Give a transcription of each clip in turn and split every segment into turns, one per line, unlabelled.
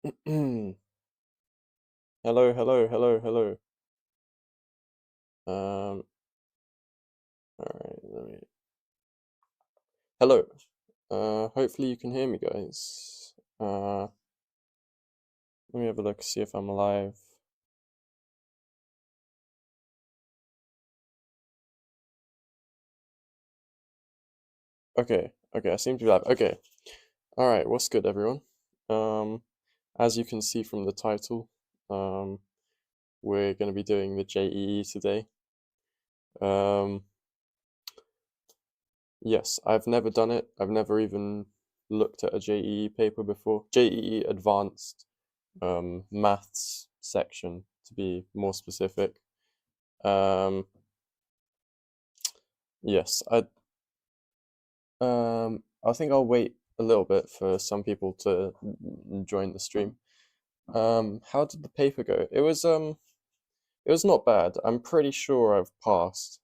Hello, hello, hello, hello. All right, hello. Hopefully you can hear me, guys. Let me have a look, see if I'm alive. Okay, okay, I seem to be live. Okay. All right, what's good, everyone? Um, as you can see from the title, we're going to be doing the JEE today. Um, yes, I've never done it. I've never even looked at a JEE paper before. JEE Advanced maths section, to be more specific. Um, yes, I think I'll wait a little bit for some people to join the stream. How did the paper go? It was not bad. I'm pretty sure I've passed.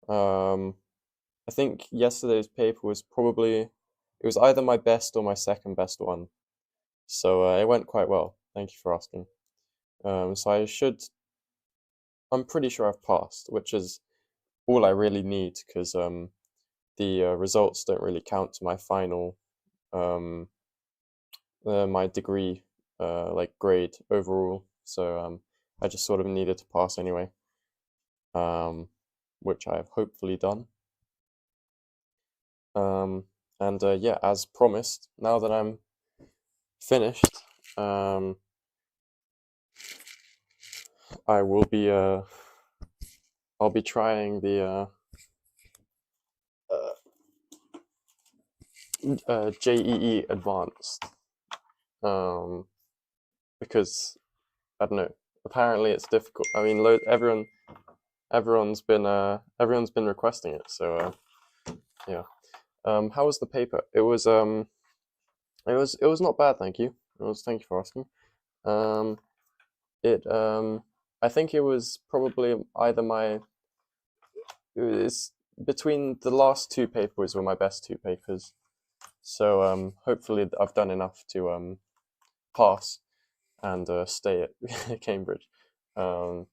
Um, I think yesterday's paper was probably, it was either my best or my second best one. So it went quite well. Thank you for asking. So I'm pretty sure I've passed, which is all I really need because the results don't really count to my final, um, my degree, like grade overall. So I just sort of needed to pass anyway, um, which I've hopefully done. And yeah, as promised, now that I'm finished, I will be I'll be trying the JEE Advanced, because I don't know. Apparently, it's difficult. I mean, everyone's been requesting it. So yeah. How was the paper? It was not bad. Thank you. Thank you for asking. Um, it I think it was probably either my it's between the last two papers were my best two papers. So hopefully I've done enough to pass and stay at Cambridge. Um,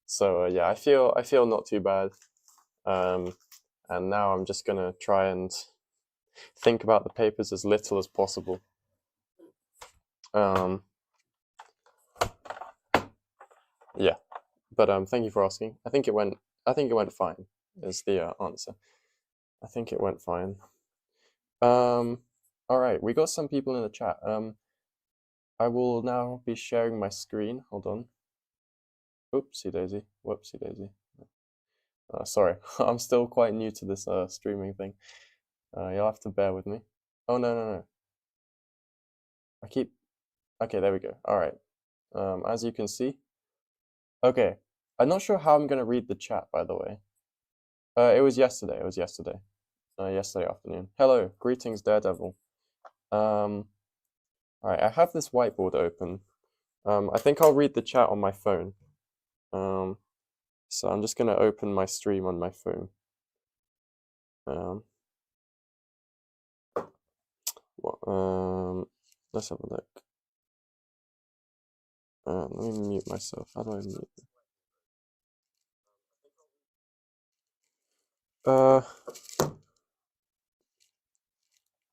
so yeah, I feel not too bad. And now I'm just gonna try and think about the papers as little as possible. Um, yeah, but thank you for asking. I think it went fine. Is the answer. I think it went fine. All right, we got some people in the chat. I will now be sharing my screen. Hold on. Oopsie daisy. Whoopsie daisy. Sorry, I'm still quite new to this streaming thing. You'll have to bear with me. Oh no, no, no. I keep. Okay, there we go. All right. As you can see. Okay. I'm not sure how I'm gonna read the chat, by the way. It was yesterday. It was yesterday. Yesterday afternoon. Hello, greetings, Daredevil. All right. I have this whiteboard open. I think I'll read the chat on my phone. So I'm just gonna open my stream on my phone. Let's have a look. Let me mute myself. How do I mute?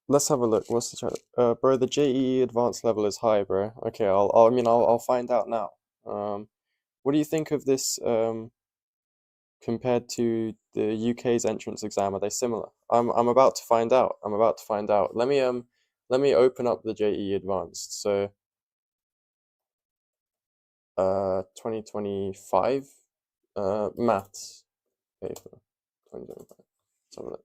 Let's have a look. What's the chat? Bro, the JEE advanced level is high, bro. Okay, I'll find out now. What do you think of this compared to the UK's entrance exam? Are they similar? I'm about to find out. I'm about to find out. Let me open up the JEE advanced. So 2025 maths paper 2025. Let's have a look.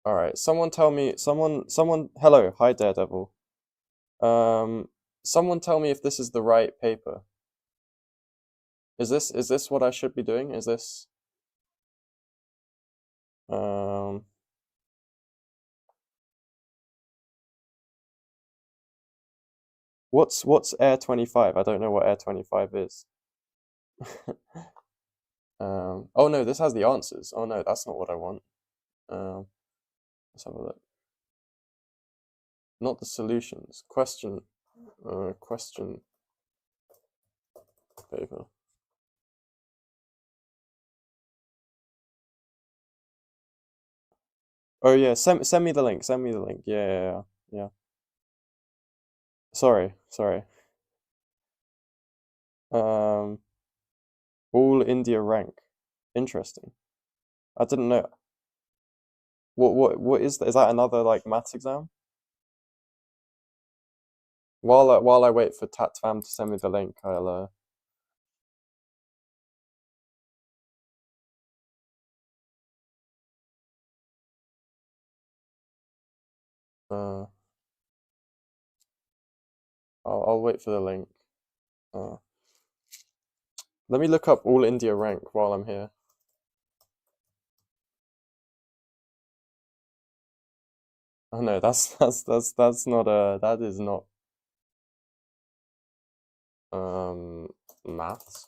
All right, someone tell me, hello, hi Daredevil. Someone tell me if this is the right paper. Is this what I should be doing? Is this, um, what's Air 25? I don't know what Air 25 is. Oh no, this has the answers. Oh no, that's not what I want. Let's have a look. not the solutions. Question paper. Oh yeah, send me the link. Send me the link. Yeah. Sorry. Um, all India rank. Interesting. I didn't know. What is that another like maths exam? While I wait for Tatvam to send me the link, I'll I'll wait for the link. Uh, let me look up all India rank while I'm here. Oh no, that's not that is not maths.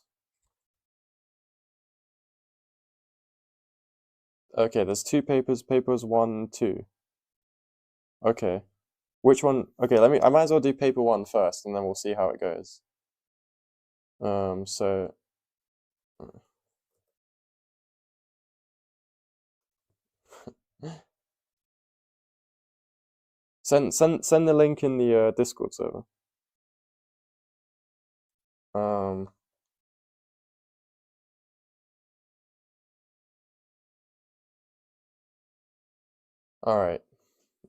Okay, there's two papers, papers 1, 2. Okay. Which one? Okay, I might as well do paper 1 first and then we'll see how it goes. So send the link in the Discord server. All right.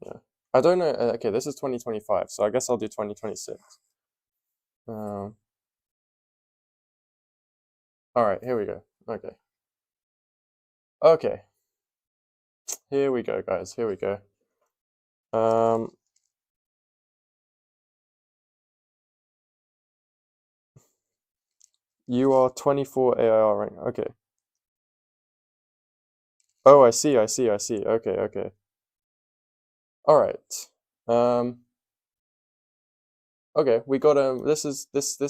Yeah. I don't know. Okay, this is 2025, so I guess I'll do 2026. All right, here we go. Okay. Okay. Here we go, guys. Here we go. You are 24 AIR rank. Okay. Oh, I see. Okay. All right. Okay, we got this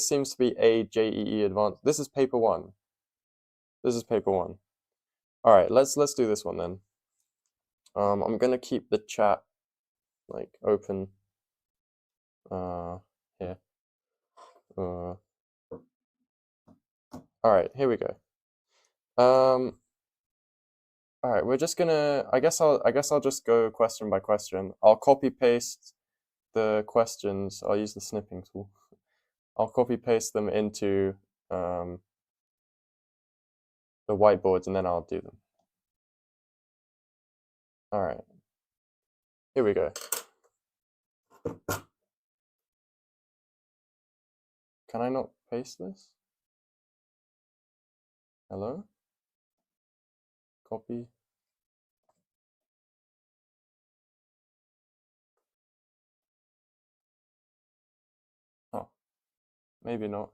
seems to be a JEE advanced. This is paper 1. This is paper 1. All right, let's do this one then. I'm gonna keep the chat like open. Here. All right, here we go. All right, we're just gonna. I guess I'll just go question by question. I'll copy paste the questions. I'll use the snipping tool. I'll copy paste them into the whiteboards and then I'll do them. All right, here we go. Can I not paste this? Hello? Copy. Oh, maybe not.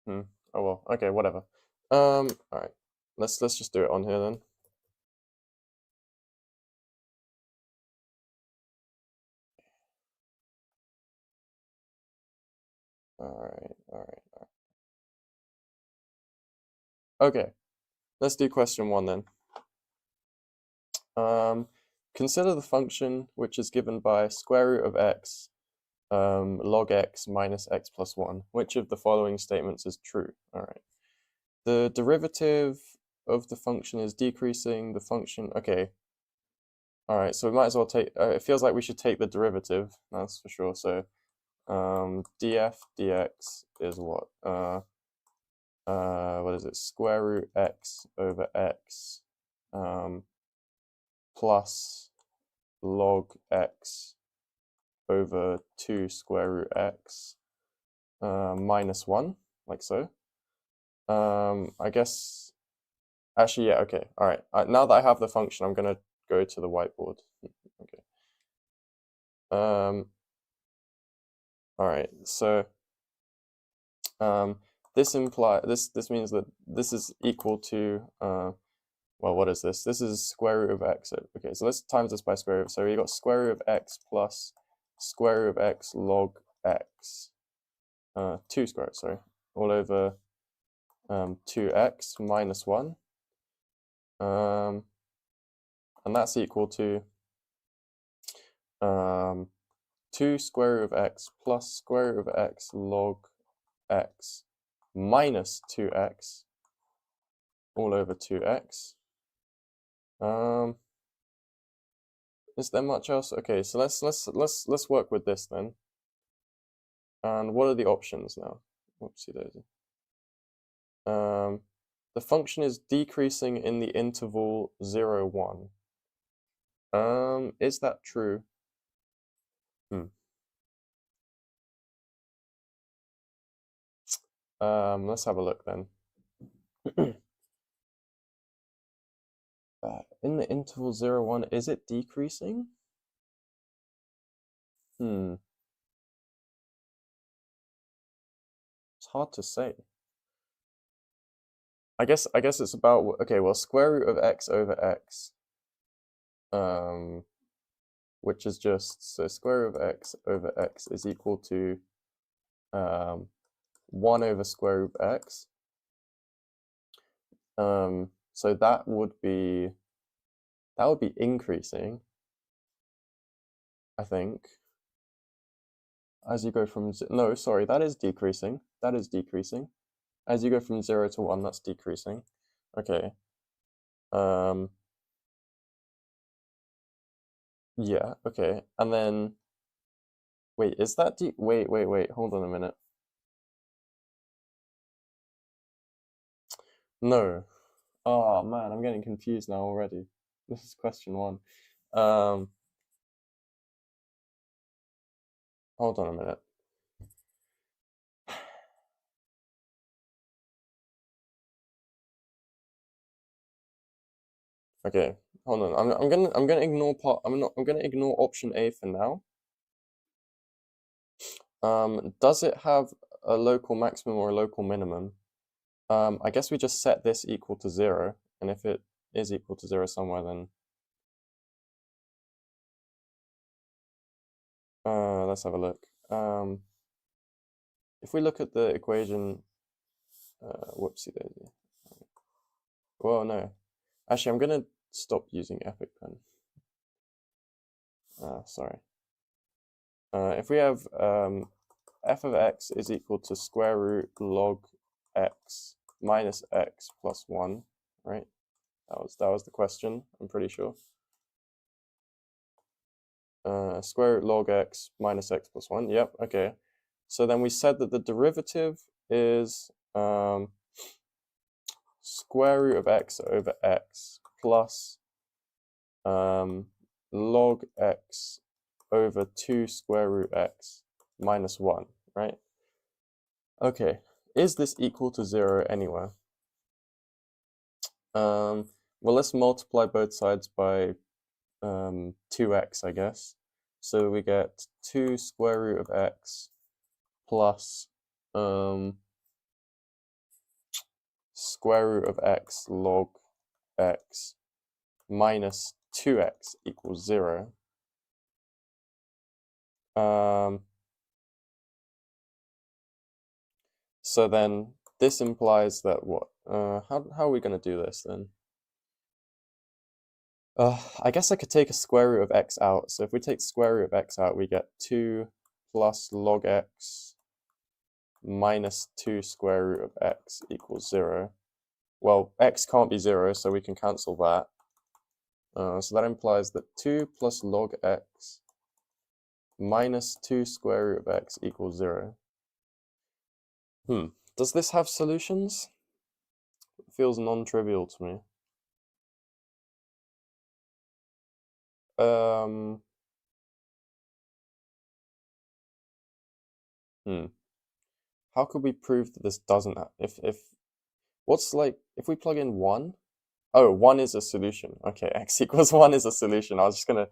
Oh well. Okay, whatever. All right. Let's just do it on here then. All right. Okay. Let's do question 1 then. Consider the function which is given by square root of x log x minus x plus 1. Which of the following statements is true? All right. The derivative of the function is decreasing. The function, okay. All right, so we might as well take, it feels like we should take the derivative, that's for sure. So df dx is what? What is it? Square root x over x plus log x over 2 square root x minus 1, like so. I guess, actually, yeah, okay, all right. Now that I have the function, I'm going to go to the whiteboard. Okay. All right, so this means that this is equal to, well, what is this? This is square root of x. Okay, so let's times this by square root. So we got square root of x plus square root of x log x, 2 square root, sorry, all over 2x minus 1. And that's equal to, 2 square root of x plus square root of x log x minus 2x all over 2x. Is there much else? Okay, so let's work with this then. And what are the options now? Whoopsie daisy. The function is decreasing in the interval 0, 1. Is that true? Let's have a look then. In the interval 0, 1, is it decreasing? It's hard to say. I guess it's about, okay, well, square root of x over x, which is just, so square root of x over x is equal to 1 over square root of x. So that would be increasing, I think, as you go from, no, sorry, that is decreasing. That is decreasing. As you go from 0 to 1, that's decreasing. Okay. Yeah, okay. And then, wait, is that wait, hold on a minute. No. Oh man, I'm getting confused now already. This is question 1. Hold on a minute. Okay, hold on. I'm gonna ignore I'm gonna ignore option A for now. Does it have a local maximum or a local minimum? I guess we just set this equal to 0, and if it is equal to 0 somewhere, then let's have a look. If we look at the equation, whoopsie daisy. Well, no. Actually, I'm gonna stop using Epic Pen. Sorry. If we have f of x is equal to square root log x minus x plus 1, right? That was the question, I'm pretty sure. Square root log x minus x plus 1, yep, okay. So then we said that the derivative is square root of x over x plus log x over 2 square root x minus 1, right? Okay, is this equal to 0 anywhere? Well, let's multiply both sides by 2x, I guess. So we get 2 square root of x plus square root of x log x minus 2x equals 0. So then this implies that what? How are we going to do this then? I guess I could take a square root of x out. So if we take square root of x out, we get 2 plus log x minus 2 square root of x equals 0. Well, x can't be 0, so we can cancel that. So that implies that 2 plus log x minus 2 square root of x equals 0. Does this have solutions? It feels non-trivial to me. How could we prove that this doesn't have, what's like, if we plug in 1? Oh, 1 is a solution. Okay, x equals 1 is a solution. I was gonna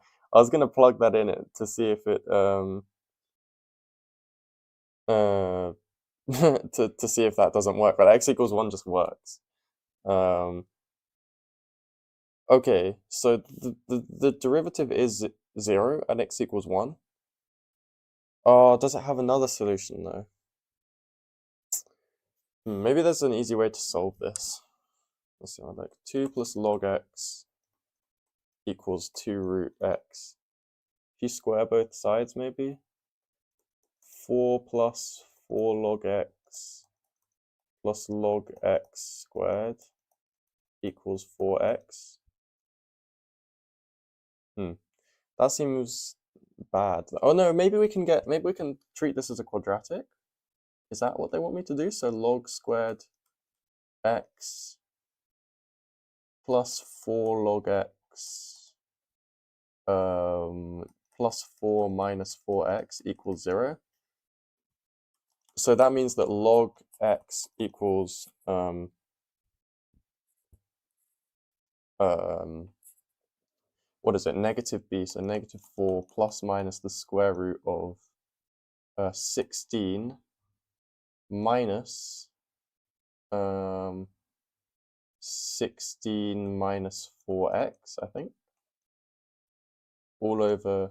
plug that in it to see if it, to see if that doesn't work, but x equals 1 just works. Okay, so the derivative is 0 and x equals 1. Oh, does it have another solution though? Maybe there's an easy way to solve this. Let's see, like 2 plus log x equals 2 root x. If you square both sides, maybe 4 plus 4 log x plus log x squared equals 4x. That seems bad. Oh no, maybe we can treat this as a quadratic. Is that what they want me to do? So log squared x plus 4 log x plus 4 minus 4x equals 0. So that means that log x equals what is it? Negative b, so negative 4 plus minus the square root of 16 minus 16 minus 4x, I think, all over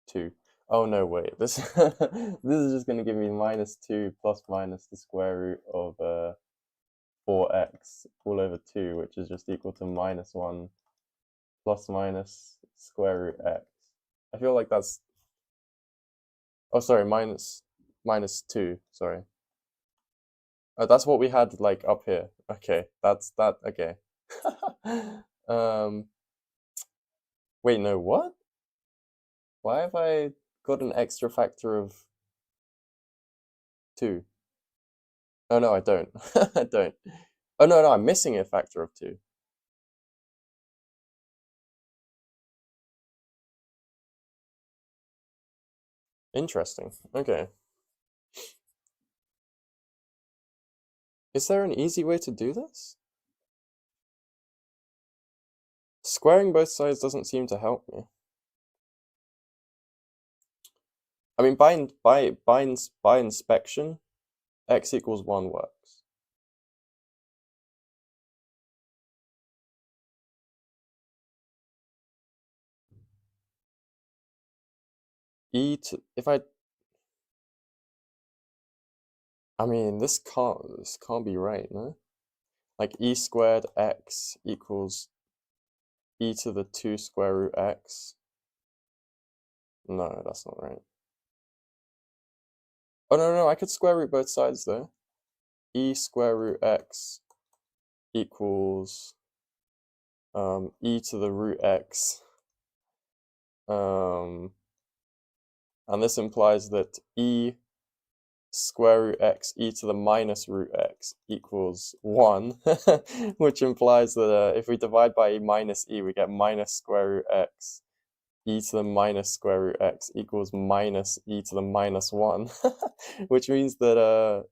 2. Oh no, wait, this this is just going to give me minus 2 plus minus the square root of 4x all over 2, which is just equal to minus 1 plus minus square root x. I feel like that's, oh sorry, minus 2, sorry. Oh, that's what we had like up here. Okay, that's that, okay. Wait, no, what? Why have I got an extra factor of 2? Oh no, I don't. I don't. Oh no, I'm missing a factor of 2. Interesting. Okay. Is there an easy way to do this? Squaring both sides doesn't seem to help me. I mean, by inspection, x equals 1 works. I mean, this can't be right, no? Like e squared x equals e to the 2 square root x. No, that's not right. Oh no, I could square root both sides though. E square root x equals e to the root x. And this implies that e square root x e to the minus root x equals 1, which implies that if we divide by minus e, we get minus square root x e to the minus square root x equals minus e to the minus 1, which means that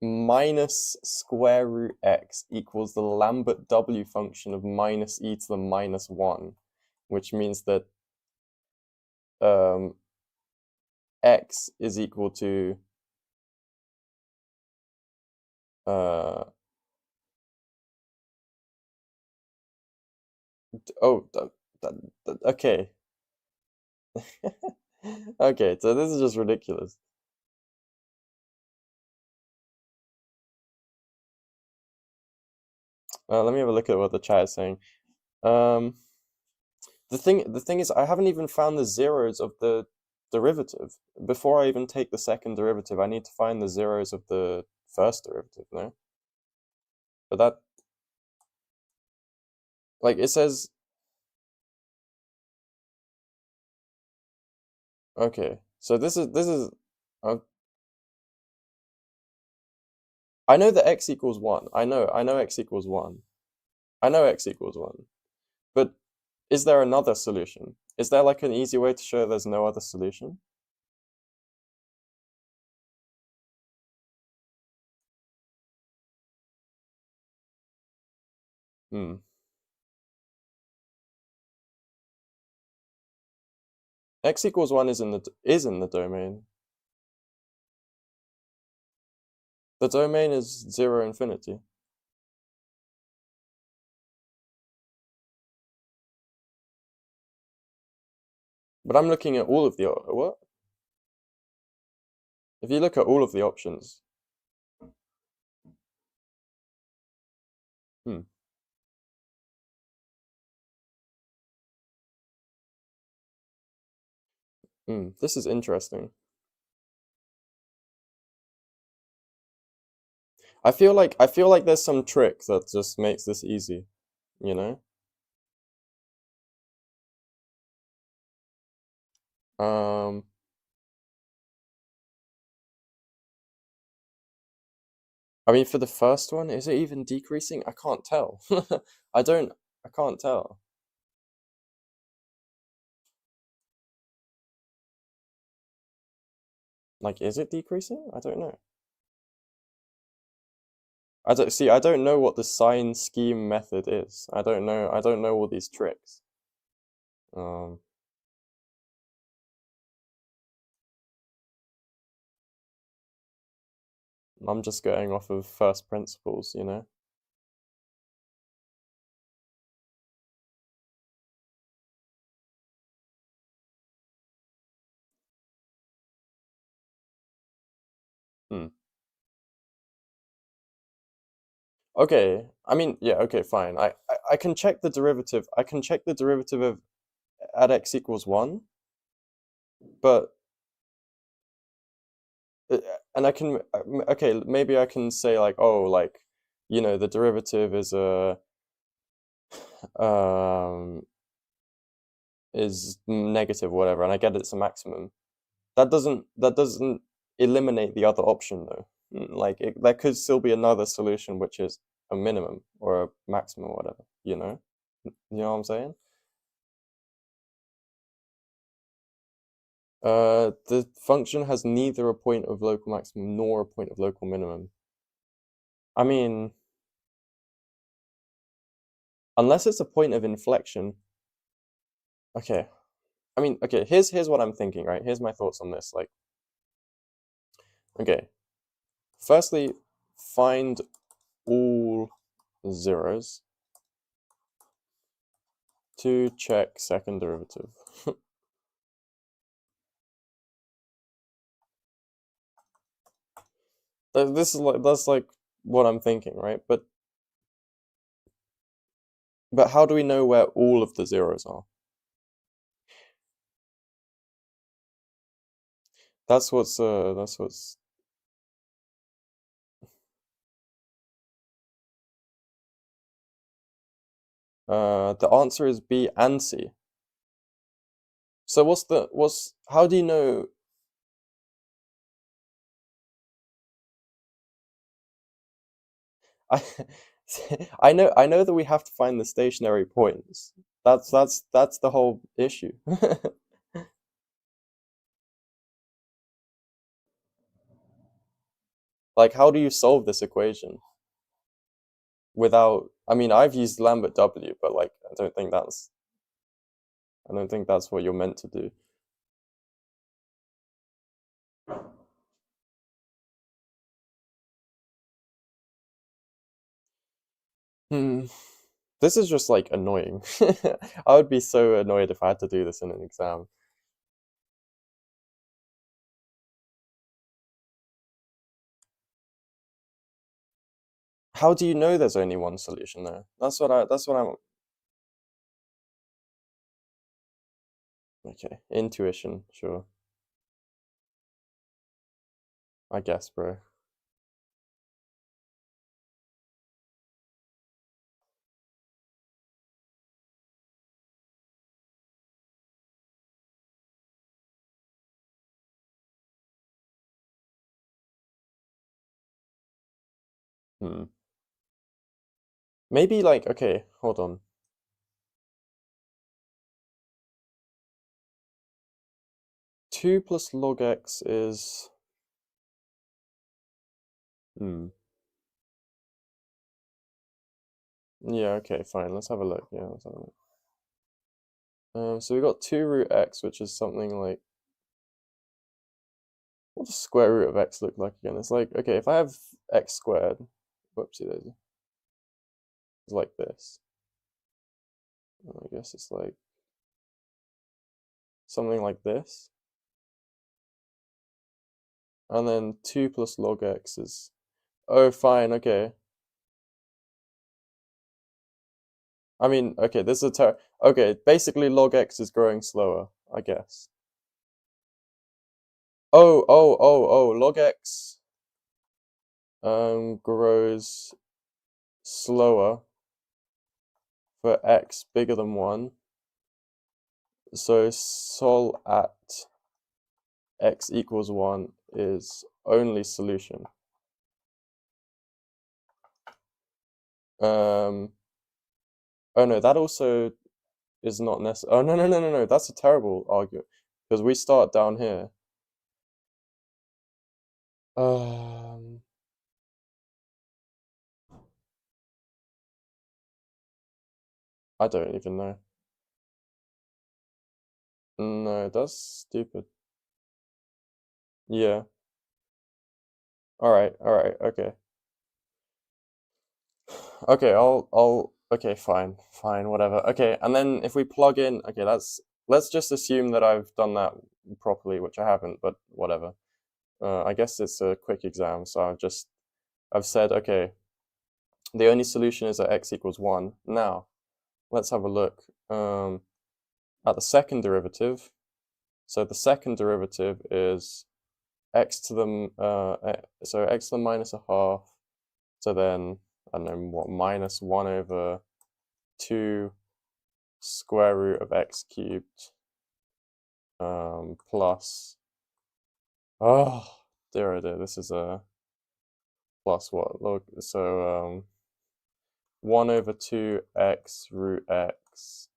minus square root x equals the Lambert W function of minus e to the minus 1, which means that x is equal to okay. Okay, so this is just ridiculous. Let me have a look at what the chat is saying. The thing is, I haven't even found the zeros of the derivative. Before I even take the second derivative, I need to find the zeros of the first derivative, no? But that, like, it says, okay, so this is, I know that x equals 1. I know x equals 1. I know x equals 1. But is there another solution? Is there like an easy way to show there's no other solution? X equals 1 is in the domain. The domain is 0, infinity. But I'm looking at all of the, what? If you look at all of the options. This is interesting. I feel like there's some trick that just makes this easy, you know? Um, I mean, for the first one, is it even decreasing? I can't tell. I don't, I can't tell. Like, is it decreasing? I don't know. I don't know what the sign scheme method is. I don't know all these tricks. Um, I'm just going off of first principles, you know? Hmm. Okay, I mean, yeah, okay, fine. I can check the derivative. I can check the derivative of at x equals 1, but uh, and I can okay, maybe I can say like, oh, like, you know, the derivative um is negative or whatever, and I get it's a maximum. That doesn't eliminate the other option though. Like there could still be another solution which is a minimum or a maximum or whatever, you know? You know what I'm saying? The function has neither a point of local maximum nor a point of local minimum. I mean, unless it's a point of inflection. Okay. I mean, okay, here's what I'm thinking, right? Here's my thoughts on this. Like, okay, firstly, find all zeros to check second derivative. This is like that's like what I'm thinking, right? But how do we know where all of the zeros are? That's what's the answer is B and C. So what's how do you know I I know that we have to find the stationary points. That's the whole issue. Like how do you solve this equation without I mean I've used Lambert W, but like I don't think that's what you're meant to do. Hmm. This is just like annoying. I would be so annoyed if I had to do this in an exam. How do you know there's only one solution though? That's what I'm okay. Intuition, sure. I guess, bro. Hmm. Maybe like okay, hold on. 2 plus log x is hmm. Yeah, okay, fine. Let's have a look. Yeah, let's have a look. So we got 2 root x, which is something like what does square root of x look like again? It's like okay, if I have x squared, whoopsie daisy, it's like this. I guess it's like something like this. And then 2 plus log x is oh fine, okay. I mean, okay, this is a okay, basically log x is growing slower, I guess. Log x grows slower for x bigger than 1. So sol at x equals 1 is only solution. Oh no, that also is not necessary. Oh no, that's a terrible argument because we start down here. I don't even know. No, that's stupid. Yeah. Alright, okay. Okay, okay, fine, whatever. Okay, and then if we plug in, okay, let's just assume that I've done that properly, which I haven't, but whatever. I guess it's a quick exam, so I've said, okay, the only solution is that x equals 1. Now, let's have a look at the second derivative. So the second derivative is x to the so x to the minus a half. So then I don't know what, minus 1 over 2 square root of x cubed plus, oh dear, this is a plus what log, so 1 over 2 x root x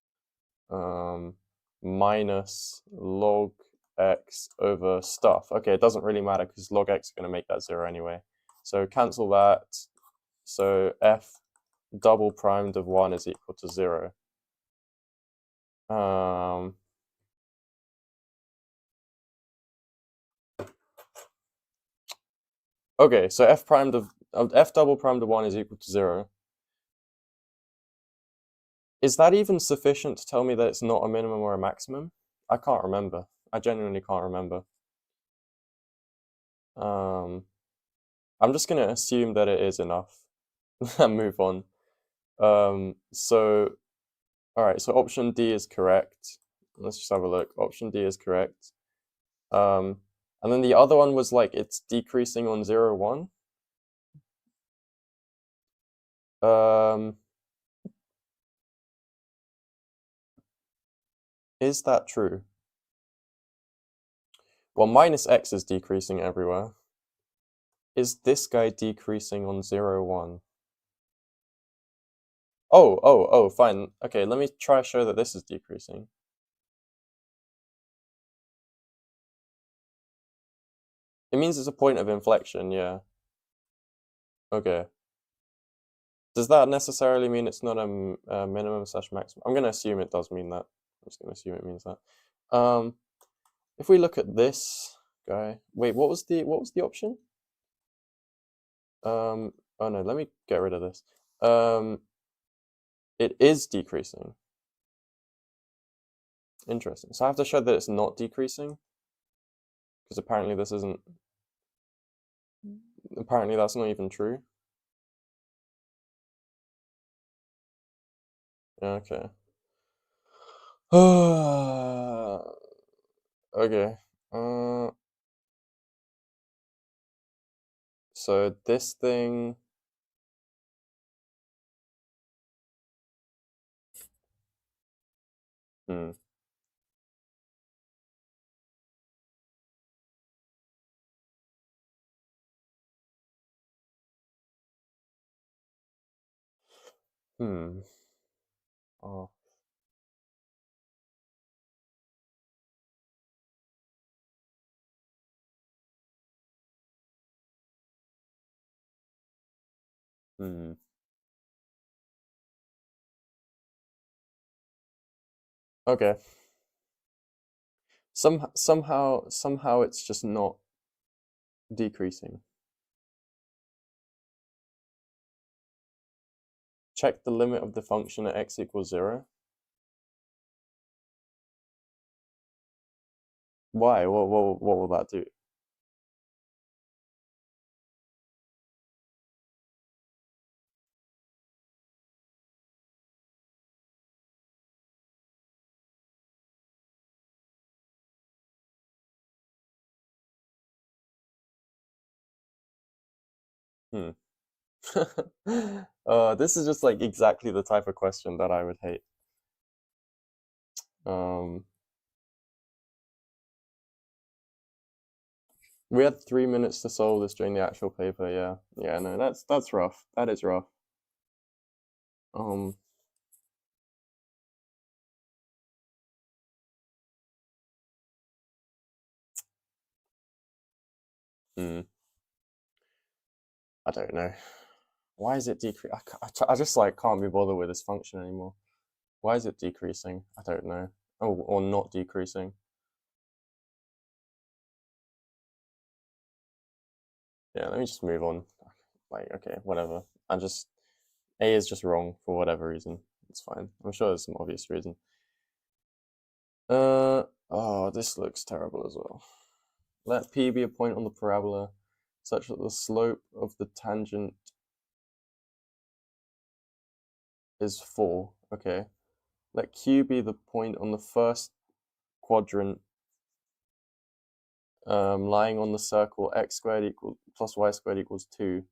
minus log x over stuff. Okay, it doesn't really matter because log x is going to make that 0 anyway. So cancel that. So f double primed of 1 is equal to 0. Okay, so f primed of f double primed of 1 is equal to 0. Is that even sufficient to tell me that it's not a minimum or a maximum? I can't remember. I genuinely can't remember. I'm just gonna assume that it is enough and move on. So, all right, so option D is correct. Let's just have a look. Option D is correct. And then the other one was like it's decreasing on 0, 1. Is that true? Well, minus x is decreasing everywhere. Is this guy decreasing on 0, 1? Oh, fine. Okay, let me try to show that this is decreasing. It means it's a point of inflection, yeah. Okay. Does that necessarily mean it's not a minimum slash maximum? I'm going to assume it does mean that. I'm just going to assume it means that. If we look at this guy, wait, what was the option? Oh no, let me get rid of this. It is decreasing. Interesting. So I have to show that it's not decreasing because apparently this isn't. Apparently that's not even true. Okay. Okay. So this thing. Hmm. Hmm. Oh. Hmm. Okay. Somehow it's just not decreasing. Check the limit of the function at x equals 0. Why? What will that do? Hmm. This is just like exactly the type of question that I would hate. We had 3 minutes to solve this during the actual paper, yeah. Yeah, no, that's rough. That is rough. Um, hmm, I don't know. Why is it decreasing? I just like can't be bothered with this function anymore. Why is it decreasing? I don't know. Oh, or not decreasing. Yeah, let me just move on. Like, okay, whatever. A is just wrong for whatever reason. It's fine. I'm sure there's some obvious reason. Oh, this looks terrible as well. Let P be a point on the parabola such that the slope of the tangent is 4. Okay. Let Q be the point on the first quadrant lying on the circle x squared equals plus y squared equals 2,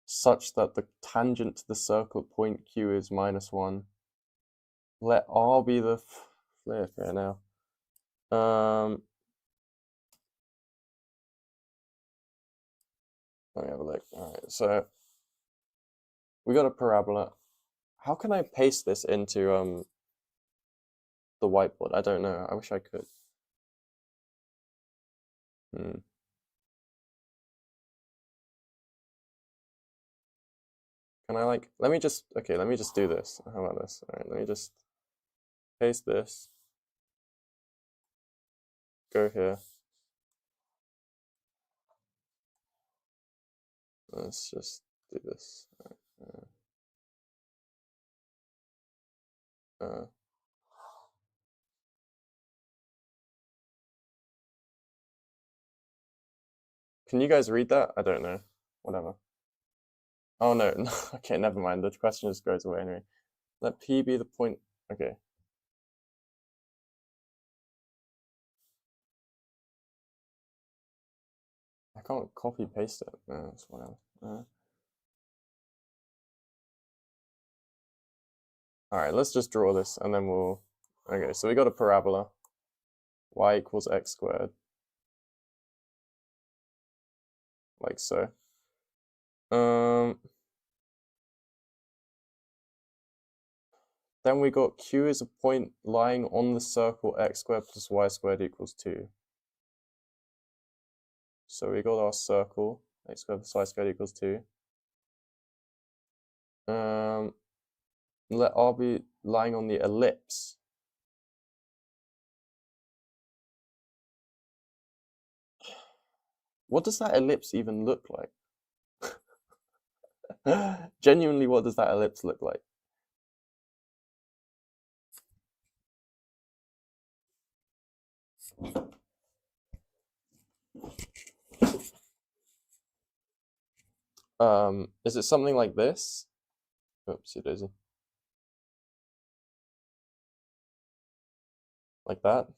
such that the tangent to the circle at point Q is -1. Let R be the flip here now. Let me have a look. All right, so we got a parabola. How can I paste this into the whiteboard? I don't know. I wish I could. Hmm. Can I like, let me just do this. How about this? All right, let me just paste this, go here. Let's just do this. Uh, can you guys read that? I don't know. Whatever. Oh no, okay, never mind. The question just goes away anyway. Let P be the point. Okay. I can't copy paste it. No, it's whatever. All right, let's just draw this and then we'll. Okay, so we got a parabola. Y equals x squared. Like so. Then we got Q is a point lying on the circle x squared plus y squared equals 2. So we got our circle, x squared plus y squared equals 2. Let R be lying on the ellipse. What does that ellipse even look like? Genuinely, what does that ellipse look like? Is it something like this? Oopsie daisy. Like that?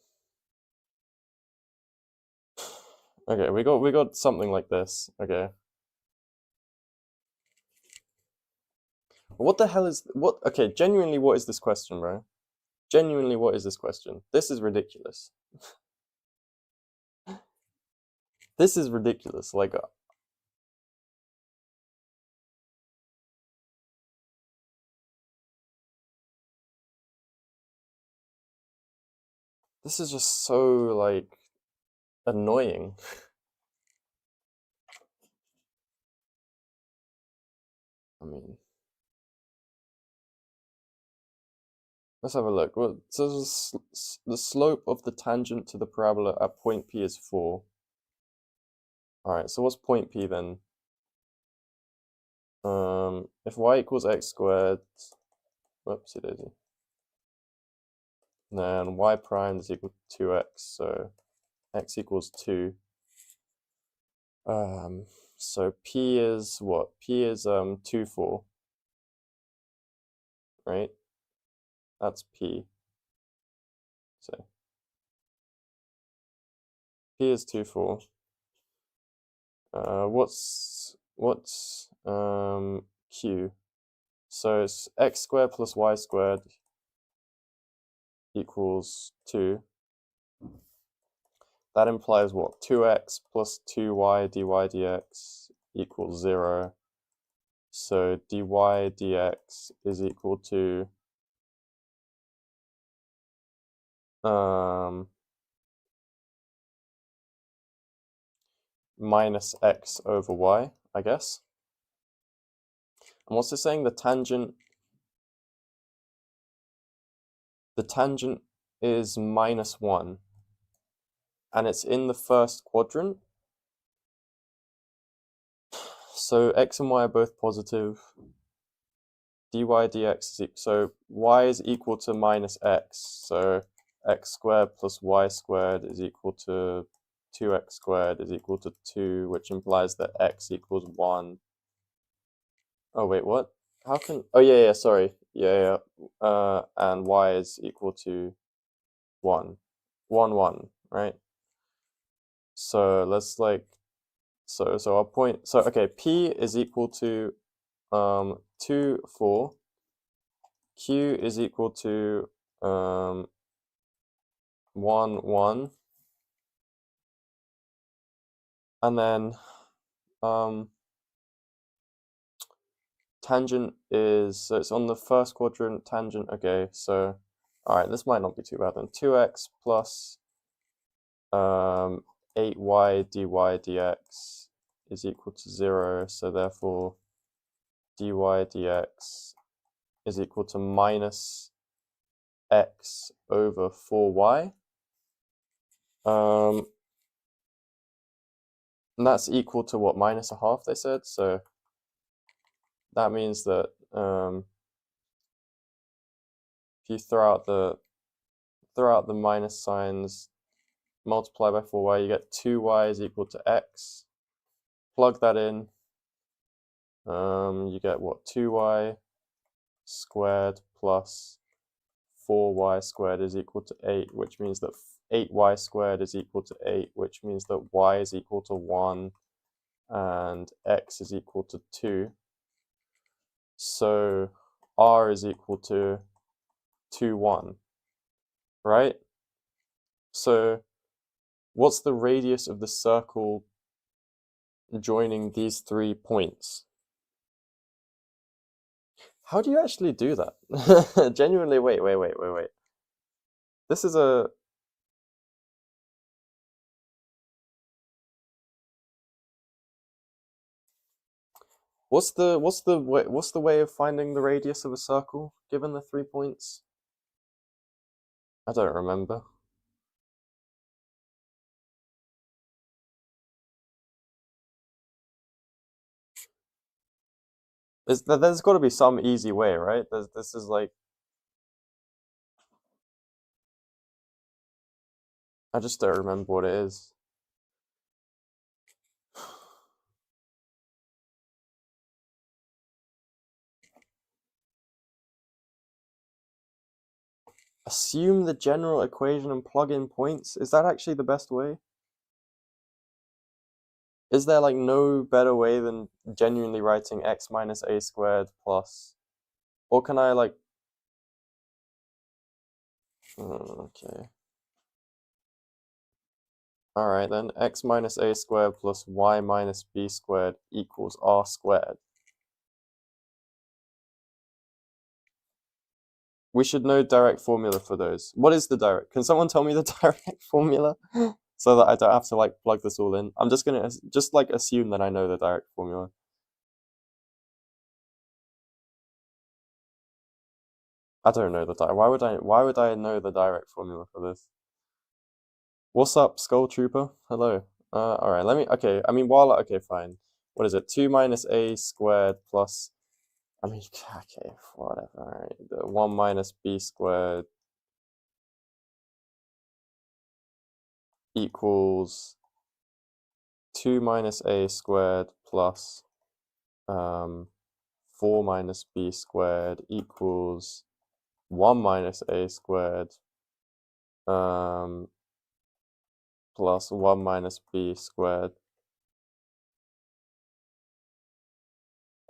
Okay, we got something like this. Okay. What the hell is what? Okay, genuinely, what is this question, bro? Genuinely, what is this question? This is ridiculous. This is ridiculous. Like, this is just so like annoying. I mean, let's have a look. Well, so the slope of the tangent to the parabola at point P is 4. All right, so what's point P then? If y equals x squared, whoopsie daisy, then y prime is equal to 2x, so x equals 2. So P is what? P is 2, 4, right? That's P. So P is 2, 4. what's q? So it's x squared plus y squared equals 2. That implies what? 2x plus 2y dy dx equals 0. So dy dx is equal to minus x over y, I guess. And what's it saying? The tangent is -1, and it's in the first quadrant. So x and y are both positive. Dy dx is so y is equal to minus x. So x squared plus y squared is equal to 2x squared is equal to 2, which implies that x equals 1. Oh wait, what? How can? Oh yeah, sorry. Yeah. And y is equal to 1. 1, 1, right? So let's so our point. So okay, p is equal to 2, 4. Q is equal to 1, 1. And then tangent is, so it's on the first quadrant, tangent, okay, so, all right, this might not be too bad then. 2x plus 8y dy dx is equal to 0, so therefore dy dx is equal to minus x over 4y. And that's equal to what, -1/2 they said, so that means that if you throw out the minus signs, multiply by 4y, you get 2y is equal to x. Plug that in. You get what? 2y squared plus 4y squared is equal to 8, which means that 8y squared is equal to 8, which means that y is equal to 1 and x is equal to 2. So r is equal to 2, 1, right? So what's the radius of the circle joining these 3 points? How do you actually do that? Genuinely, wait. This is a... What's the way of finding the radius of a circle given the 3 points? I don't remember. There's got to be some easy way, right? This is like... I just don't remember what it is. Assume the general equation and plug in points? Is that actually the best way? Is there like no better way than genuinely writing x minus a squared plus... Or can I like... Okay. Alright then, x minus a squared plus y minus b squared equals r squared. We should know direct formula for those. What is the direct? Can someone tell me the direct formula? So that I don't have to like plug this all in. I'm just gonna like assume that I know the direct formula. I don't know the direct. Why would I know the direct formula for this? What's up, Skull Trooper? Hello. Alright, okay, I mean, okay, fine. What is it? 2 minus a squared plus, I mean, okay, whatever, alright. 1 minus b squared equals 2 minus a squared plus 4 minus b squared equals 1 minus a squared plus 1 minus b squared.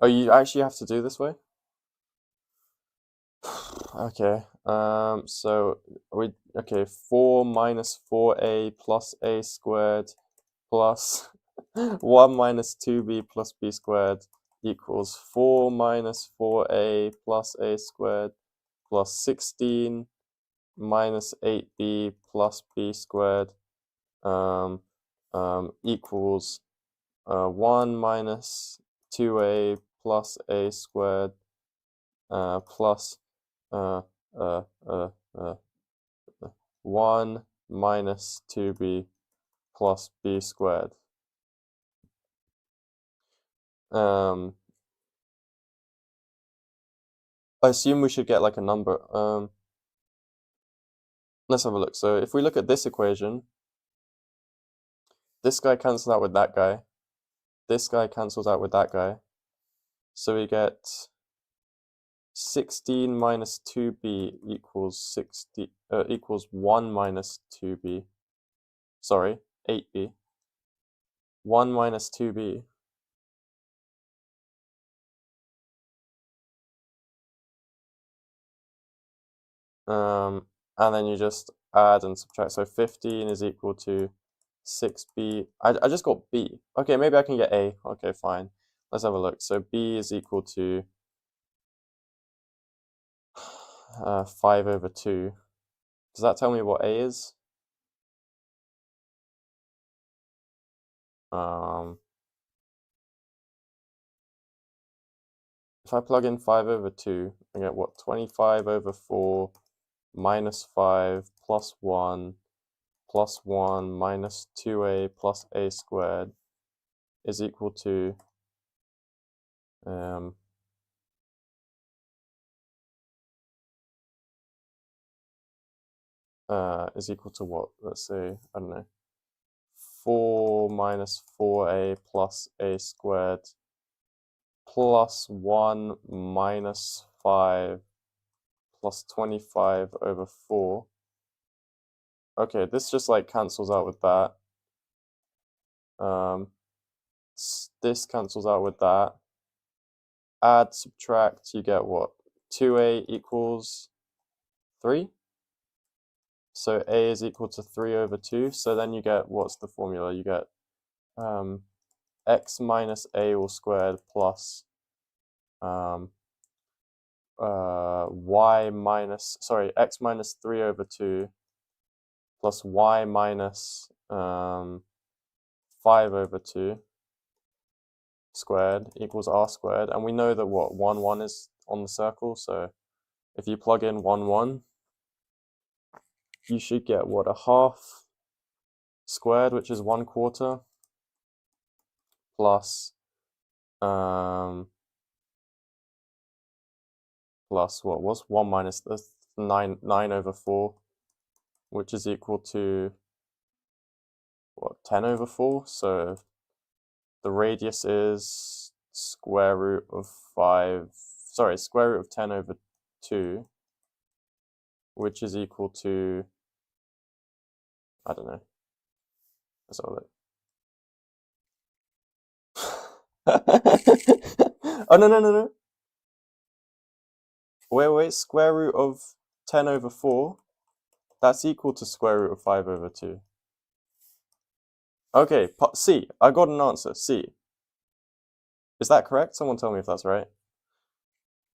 Oh, you actually have to do this way? Okay. So okay, 4 minus 4a plus a squared plus 1 minus 2b plus b squared equals 4 minus 4a plus a squared plus 16 minus 8b plus b squared equals 1 minus 2a plus a squared plus uh, uh, uh, uh, 1 minus 2b plus b squared. I assume we should get like a number. Let's have a look. So if we look at this equation, this guy cancels out with that guy. This guy cancels out with that guy. So we get 16 minus 2b equals equals 1 minus 2b. Sorry, 8b. 1 minus 2b. And then you just add and subtract. So 15 is equal to 6b. I just got b. Okay, maybe I can get a. Okay, fine. Let's have a look. So b is equal to 5 over 2. Does that tell me what a is? If I plug in 5 over 2, I get what? 25 over 4 minus 5 plus 1 plus 1 minus 2a plus a squared is equal to is equal to what? Let's say, I don't know, 4 minus 4a plus a squared plus 1 minus 5 plus 25 over 4. Okay, this just like cancels out with that. This cancels out with that. Add, subtract, you get what? 2a equals 3. So a is equal to 3 over 2. So then you get, what's the formula? You get x minus a all squared plus x minus 3 over 2 plus y minus 5 over 2 squared equals r squared. And we know that what? 1, 1 is on the circle. So if you plug in 1, 1, you should get what? A half squared, which is 1/4, plus what was 1 minus this 9 over 4, which is equal to what? 10 over 4. So the radius is square root of 10 over 2, which is equal to, I don't know. Let's have a look. Oh, no. Wait. Square root of 10 over 4, that's equal to square root of 5 over 2. Okay, C. I got an answer. C. Is that correct? Someone tell me if that's right.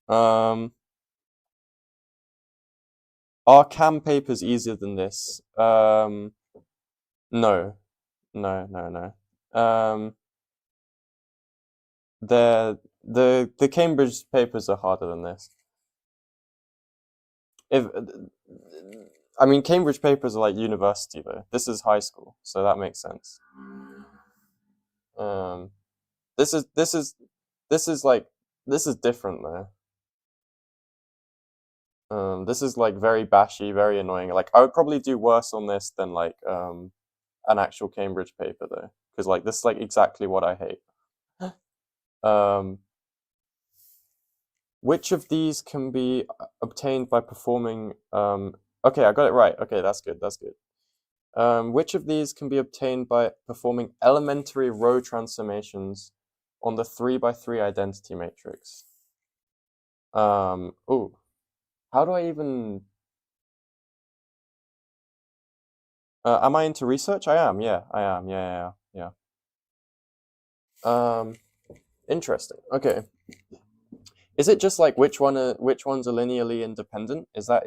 Are CAM papers easier than this? No. The Cambridge papers are harder than this. I mean, Cambridge papers are like university though. This is high school, so that makes sense. This is different though. This is like very bashy, very annoying. Like I would probably do worse on this than like an actual Cambridge paper though, because like this is like exactly what I hate. Which of these can be obtained by performing? Okay, I got it right. Okay, that's good. Which of these can be obtained by performing elementary row transformations on the 3x3 identity matrix. Oh, how do I even... am I into research? I am, yeah, I am, yeah. Interesting. Okay. Is it just like which ones are linearly independent? Is that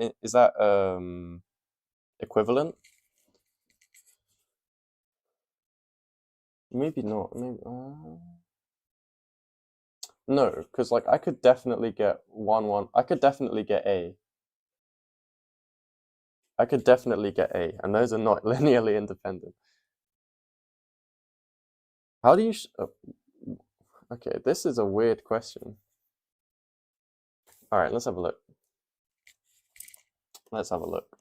equivalent? Maybe not. Maybe no, because like I could definitely get 1. I could definitely get A. I could definitely get A, and those are not linearly independent. How do you? Okay, this is a weird question. All right, let's have a look. Let's have a look.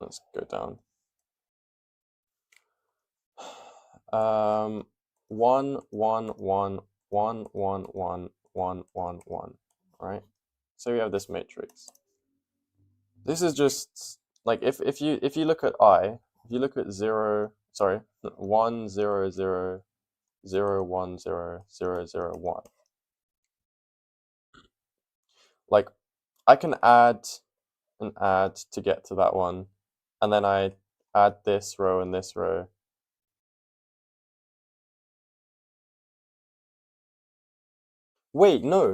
Let's go down. 1 1 1 1 1 1 1 1 1. Right. So we have this matrix. This is just like if you look at I, if you look at 0, sorry, 1 0 0 0 1 0 0 0 1. Like I can add and add to get to that one, and then I add this row and this row. Wait, no.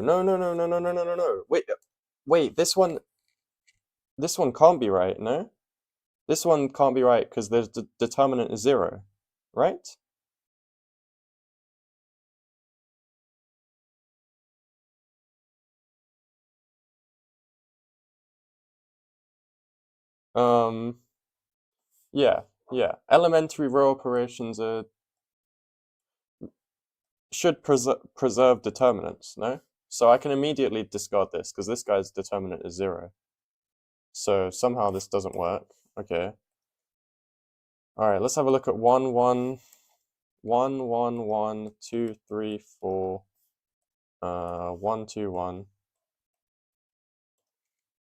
Wait, this one can't be right, no? This one can't be right because the determinant is 0, right? Yeah. Elementary row operations should preserve determinants, no? So I can immediately discard this because this guy's determinant is 0. So somehow this doesn't work. Okay. All right, let's have a look at 1 1 1 1 1 2 3 4 1 2 1.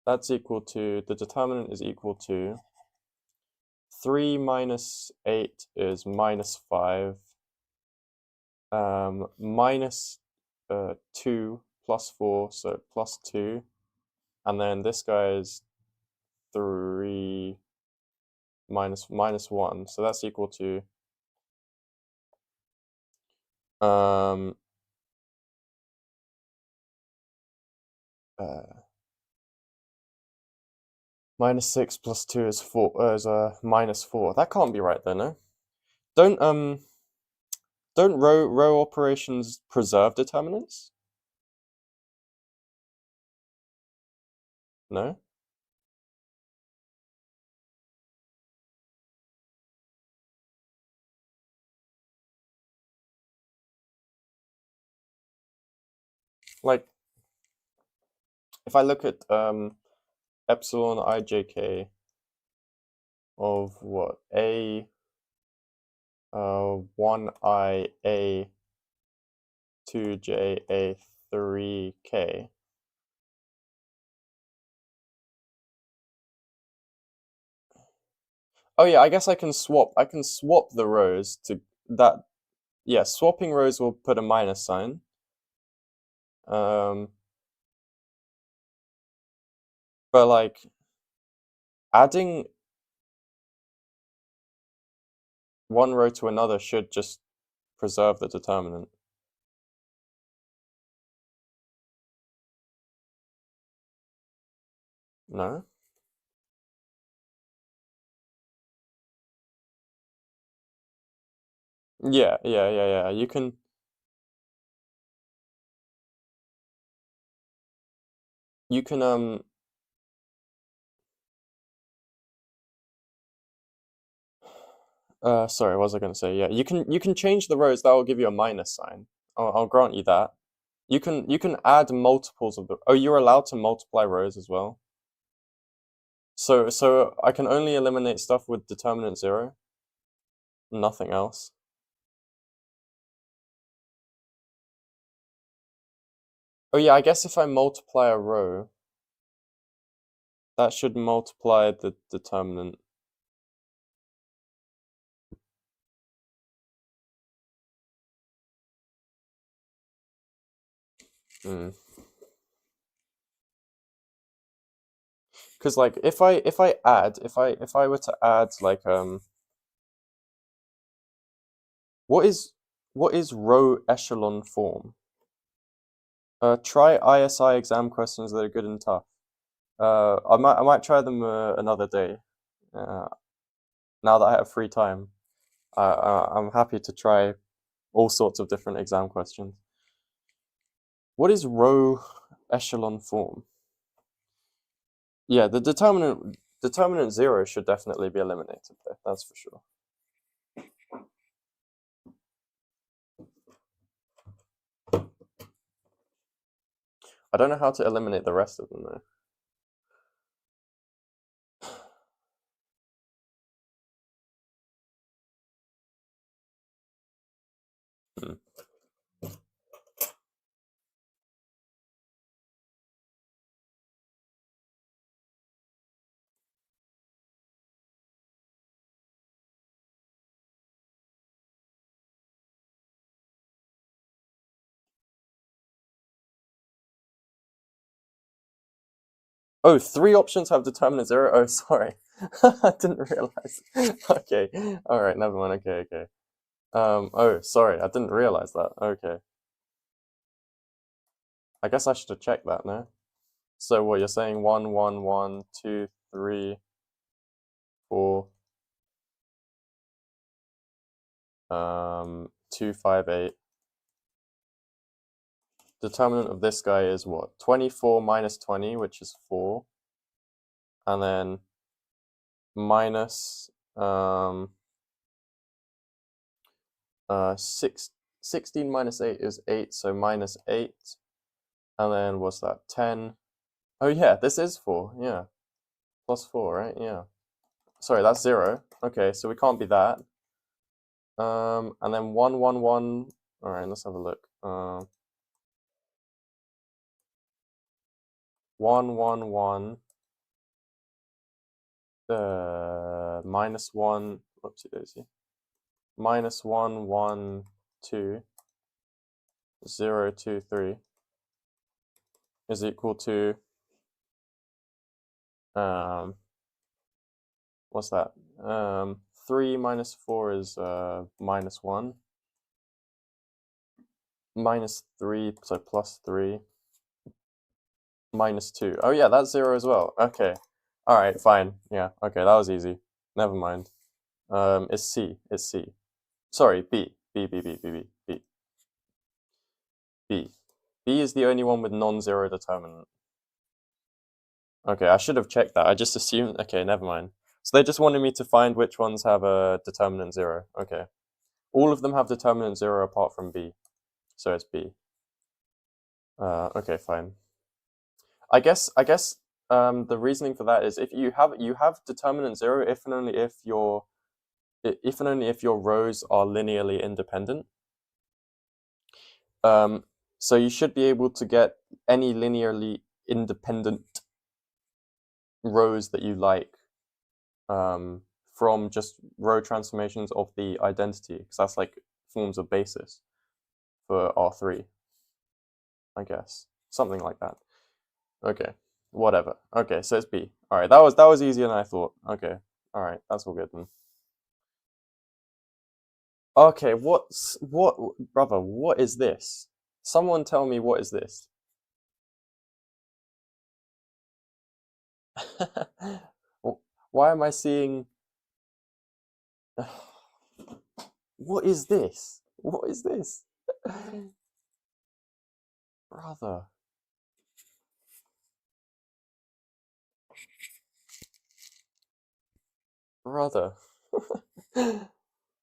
That's equal to, the determinant is equal to 3 minus 8 is minus 5. Minus 2 plus 4, so plus 2. And then this guy is 3 minus 1, so that's equal to minus 6 plus 2 is 4, is minus 4. That can't be right then, no? Don't row operations preserve determinants? No? Like, if I look at epsilon ijk of what? A 1I A 2J A 3K. Oh yeah, I guess I can swap the rows to that. Yeah, swapping rows will put a minus sign. But like adding one row to another should just preserve the determinant. No? Yeah. You can. Sorry, what was I gonna say? Yeah, you can change the rows. That will give you a minus sign. I'll grant you that. You can add multiples of the. Oh, you're allowed to multiply rows as well. So I can only eliminate stuff with determinant 0. Nothing else. Oh yeah, I guess if I multiply a row, that should multiply the determinant. Because like if I were to add like what is row echelon form? Try ISI exam questions that are good and tough. I might try them another day. Now that I have free time, I'm happy to try all sorts of different exam questions. What is row echelon form? Yeah, the determinant 0 should definitely be eliminated there, that's for sure. I don't know how to eliminate the rest of them though. Hmm. Oh, 3 options have determinant 0? Oh, sorry. I didn't realize. Okay, alright, never mind. Okay. Oh, sorry, I didn't realize that. Okay. I guess I should have checked that, no? So what, you're saying 1, 1, 1, 2, 3, 4, 2, 5, 8. Determinant of this guy is what? 24 minus 20, which is 4. And then minus 16 minus 8 is 8, so minus 8. And then what's that? 10. Oh yeah, this is 4, yeah. Plus 4, right? Yeah. Sorry, that's 0. Okay, so we can't be that. And then 1, 1, 1. Alright, let's have a look. 1, 1, 1. Minus 1. Whoopsie daisy. Minus 1, 1, 2. 0, 2, 3 is equal to what's that? 3 minus 4 is minus 1. Minus 3, so plus 3. Minus 2. Oh yeah, that's 0 as well. Okay. Alright, fine. Yeah, okay, that was easy. Never mind. It's C. It's C. Sorry, B. B, B, B, B, B, B. B. B is the only one with non-zero determinant. Okay, I should have checked that. I just assumed. Okay, never mind. So they just wanted me to find which ones have a determinant 0. Okay. All of them have determinant 0 apart from B. So it's B. Okay, fine. I guess the reasoning for that is if you have determinant 0 if and only if your rows are linearly independent. So you should be able to get any linearly independent rows that you like from just row transformations of the identity, because that's like forms of basis for R3, I guess. Something like that. Okay, whatever. Okay, so it's B. All right, that was easier than I thought. Okay, all right, that's all good then. Okay, brother? What is this? Someone tell me what is this? Why am I seeing? What is this? What is this? Brother. Brother.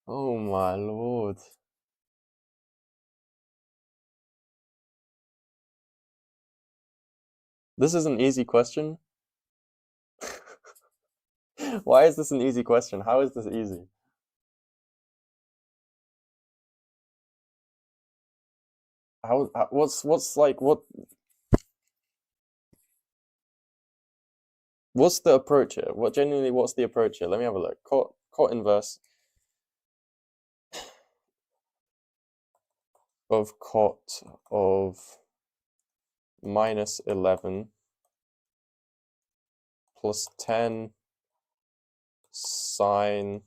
Oh my lord. This is an easy question. Why is this an easy question? How is this easy? What's like what's the approach here? What's the approach here? Let me have a look. Cot inverse of cot of minus 11 plus 10 sine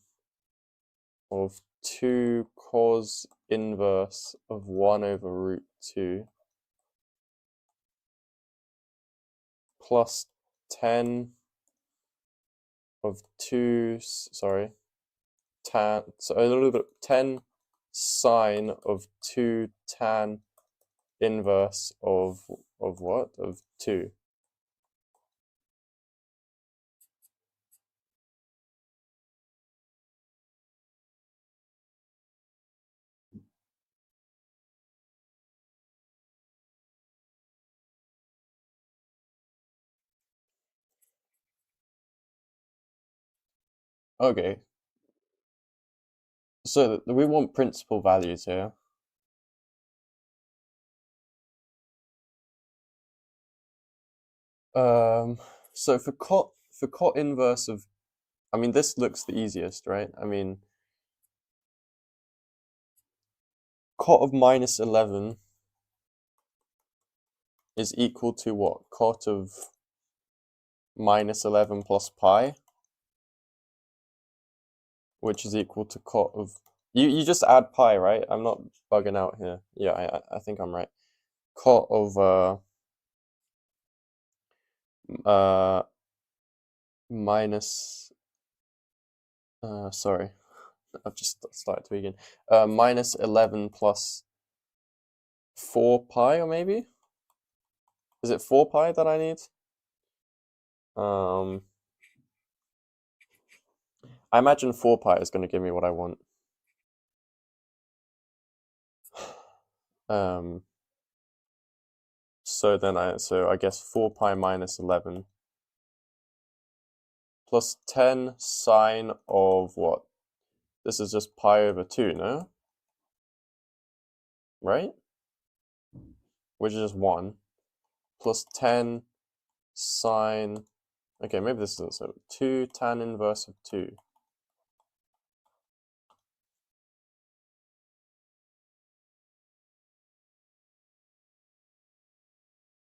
of 2 cos inverse of 1 over root 2 plus 10 of 2, sorry, tan, so a little bit, 10 sine of 2 tan inverse of what? Of 2. Okay, so we want principal values here. So for cot inverse of, I mean, this looks the easiest, right? I mean, cot of minus 11 is equal to what? Cot of minus 11 plus pi, which is equal to cot of, you just add pi, right? I'm not bugging out here. Yeah, I think I'm right. Cot of minus, sorry, I've just started to begin. Minus 11 plus 4 pi, or maybe? Is it 4 pi that I need? I imagine 4 pi is going to give me what I want. So I guess 4 pi minus 11 plus 10 sine of what? This is just pi over 2, no? Right? Which is just 1. Plus 10 sine, okay, maybe this isn't so, 2 tan inverse of 2.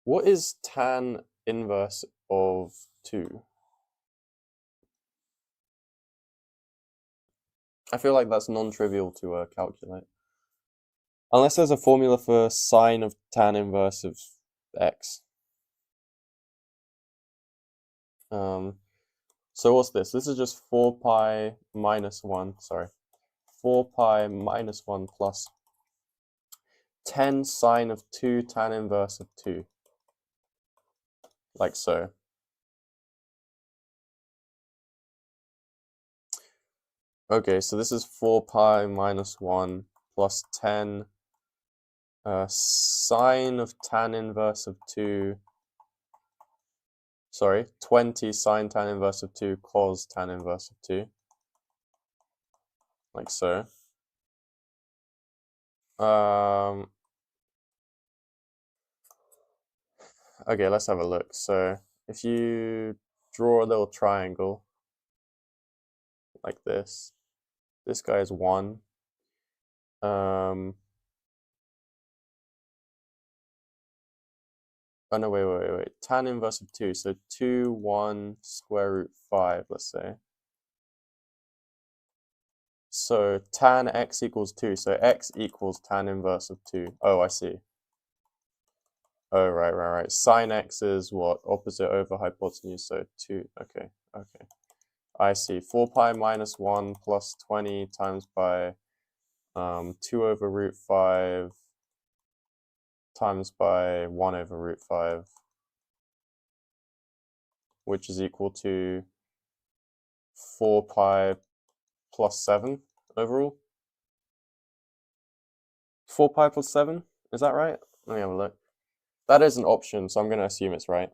What is tan inverse of 2? I feel like that's non-trivial to calculate. Unless there's a formula for sine of tan inverse of x. So what's this? This is just 4 pi minus 1, sorry. 4 pi minus 1 plus 10 sine of 2 tan inverse of 2. Like so. Okay, so this is 4 pi minus 1 plus 10 sine of tan inverse of 2. Sorry, 20 sine tan inverse of 2 cos tan inverse of 2. Like so. Okay, let's have a look. So if you draw a little triangle like this guy is 1. Oh no, wait. Tan inverse of 2. So 2, 1, square root 5, let's say. So tan x equals 2. So x equals tan inverse of 2. Oh, I see. Oh, right. Sine x is what? Opposite over hypotenuse. So 2. Okay. I see. 4 pi minus 1 plus 20 times by 2 over root 5 times by 1 over root 5, which is equal to 4 pi plus 7 overall. 4 pi plus 7, is that right? Let me have a look. That is an option, so I'm going to assume it's right.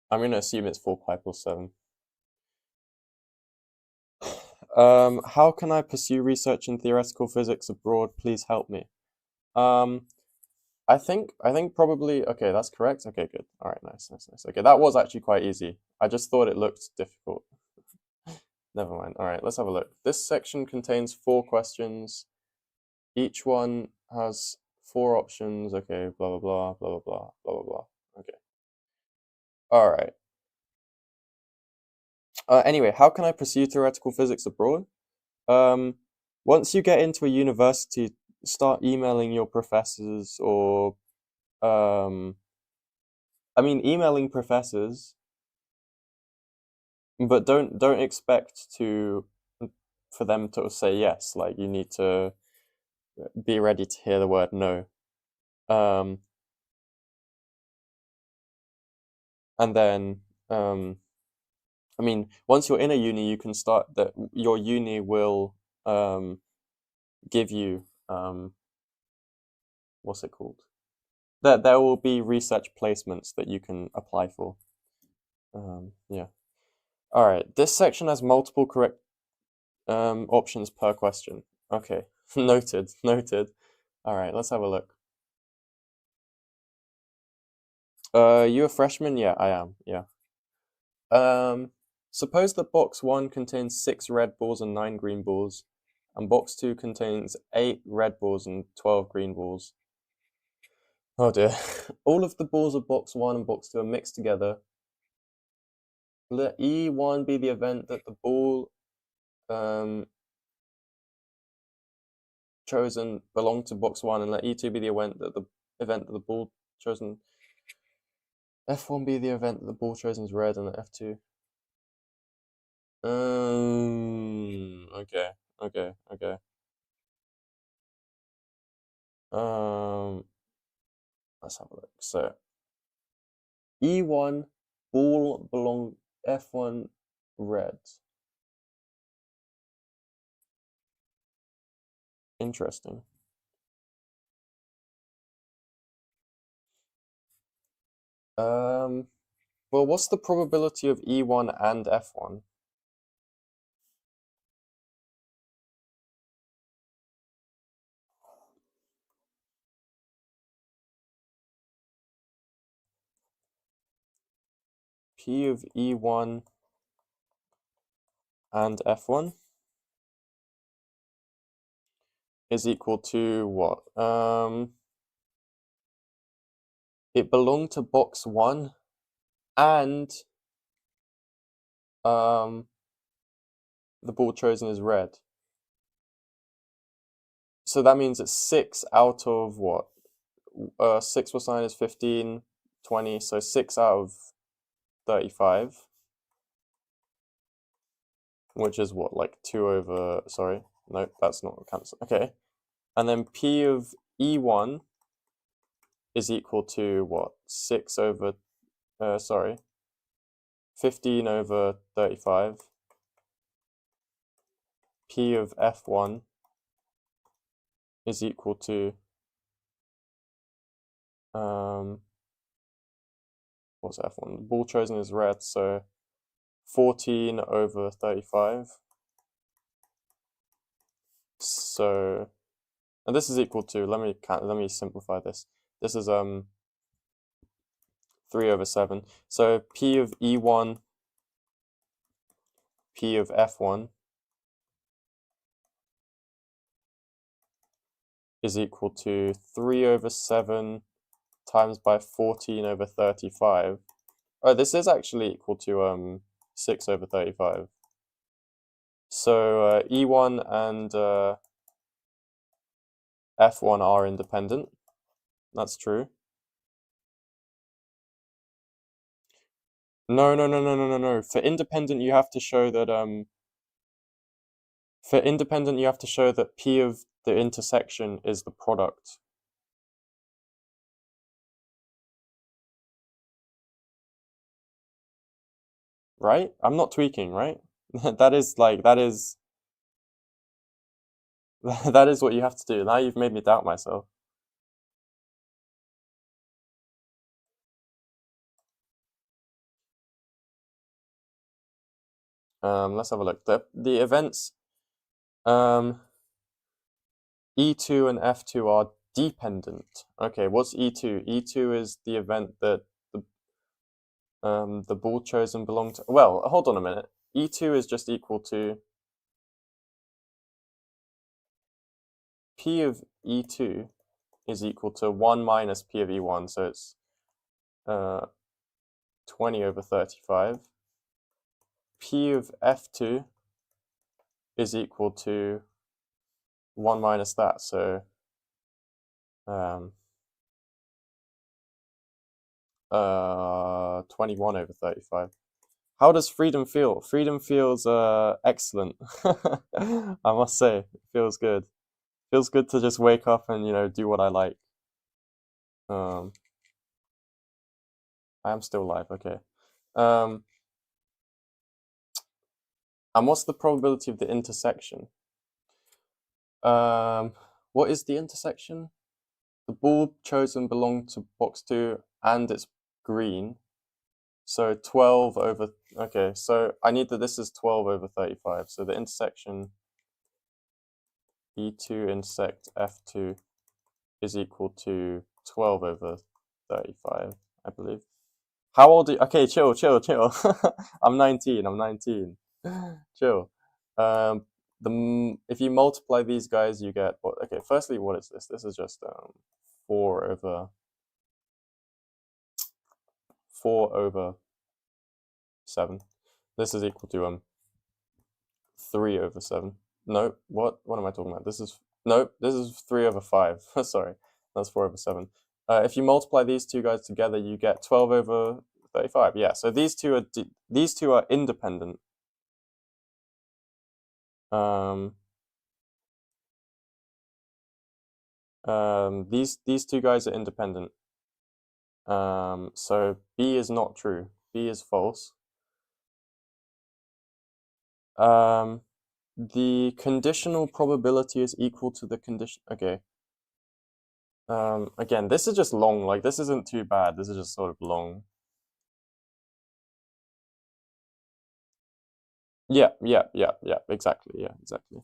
I'm going to assume it's 4 pi plus 7. How can I pursue research in theoretical physics abroad? Please help me. I think probably, okay, that's correct. Okay, good. All right, nice. Okay, that was actually quite easy. I just thought it looked difficult. Never mind. All right, let's have a look. This section contains 4 questions. Each one has 4 options. Okay, blah, blah, blah, blah, blah, blah, blah, blah. Okay. All right. Anyway, how can I pursue theoretical physics abroad? Once you get into a university, start emailing your professors or, emailing professors, but don't expect for them to say yes. Like, you need to be ready to hear the word no. And then, once you're in a uni, you can start that your uni will give you what's it called? There will be research placements that you can apply for. Yeah. All right. This section has multiple correct options per question. Okay. Noted. Noted. All right. Let's have a look. You a freshman? Yeah, I am. Yeah. Suppose that box 1 contains 6 red balls and 9 green balls, and box 2 contains 8 red balls and 12 green balls. Oh dear. All of the balls of box 1 and box 2 are mixed together. Let E1 be the event that the ball chosen belonged to box 1, and let E2 be the event that the ball chosen. F1 be the event that the ball chosen is red, and let F2. Okay. Let's have a look. So E1 ball belong F1 red. Interesting. Well, what's the probability of E1 and F1? P of E1 and F1 is equal to what? It belonged to box 1 and the ball chosen is red. So that means it's 6 out of what? 6 plus 9 is 15, 20, so 6 out of 35, which is what, like 2 over, sorry, no, that's not cancel. Okay, and then P of E1 is equal to what? 6 over, 15 over 35. P of F1 is equal to, what's F1? The ball chosen is red, so 14 over 35. So, and this is equal to, let me simplify this. This is 3 over 7. So P of E1, P of F1 is equal to 3 over 7 times by 14 over 35. Oh, this is actually equal to 6 over 35. So E1 and F1 are independent. That's true. No. For independent, you have to show that P of the intersection is the product. Right? I'm not tweaking, right? that is that is what you have to do. Now you've made me doubt myself. Let's have a look. The events E2 and F2 are dependent. Okay, what's E2? E2 is the event that The ball chosen belong to, well, hold on a minute. E2 is just equal to P of E2 is equal to 1 minus P of E1, so it's 20 over 35. P of F2 is equal to 1 minus that, so 21 over 35. How does freedom feel? Freedom feels excellent. I must say, it feels good. Feels good to just wake up and, do what I like. I am still alive, okay. And what's the probability of the intersection? What is the intersection? The ball chosen belonged to box 2 and it's green. So 12 over, okay, so I need that this is 12 over 35. So the intersection E2 intersect F2 is equal to 12 over 35, I believe. How old are you? Okay, chill. I'm 19. Chill. If you multiply these guys, you get what? Okay, firstly, what is this? This is just 4 over 7. This is equal to 3 over 7. No, what am I talking about? This is 3 over 5. Sorry, that's 4 over 7. If you multiply these two guys together, you get 12 over 35. Yeah, so these two are independent. These two guys are independent. So B is not true. B is false. The conditional probability is equal to the condition. Okay. Again, this is just long. Like, this isn't too bad. This is just sort of long. Yeah, exactly. Yeah, exactly.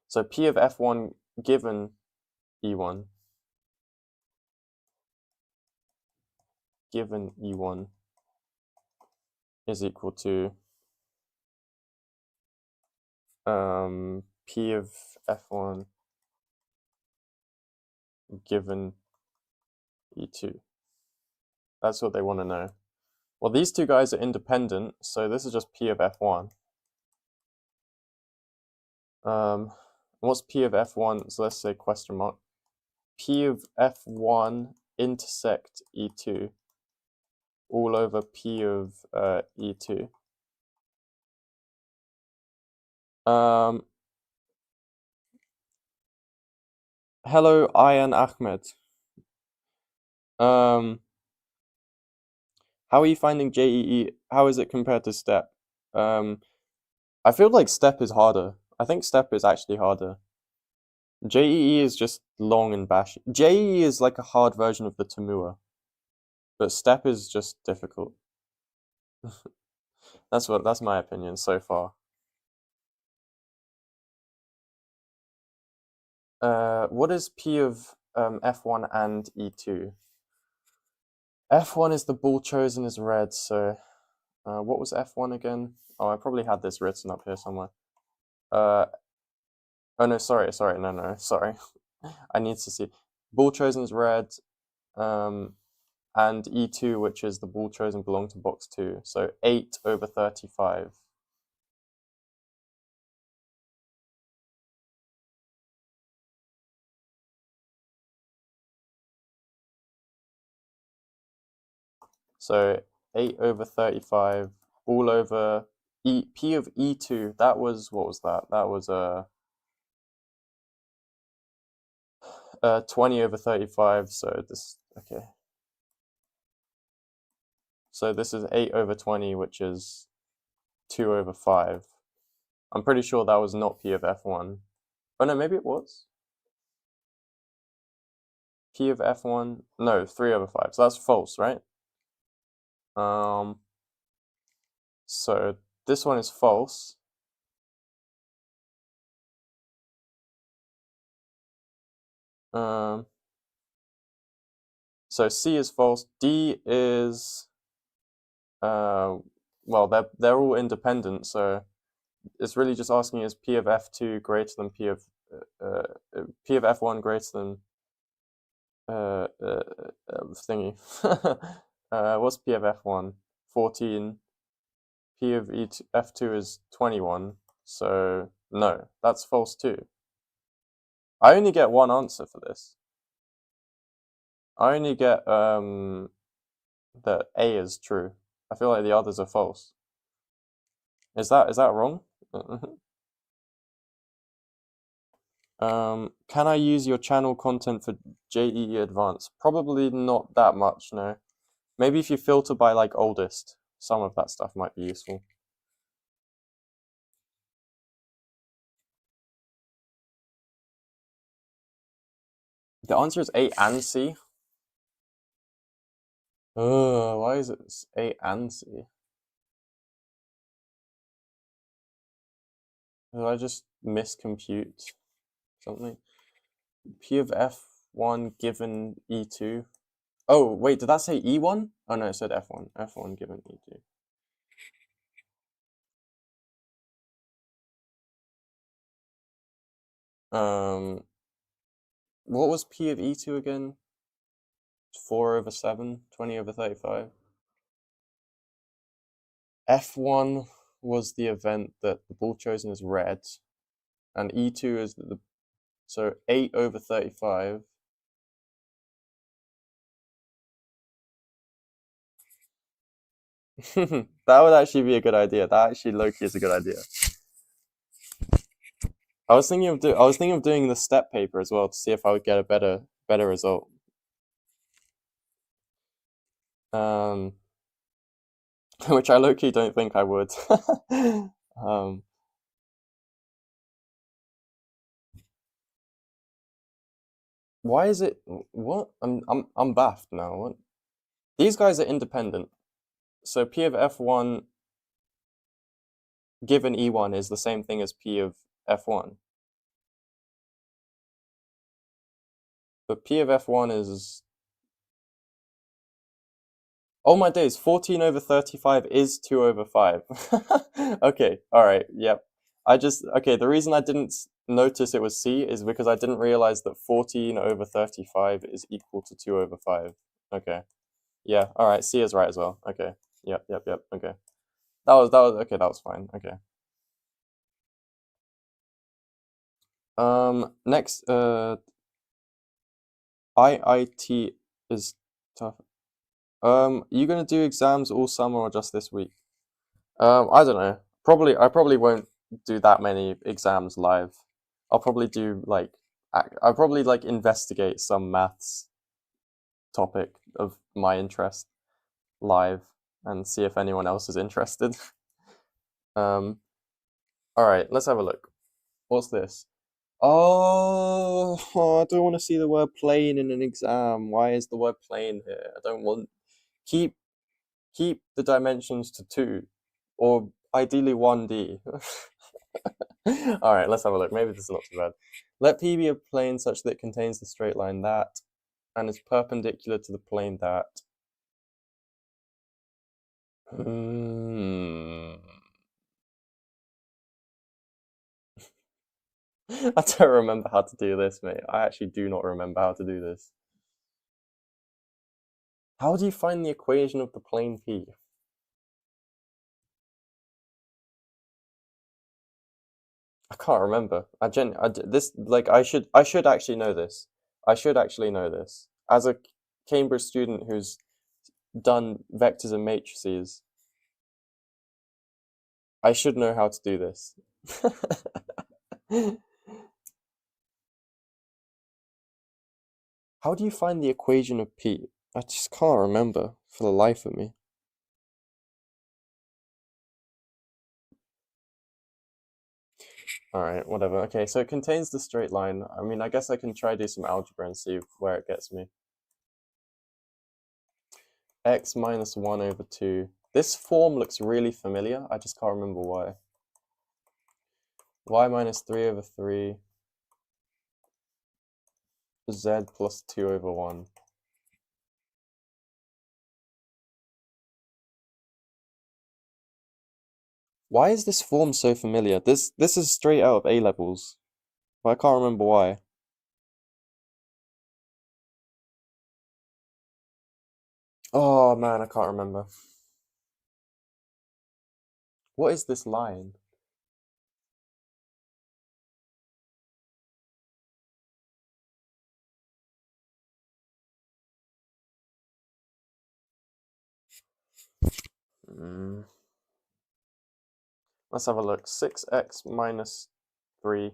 So P of F1 given E1 is equal to P of F1 given E2. That's what they want to know. Well, these two guys are independent, so this is just P of F1. What's P of F1? So let's say question mark. P of F1 intersect E2 all over P of E2. Hello, Ayan Ahmed. How are you finding JEE? How is it compared to STEP? I feel like STEP is harder. I think STEP is actually harder. JEE is just long and bashy. JEE is like a hard version of the Temua, but STEP is just difficult. That's my opinion so far. What is P of F1 and E2? F1 is the ball chosen as red, so what was F1 again? Oh, I probably had this written up here somewhere. Oh no, sorry, no, sorry. I need to see. Ball chosen is red, and E2, which is the ball chosen, belong to box 2. So 8 over 35. So 8 over 35, all over P of E2. That was, what was that? That was 20 over 35. So this, okay. So this is 8 over 20, which is 2 over 5. I'm pretty sure that was not P of F1. Oh no, maybe it was. P of F1, no, 3 over 5. So that's false, right? So this one is false. So C is false. D is well, they're all independent, so it's really just asking is P of F2 greater than P of F1 greater than thingy. What's P of F1? 14. P of F2 is 21. So no, that's false too. I only get one answer for this. I only get that A is true. I feel like the others are false. Is that wrong? Can I use your channel content for JEE Advanced? Probably not that much, no. Maybe if you filter by like oldest, some of that stuff might be useful. The answer is A and C. Why is it A and C? Did I just miscompute something? P of F1 given E2. Oh, wait, did that say E1? Oh no, it said F1. F1 given E2. What was P of E2 again? 4/7, 20/35. F1 was the event that the ball chosen is red, and E2 is so 8/35. That would actually be a good idea. That actually low-key is a good idea. I was thinking of doing the step paper as well to see if I would get a better result. Which I low-key don't think I would. Why is it what? I'm baffed now. What? These guys are independent. So P of F1 given E1 is the same thing as P of F1. But P of F1 is... Oh my days, 14/35 is 2/5. Okay, alright, yep. Okay, the reason I didn't notice it was C is because I didn't realize that 14/35 is equal to 2/5. Okay. Yeah, alright, C is right as well. Okay. Yep, okay. That was okay, that was fine. Okay. Next, IIT is tough. You gonna do exams all summer or just this week? I don't know. I probably won't do that many exams live. I'll probably do like I'll probably like investigate some maths topic of my interest live and see if anyone else is interested. All right, let's have a look. What's this? Oh, I don't want to see the word plane in an exam. Why is the word plane here? I don't want keep the dimensions to 2 or ideally 1D. All right, let's have a look. Maybe this is not too bad. Let P be a plane such that it contains the straight line that and is perpendicular to the plane that. I don't remember how to do this, mate. I actually do not remember how to do this. How do you find the equation of the plane P? I can't remember. I should actually know this. I should actually know this. As a Cambridge student who's done vectors and matrices, I should know how to do this. How do you find the equation of P? I just can't remember for the life of me. Alright, whatever. Okay, so it contains the straight line. I mean, I guess I can try do some algebra and see where it gets me. X minus 1/2. This form looks really familiar. I just can't remember why. Y minus 3/3. Z plus 2/1. Why is this form so familiar? This is straight out of A levels, but I can't remember why. Oh man, I can't remember. What is this line? Mm. Let's have a look. 6x minus 3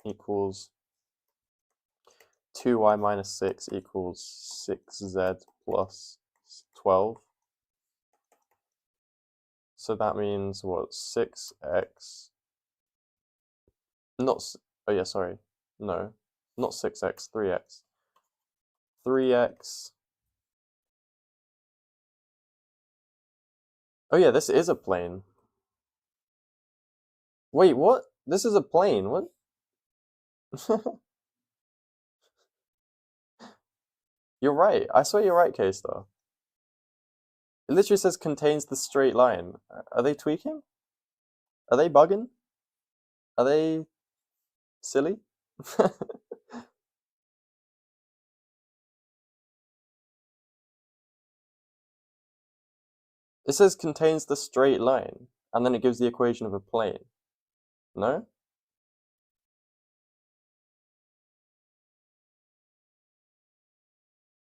equals 2y minus 6 equals 6z plus 12. So that means what? 6x. Not. Oh yeah, sorry. No, not 6x, 3x. 3x. Oh yeah, this is a plane. Wait, what? This is a plane. What? You're right. I swear you're right, K-Star. It literally says contains the straight line. Are they tweaking? Are they bugging? Are they silly? It says contains the straight line, and then it gives the equation of a plane. No?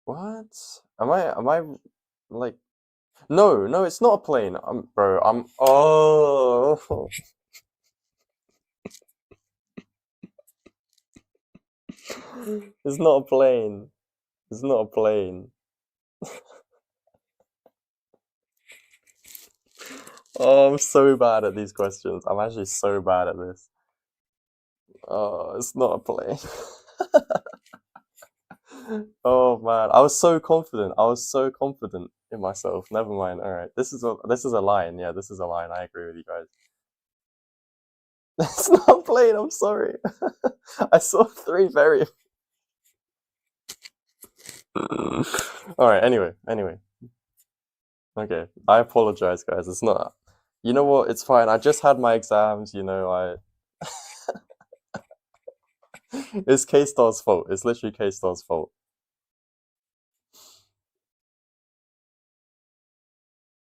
What? Am I like no, no, it's not a plane. Oh. It's not a plane. It's not a plane. Oh, I'm so bad at these questions. I'm actually so bad at this. Oh, it's not a plane. Oh man, I was so confident. I was so confident in myself. Never mind. All right, this is a line. Yeah, this is a line. I agree with you guys. It's not a plane. I'm sorry. I saw three very. All right. Anyway. Okay. I apologize, guys. It's not. You know what? It's fine. I just had my exams. It's K Star's fault. It's literally K Star's fault.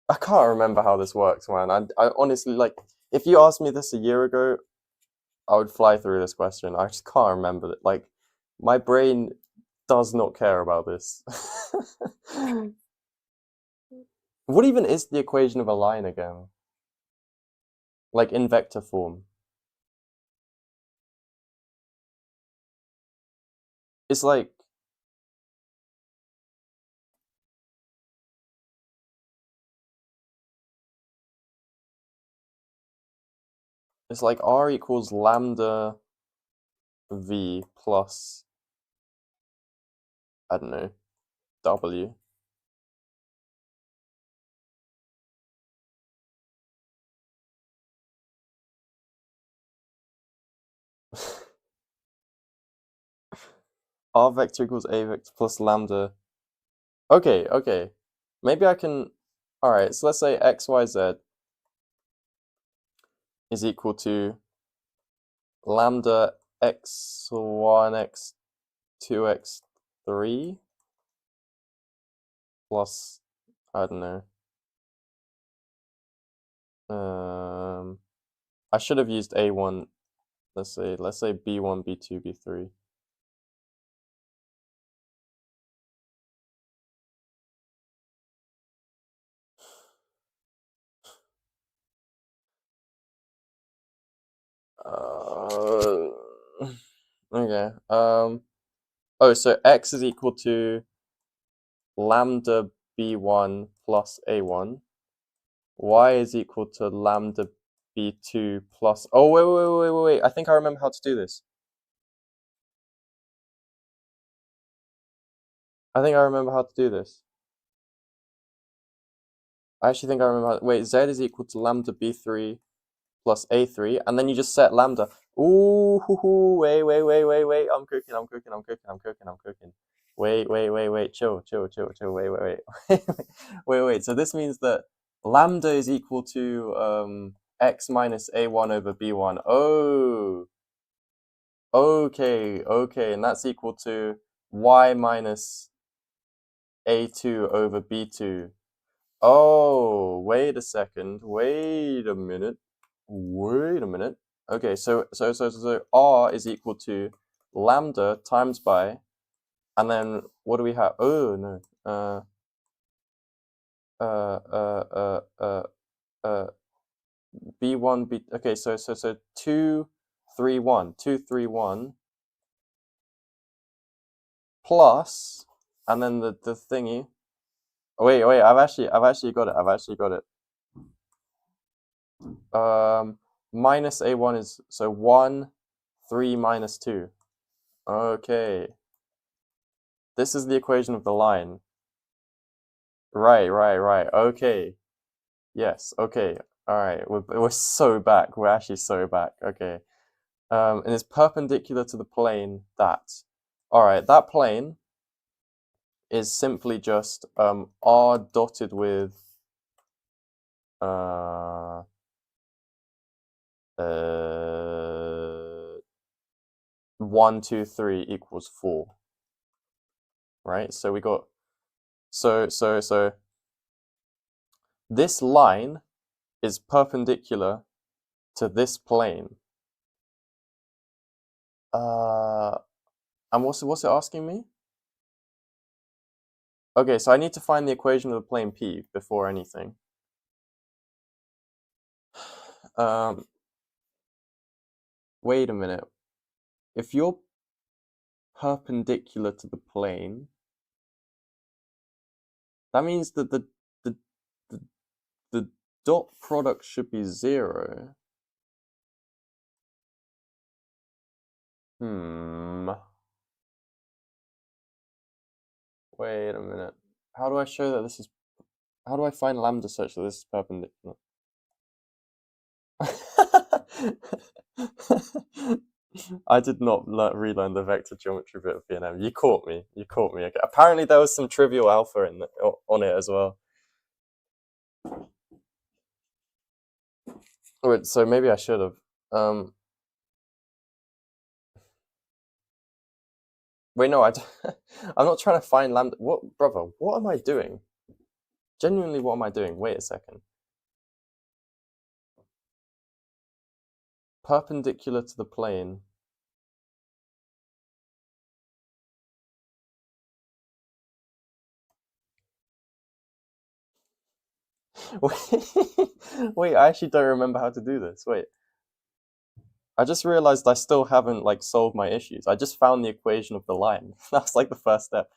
I can't remember how this works, man. I honestly like. If you asked me this a year ago, I would fly through this question. I just can't remember it. Like, my brain does not care about this. What even is the equation of a line again? Like in vector form. It's like r equals lambda v plus I don't know w. R vector equals a vector plus lambda. Okay. Maybe I can. All right. So let's say xyz is equal to lambda x1 x2 x3 plus I don't know. I should have used a1. Let's say b1 b2 b3. Uh, okay. Oh, so x is equal to lambda b1 plus a1. Y is equal to lambda b2 plus. Oh, wait. I think I remember how to do this. I think I remember how to do this. I actually think I remember how. Wait, z is equal to lambda b3 plus a3, and then you just set lambda. Ooh, wait. I'm cooking. Wait. Chill. Wait. Wait. So this means that lambda is equal to x minus a1 over b1. Oh, okay, and that's equal to y minus a2 over b2. Oh, wait a second. Wait a minute. Okay, so r is equal to lambda times by, and then what do we have? Oh no. B1 B. Okay, so 2 3 1 2 3 1 plus, and then the thingy. Oh, wait, I've actually got it. Minus a1 is, so 1 3 minus 2. Okay, this is the equation of the line. Right. Okay, yes. Okay, all right. We're so back. We're actually so back. Okay. And it's perpendicular to the plane that. All right, that plane is simply just r dotted with 1 2 3 equals 4, right? So we got so this line is perpendicular to this plane. And what's it asking me? Okay, so I need to find the equation of the plane P before anything. Wait a minute. If you're perpendicular to the plane, that means that the dot product should be 0. Wait a minute. How do I show that this is... How do I find lambda such that this is perpendicular? I did not relearn the vector geometry bit of B&M. You caught me. Okay. Apparently there was some trivial alpha on it as well. Wait, so maybe I should have. Wait, no, I'm not trying to find lambda. What, brother? What am I doing? Genuinely, what am I doing? Wait a second. Perpendicular to the plane. Wait, I actually don't remember how to do this. Wait. I just realized I still haven't like solved my issues. I just found the equation of the line. That's like the first step.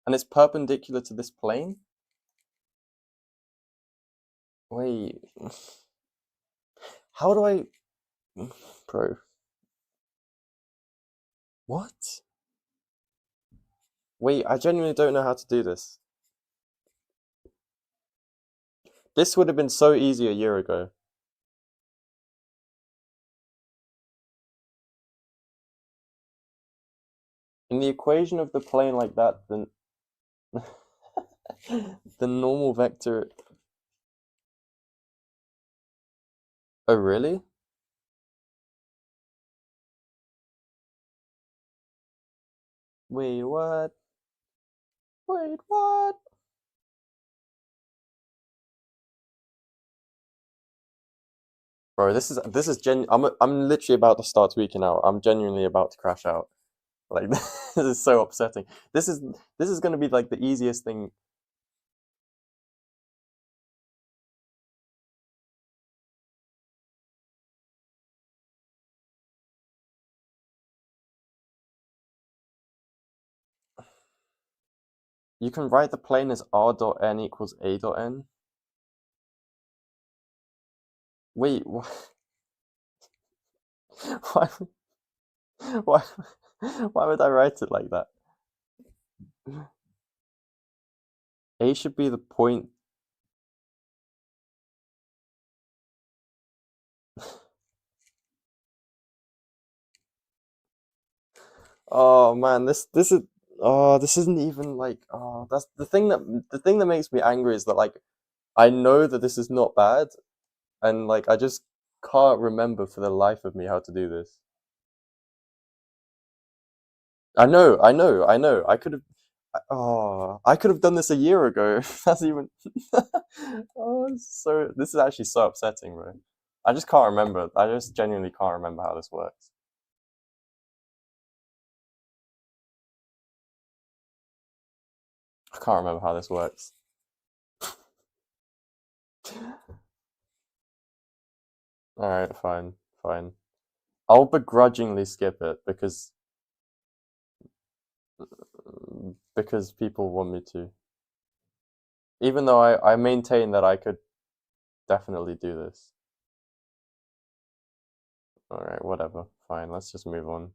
And it's perpendicular to this plane? Wait. How do I... Bro. What? Wait, I genuinely don't know how to do this. This would have been so easy a year ago. In the equation of the plane like that, then the normal vector... Oh, really? Wait, what? Wait, what? Bro, this is I'm literally about to start tweaking out. I'm genuinely about to crash out. Like this is so upsetting. This is gonna be like the easiest thing. You can write the plane as r dot n equals a dot n. Wait, why why why would I write it like that? A should be the point. Oh man, this isn't even like, that's the thing that makes me angry is that like I know that this is not bad, and like I just can't remember for the life of me how to do this. I know, I know, I know. I could have. Oh, I could have done this a year ago. That's even. Oh, so this is actually so upsetting, bro. I just can't remember. I just genuinely can't remember how this works. I can't remember how this works. All right, fine, fine. I'll begrudgingly skip it because people want me to. Even though I maintain that I could definitely do this. All right, whatever. Fine, let's just move on.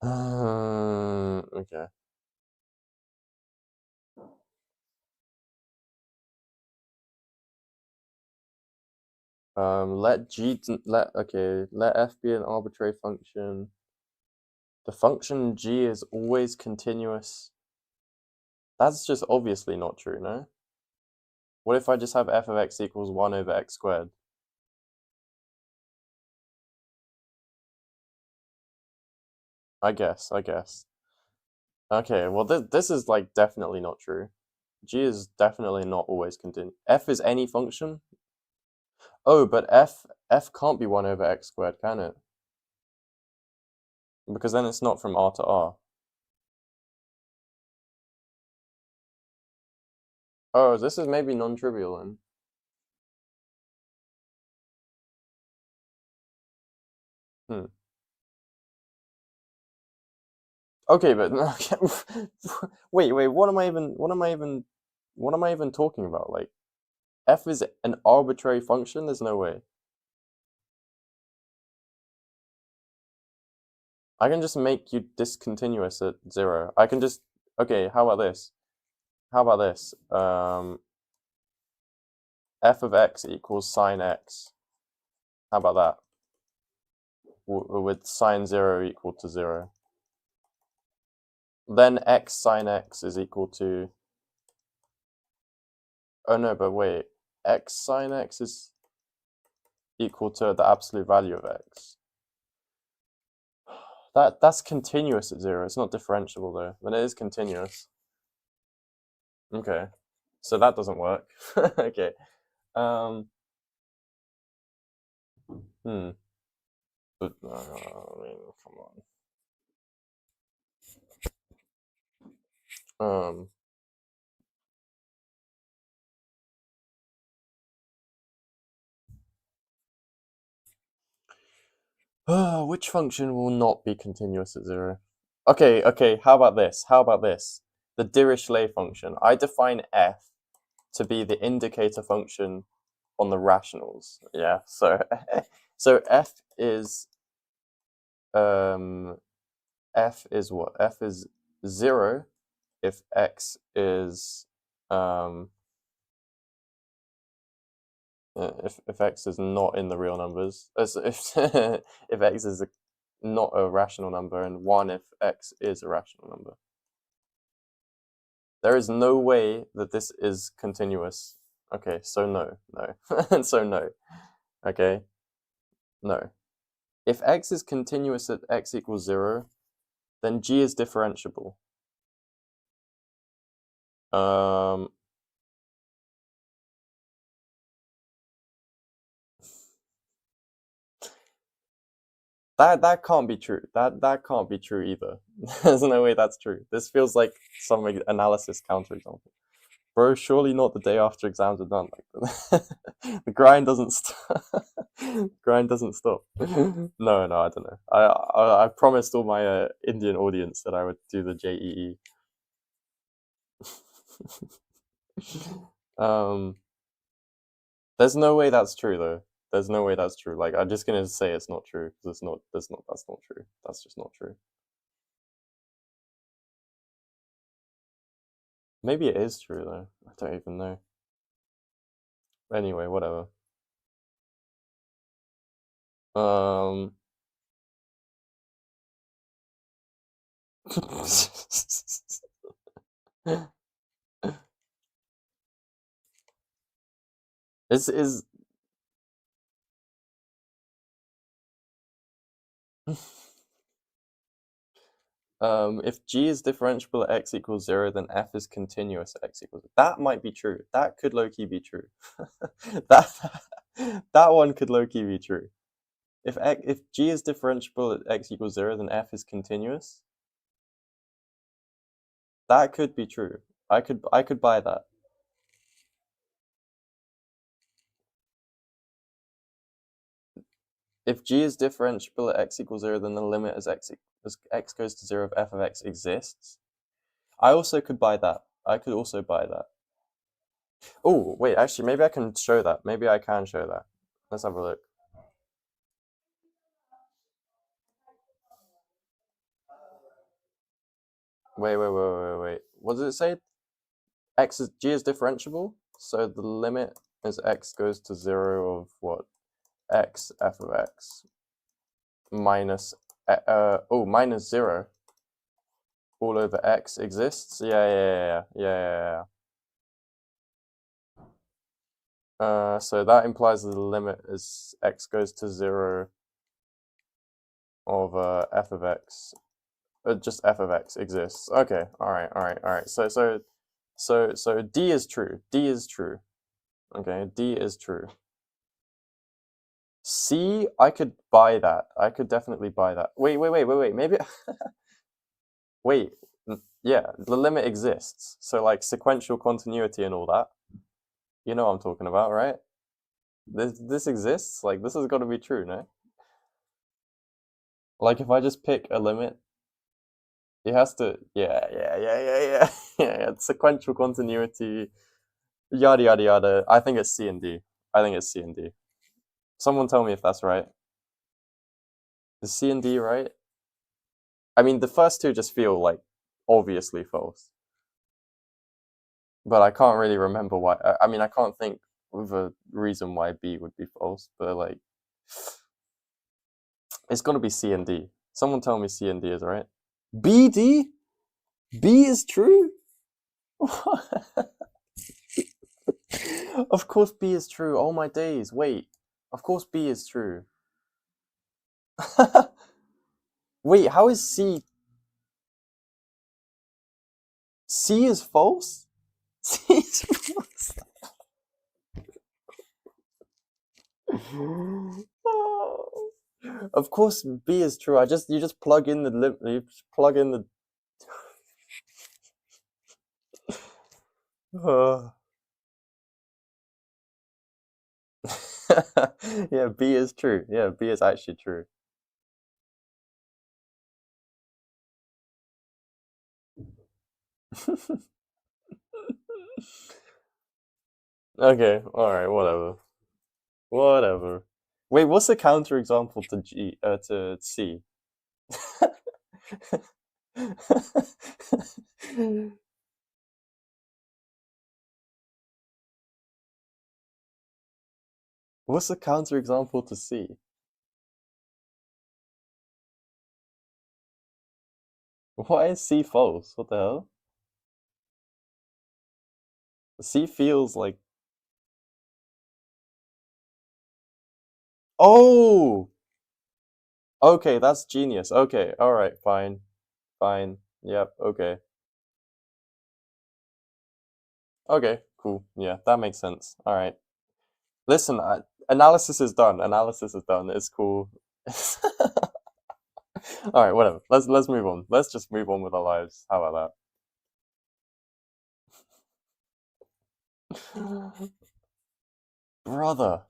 Okay. Let f be an arbitrary function. The function g is always continuous. That's just obviously not true, no? What if I just have f of x equals 1 over x squared? I guess. Okay, well this is like definitely not true. G is definitely not always continuous. F is any function? Oh, but f can't be 1 over x squared, can it? Because then it's not from R to R. Oh, this is maybe non-trivial then. Hmm. Okay, but wait, what am I even talking about? Like, f is an arbitrary function? There's no way. I can just make you discontinuous at 0. I can just, okay, how about this? How about this? F of x equals sine x. How about that? With sine 0 equal to 0. Then x sine x is equal to... Oh no, but wait. X sine x is equal to the absolute value of x. That's continuous at 0. It's not differentiable though, but it is continuous. Okay, so that doesn't work. Okay. Hmm. But I mean, come on. Which function will not be continuous at 0? Okay, how about this? The Dirichlet function. I define f to be the indicator function on the rationals. Yeah, so so um f is what? F is 0 if x is if x is not in the real numbers, if x is not a rational number, and 1 if x is a rational number. There is no way that this is continuous. Okay, so no. So no. Okay, no. If x is continuous at x equals 0, then g is differentiable. Um, that can't be true. That can't be true either. There's no way that's true. This feels like some analysis counterexample. Bro, surely not the day after exams are done. Like the grind doesn't stop. Grind doesn't stop. No, I don't know. I promised all my Indian audience that I would do the JEE. um, there's no way that's true though. There's no way that's true. Like I'm just gonna say it's not true because it's not. That's not. That's not true. That's just not true. Maybe it is true though. I don't even know. Anyway, whatever. Um. Is if g is differentiable at x equals 0, then f is continuous at x equals 0. That might be true. That could low-key be true. that that one could low-key be true. If g is differentiable at x equals 0, then f is continuous. That could be true. I could buy that. If g is differentiable at x equals 0, then the limit as x goes to 0 of f of x exists. I also could buy that. I could also buy that. Oh, wait, actually, maybe I can show that. Maybe I can show that. Let's have a look. Wait. What does it say? G is differentiable, so the limit as x goes to 0 of what? X f of x minus minus 0 all over x exists. Yeah. So that implies that the limit as x goes to 0 of f of x, just f of x exists. Okay, all right. So D is true. D is true. Okay, D is true. C, I could buy that. I could definitely buy that. Wait. Maybe. Wait. Yeah, the limit exists. So like sequential continuity and all that. You know what I'm talking about, right? This exists. Like this has got to be true, no? Like if I just pick a limit, it has to. Yeah. Sequential continuity. Yada yada yada. I think it's C and D. I think it's C and D. Someone tell me if that's right. Is C and D right? I mean, the first two just feel like obviously false, but I can't really remember why. I mean, I can't think of a reason why B would be false, but like, it's gonna be C and D. Someone tell me C and D is right. B, D? B is true? Of course B is true. Oh my days. Wait. Of course B is true. Wait, how is C? C is false? C is false. Of course B is true. You just plug in you just plug in the yeah, B is true. Yeah, B is actually true. Okay, alright, whatever. Wait, what's the counterexample to C? What's the counterexample to C? Why is C false? What the hell? C feels like. Oh! Okay, that's genius. Okay, alright, fine. Yep, okay. Okay, cool. Yeah, that makes sense. Alright. Listen, analysis is done. Analysis is done. It's cool. Alright, whatever. Let's move on. Let's just move on with our lives. How about that? Brother.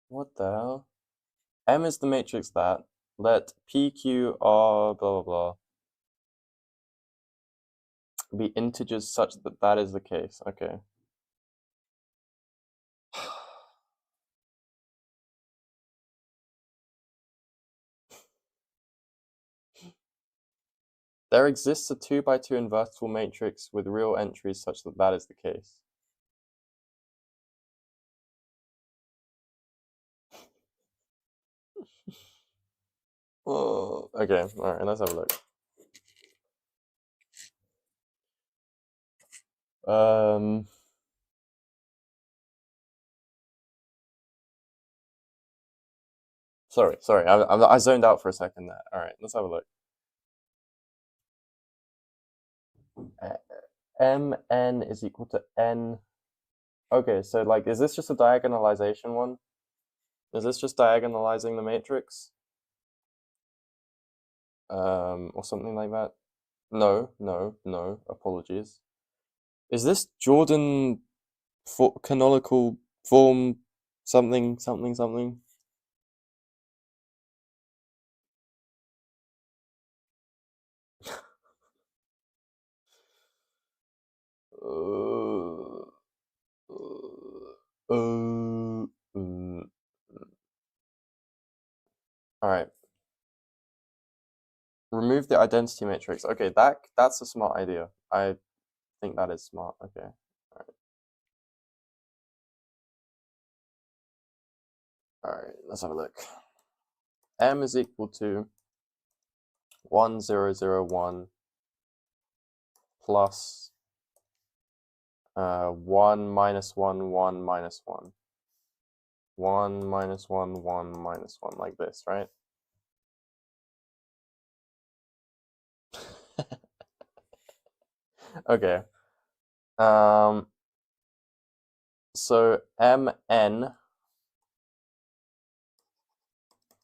What the hell? M is the matrix that let PQ R blah blah blah be integers such that that is the case. Okay. There exists a 2 by 2 invertible matrix with real entries such that that is the case. Oh, okay, alright, let's have a look. Sorry, I zoned out for a second there. All right, let's have a look. Mn is equal to n. Okay, so like, is this just a diagonalization one? Is this just diagonalizing the matrix? Or something like that? No, apologies. Is this Jordan canonical form something? Uh, all right. Remove the identity matrix. Okay, that's a smart idea. I think that is smart. Okay. All right, let's have a look. M is equal to 1, 0, 0, 1 plus 1 minus 1, 1 minus 1. 1 minus 1, 1 minus 1, like this, right? Okay. So Mn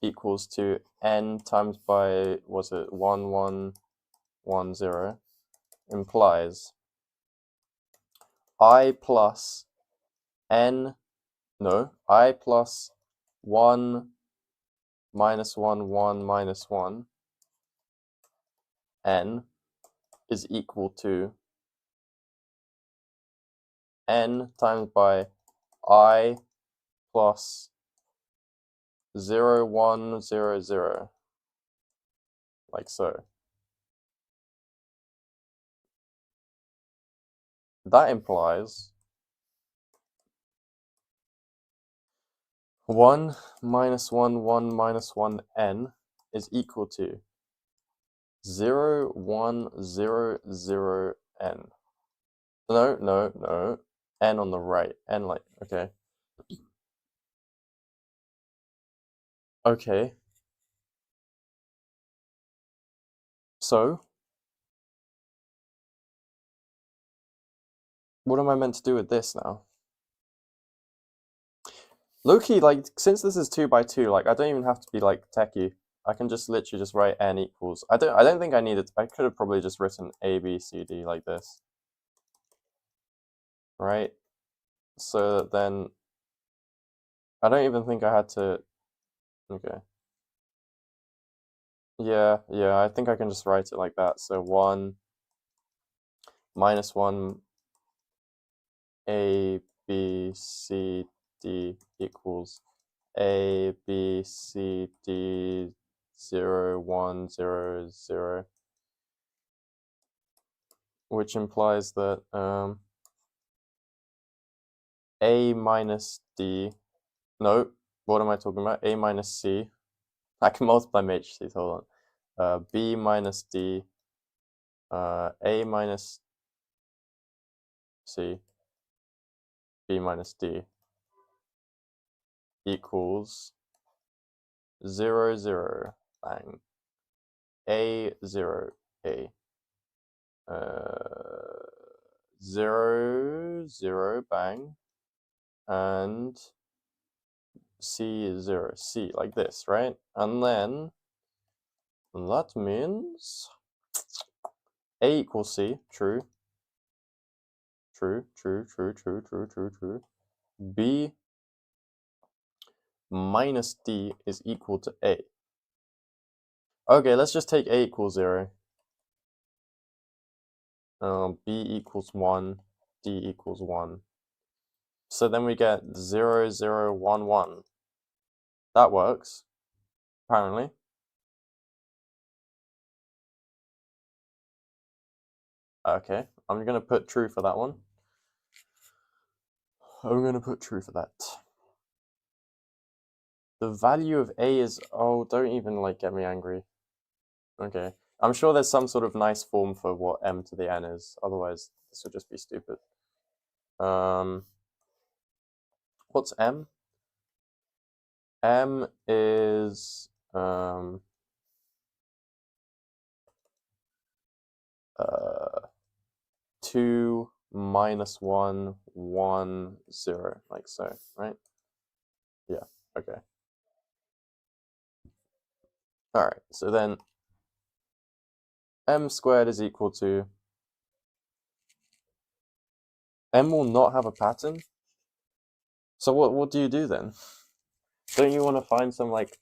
equals to n times by, was it 1, 1, 1, 0, implies I plus n, no, I plus 1 minus 1, 1 minus 1, n is equal to n times by I plus 0, 1, 0, 0, like so. That implies 1 minus 1, 1 minus 1 n is equal to 0, 1, 0, 0 n. No. N on the right. N like, okay. Okay. So, what am I meant to do with this now? Low-key, like, since this is 2 by 2, like, I don't even have to be, like, techie. I can just literally just write n equals. I don't think I needed. I could have probably just written A, B, C, D like this. Right? So that then I don't even think I had to. Okay. Yeah, I think I can just write it like that. So 1 minus 1 A, B, C, D equals A, B, C, D, 0, 1, 0, 0, which implies that A minus D, no, what am I talking about? A minus C, I can multiply matrices, hold on. B minus D, A minus C, B minus D equals 0, 0, bang. A, 0, A. 0, 0, bang. And C is 0, C, like this, right? And then that means A equals C, true. B minus D is equal to A. Okay, let's just take A equals 0. B equals 1, D equals 1. So then we get 0, 0, 1, 1. That works, apparently. Okay, I'm gonna put true for that one. I'm gonna put true for that. The value of A is, oh, don't even like get me angry. Okay, I'm sure there's some sort of nice form for what m to the n is, otherwise this would just be stupid. What's m? M is 2 minus 1 1 0, like so, right? Yeah, okay. All right, so then m squared is equal to, m will not have a pattern. So what do you do then? Don't you want to find some like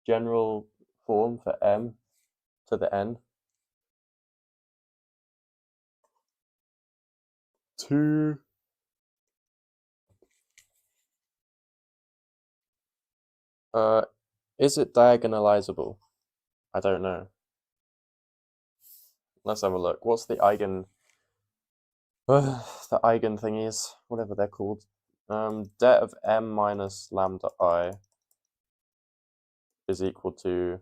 general form for m to the n? 2 is it diagonalizable? I don't know. Let's have a look. What's the eigen the eigen thingies, whatever they're called. Det of m minus lambda I is equal to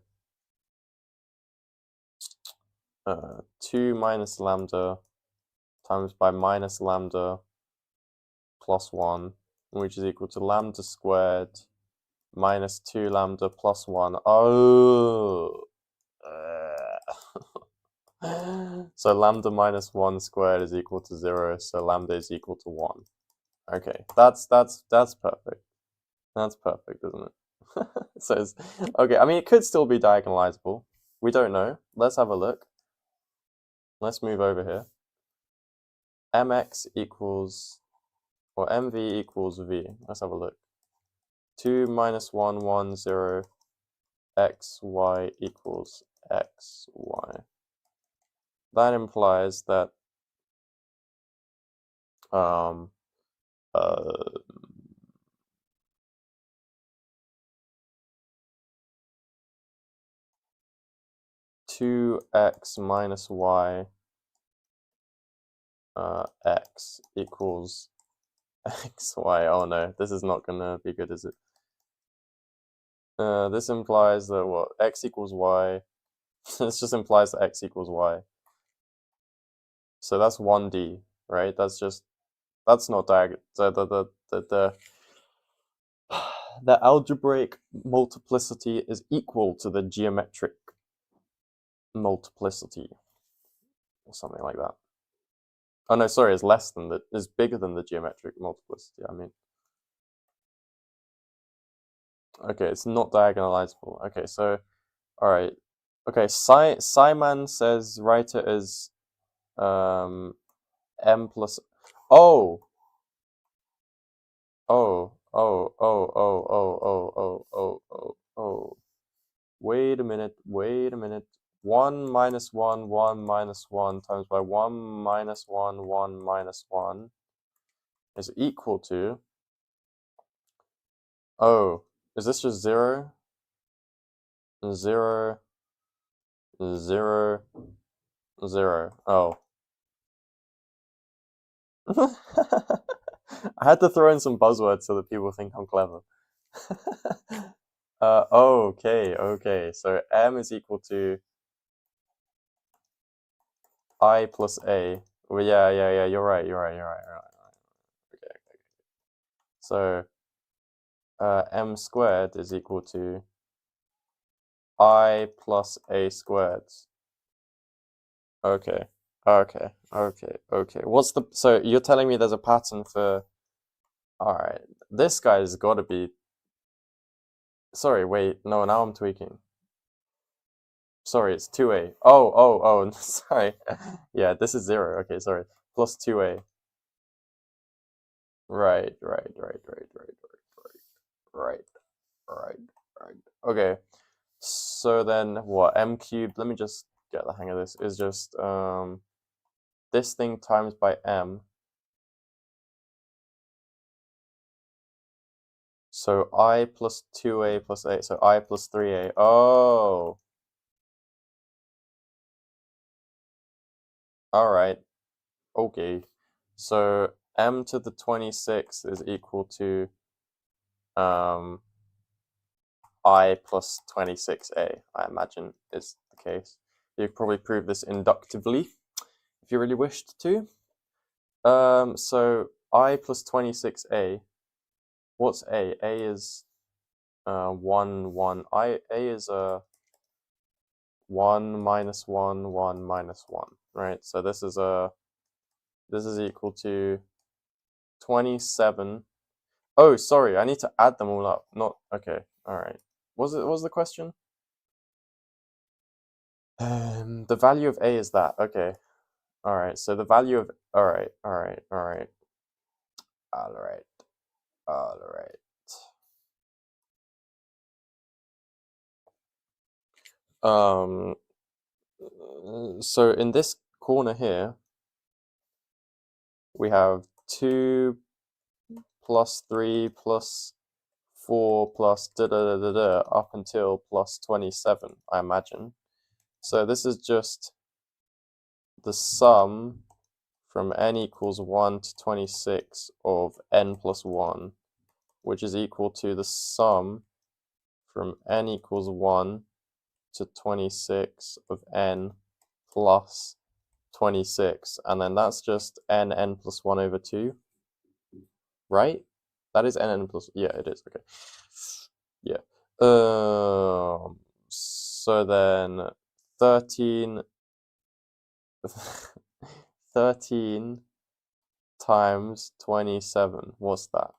2 minus lambda times by minus lambda plus 1, which is equal to lambda squared minus 2 lambda plus 1. Oh! So lambda minus 1 squared is equal to 0, so lambda is equal to 1. Okay, that's perfect. That's perfect, isn't it? So it's, okay, I mean, it could still be diagonalizable. We don't know. Let's have a look. Let's move over here. mx equals, or mv equals v. Let's have a look. 2 minus 1, 1, 0, x, y equals x, y. That implies that 2x minus y x equals x, y. Oh no, this is not gonna be good, is it? This implies that what? X equals y. This just implies that x equals y. So that's 1D, right? That's not diagonal. The algebraic multiplicity is equal to the geometric multiplicity, or something like that. Oh no, sorry, it's less than that. It's bigger than the geometric multiplicity. I mean, okay, it's not diagonalizable. Okay, so all right. Okay, Simon says write it as m plus. Oh, oh, oh, oh, oh, oh, oh, oh, oh, oh, oh. Wait a minute. 1 minus 1, 1 minus 1 times by 1 minus 1, 1 minus 1 is equal to. Oh, is this just 0? 0, 0, 0. Oh. I had to throw in some buzzwords so that people think I'm clever. Okay. So m is equal to I plus a. Well, yeah. You're right. Okay. So m squared is equal to I plus a squared. Okay. What's the, so you're telling me there's a pattern for, all right, this guy's got to be, sorry, wait, no, now I'm tweaking. Sorry, it's 2a. Oh, sorry. Yeah, this is 0. Okay, sorry. Plus 2a. Right. Okay. So then what? M cubed, let me just get the hang of this, is just this thing times by m. So I plus 2a plus a, so I plus 3a. Oh. All right. Okay. So m to the 26 is equal to I plus 26a, I imagine is the case. You could probably prove this inductively if you really wished to. So I plus 26a, what's a? A is 1, 1. A is a 1 minus 1, 1 minus 1, right? So this is equal to 27. Oh, sorry, I need to add them all up. Not okay. All right. What was the question? The value of A is that. Okay. All right. So the value of all right. So in this corner here, we have 2 plus 3 plus 4 plus da da da da da up until plus 27, I imagine. So this is just the sum from n equals 1 to 26 of n plus 1, which is equal to the sum from n equals 1 to 26 of n plus 26, and then that's just n plus 1 over 2, right? That is n plus, yeah, it is, okay. Yeah. So then 13 times 27, what's that?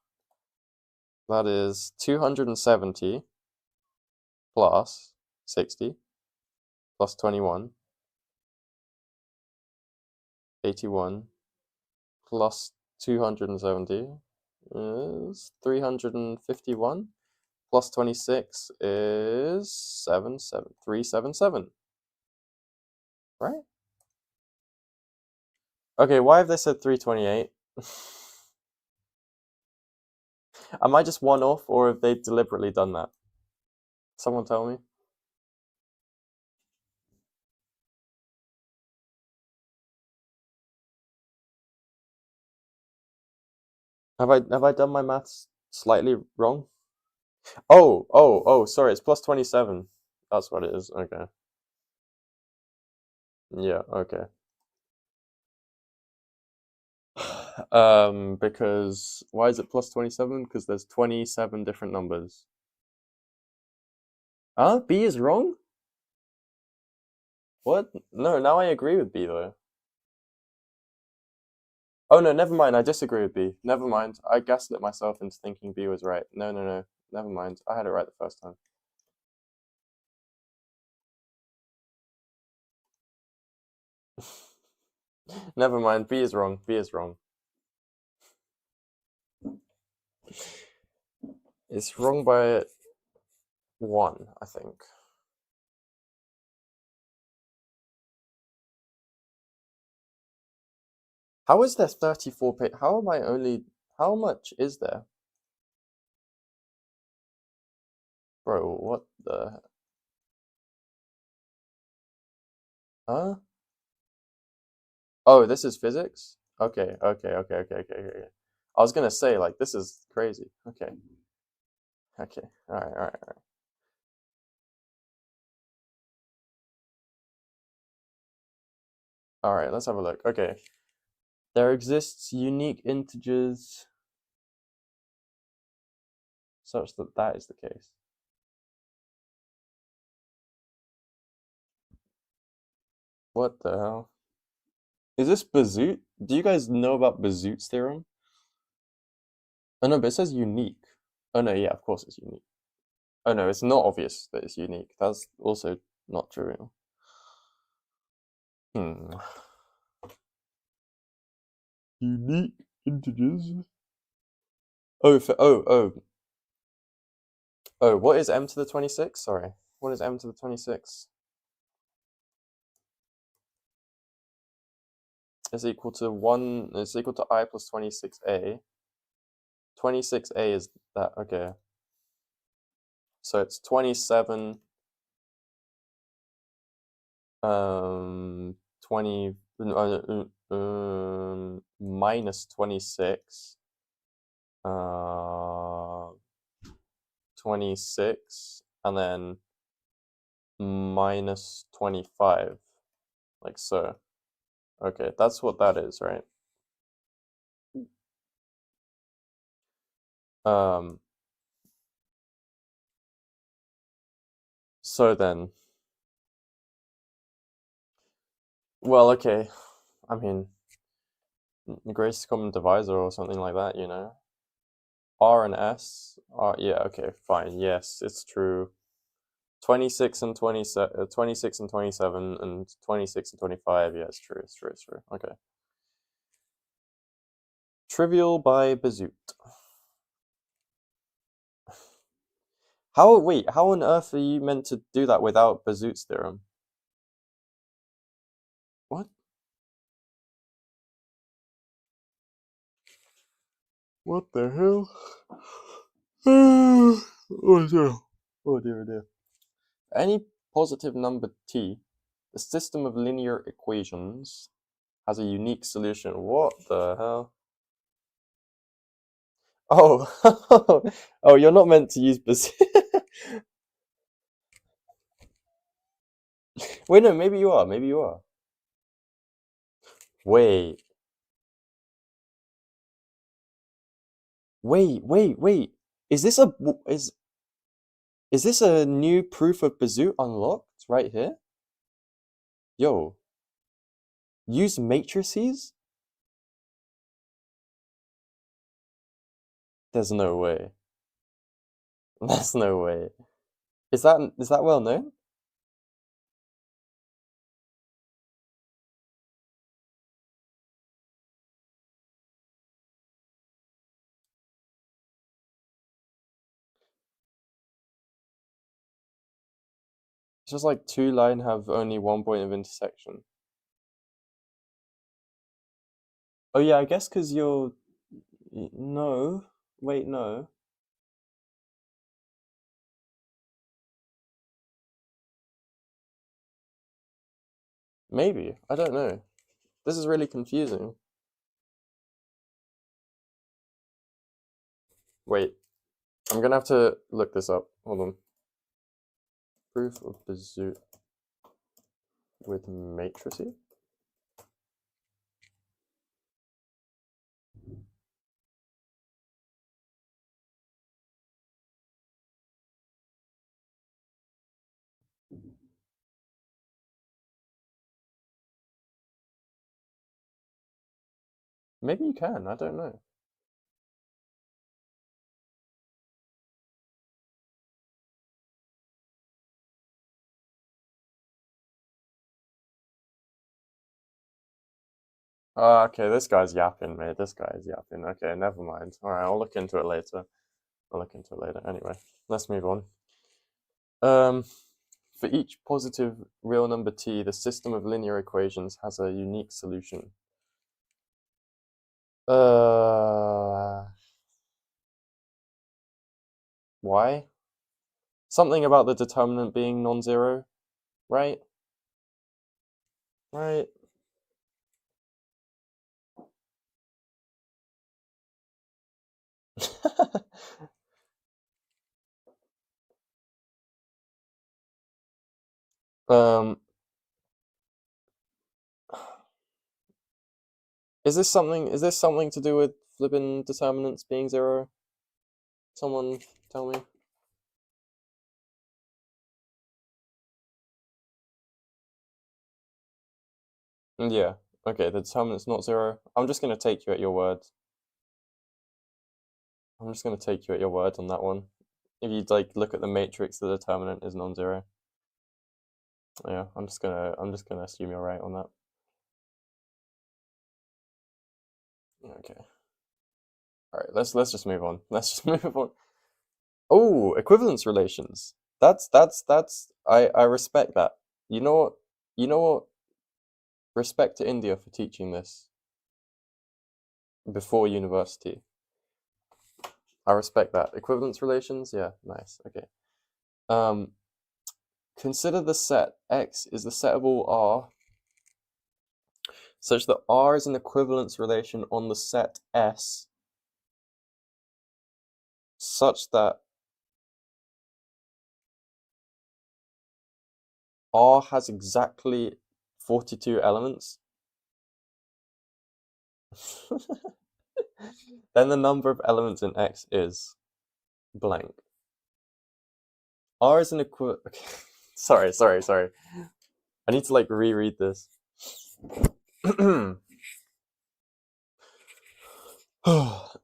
That is 270 plus 60 plus 21, 81 plus 270 is 351 plus 26 is 377, right? Okay, why have they said 328? Am I just one off, or have they deliberately done that? Someone tell me. Have I done my maths slightly wrong? Oh, sorry, it's plus 27. That's what it is. Okay. Yeah, okay. Because why is it plus 27? Because there's 27 different numbers. Huh? B is wrong? What? No, now I agree with B though. Oh no, never mind. I disagree with B. Never mind. I gaslit myself into thinking B was right. No. Never mind. I had it right the first time. Never mind. B is wrong. B is wrong. It's wrong by 1, I think. How is there 34 pages? How am I only... How much is there? Bro, what the... Huh? Oh, this is physics? Okay. I was gonna say, like, this is crazy. Okay. Alright. Alright, let's have a look. Okay. There exists unique integers such that that is the case. What the hell? Is this Bezout? Do you guys know about Bezout's theorem? Oh no, but it says unique. Oh no, yeah, of course it's unique. Oh no, it's not obvious that it's unique. That's also not true. Unique integers. Oh, what is m to the 26? Sorry. What is m to the 26? Is equal to 1, it's equal to I plus 26a. 26a is that, okay. So it's 27, 20, minus 26, 26, and then minus 25, like so. Okay, that's what that is, right? So then, well, okay. I mean, greatest common divisor or something like that, you know? R and S are, yeah, okay, fine. Yes, it's true. 26 and 27, 26 and 27 and 26 and 25. Yeah, it's true, it's true, it's true. Okay. Trivial by Bezout. Wait, how on earth are you meant to do that without Bezout's theorem? What? What the hell? Oh dear. Oh dear, oh dear. Any positive number t, the system of linear equations has a unique solution. What the hell? Oh, oh, you're not meant to use Bezout. Wait, no, maybe you are. Maybe you are. Wait, wait. Is this a is this a new proof of Bezout unlocked right here? Yo, use matrices? There's no way. There's no way. Is that well known? It's just like two line have only one point of intersection. Oh yeah, I guess because you're no. Wait, no. Maybe. I don't know. This is really confusing. Wait, I'm gonna have to look this up. Hold on. Proof of Bezout with matrices? Maybe you can, I don't know. Ah, okay, this guy's yapping, mate. This guy is yapping. Okay, never mind. Alright, I'll look into it later. I'll look into it later. Anyway, let's move on. For each positive real number t, the system of linear equations has a unique solution. Why? Something about the determinant being non-zero, right? Right? um, is this something to do with flipping determinants being zero? Someone tell me. Yeah. Okay, the determinant's not zero. I'm just gonna take you at your word. I'm just gonna take you at your word on that one. If you like look at the matrix, the determinant is non-zero. Yeah, I'm just gonna assume you're right on that. Okay. All right, let's just move on. Let's just move on. Oh, equivalence relations. That's I respect that. You know what? You know what? Respect to India for teaching this before university. I respect that. Equivalence relations, yeah, nice. Okay. Um, consider the set X is the set of all R such that R is an equivalence relation on the set S such that R has exactly 42 elements. Then the number of elements in X is blank. R is an equivalent. Okay. Sorry. I need to like reread this.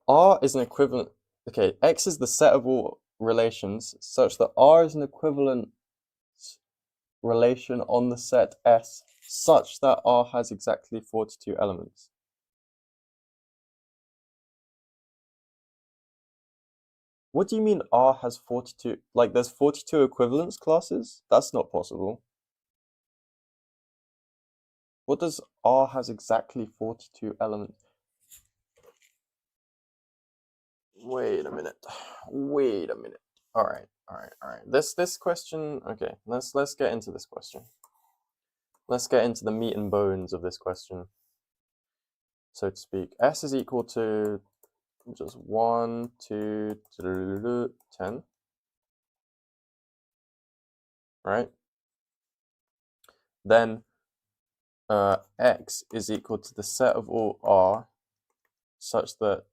R is an equivalent. Okay, X is the set of all relations such that R is an equivalent relation on the set S such that R has exactly 42 elements. What do you mean R has 42? Like there's 42 equivalence classes? That's not possible. What does R has exactly 42 elements? Wait a minute. All right. This question, okay, let's get into this question. Let's get into the meat and bones of this question, so to speak. S is equal to just 1, 2, 10, right? Then X is equal to the set of all R such that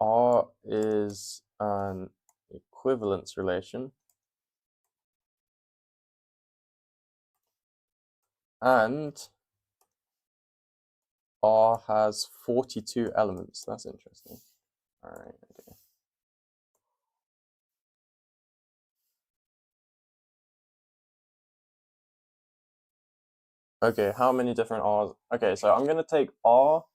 R is an equivalence relation and R has 42 elements. That's interesting. All right, okay. Okay, how many different R's? Okay, so I'm gonna take R.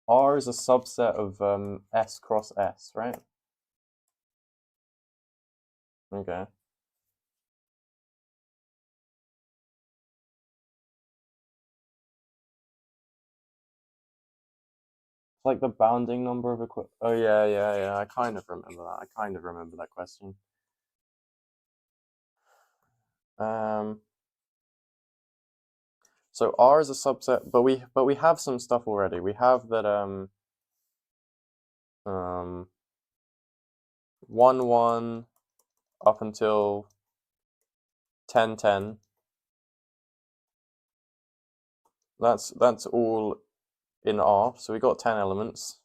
R is a subset of S cross S, right? Okay. It's like the bounding number of Oh yeah. I kind of remember that. I kind of remember that question. So R is a subset, but we have some stuff already. We have that 1 1 up until 10 10. That's all in R. So we got 10 elements.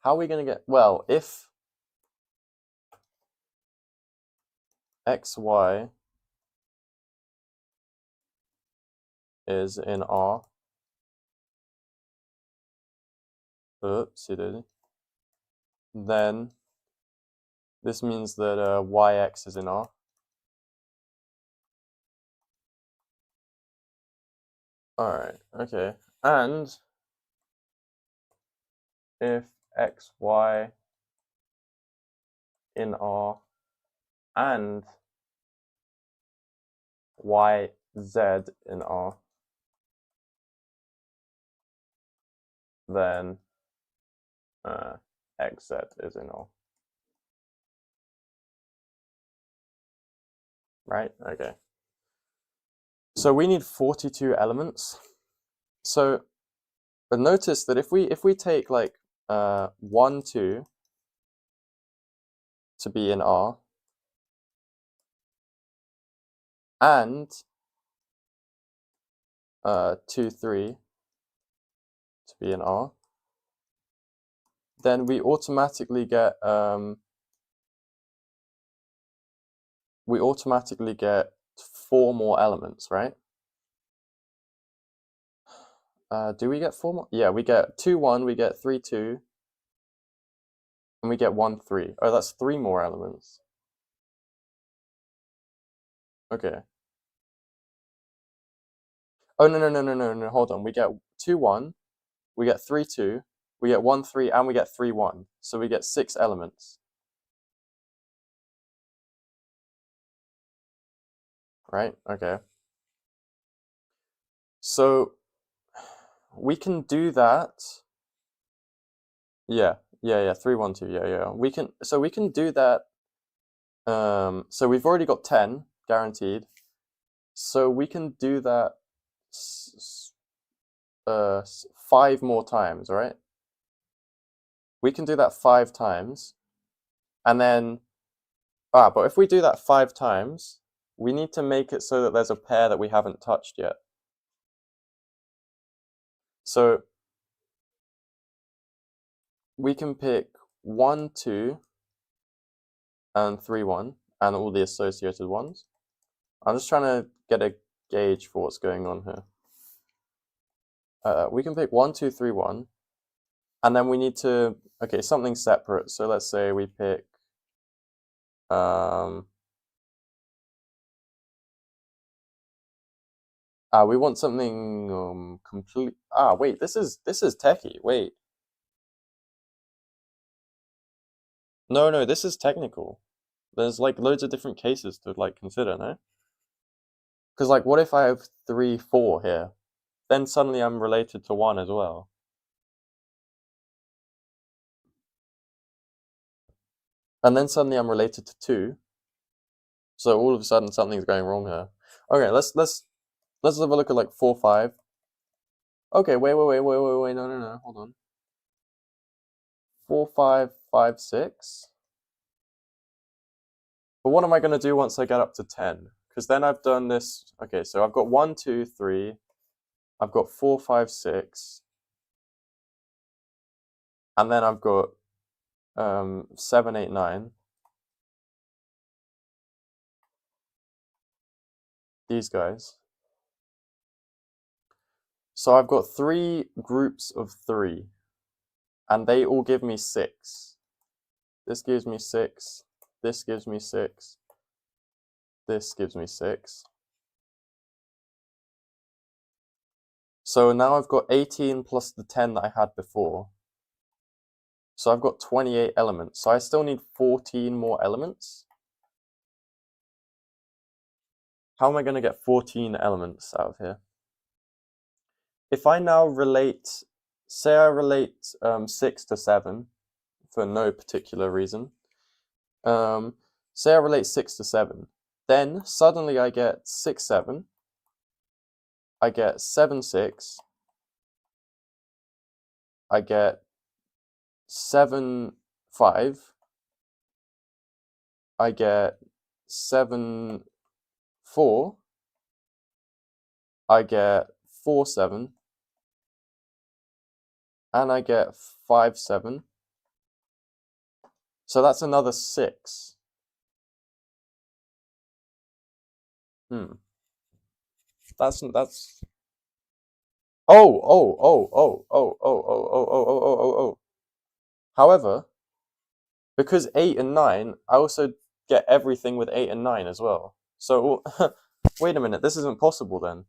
How are we going to get, well, if X Y is in R, then this means that YX is in R. Alright, okay. And if XY in R and YZ in R, then XZ is in R. Right? Okay. So we need 42 elements. So but notice that if we take like 1, 2 to be in R and 2, 3 to be in R, then we automatically get 4 more elements, right? Do we get 4 more? Yeah, we get 2, 1, we get 3, 2, and we get 1, 3. Oh, that's 3 more elements. Okay. Oh, no, hold on. We get 2, 1, we get 3, 2, we get 1, 3, and we get 3, 1. So we get 6 elements. Right? Okay. So we can do that. Yeah, 3, 1, 2, yeah. We can do that. So we've already got 10 guaranteed. So we can do that 5 more times, right? We can do that 5 times. And then, but if we do that 5 times, we need to make it so that there's a pair that we haven't touched yet. So we can pick 1, 2, and 3, 1, and all the associated ones. I'm just trying to get a gauge for what's going on here. We can pick 1, 2, 3, 1, and then we need to, okay, something separate. So let's say we pick, we want something complete. Wait, this is techie. Wait, no, this is technical. There's like loads of different cases to like consider, no? Because like, what if I have 3, 4 here? Then suddenly I'm related to 1 as well. And then suddenly I'm related to 2. So all of a sudden something's going wrong here. Okay, let's have a look at like 4, 5. Okay, wait, no, hold on. 4, 5, 5, 6. But what am I gonna do once I get up to 10? Because then I've done this. Okay, so I've got 1, 2, 3. I've got 4, 5, 6. And then I've got 7, 8, 9. These guys. So I've got 3 groups of 3, and they all give me 6. This gives me 6. This gives me 6. This gives me 6. So now I've got 18 plus the 10 that I had before. So I've got 28 elements. So I still need 14 more elements. How am I going to get 14 elements out of here? If I now relate, say I relate 6 to 7 for no particular reason. Say I relate 6 to 7. Then suddenly I get 6, 7. I get 7, 6. I get 7, 5. I get 7, 4. I get 4, 7. And I get 5, 7. So that's another 6. That's oh. However, because 8 and 9, I also get everything with 8 and 9 as well. So wait a minute, this isn't possible then.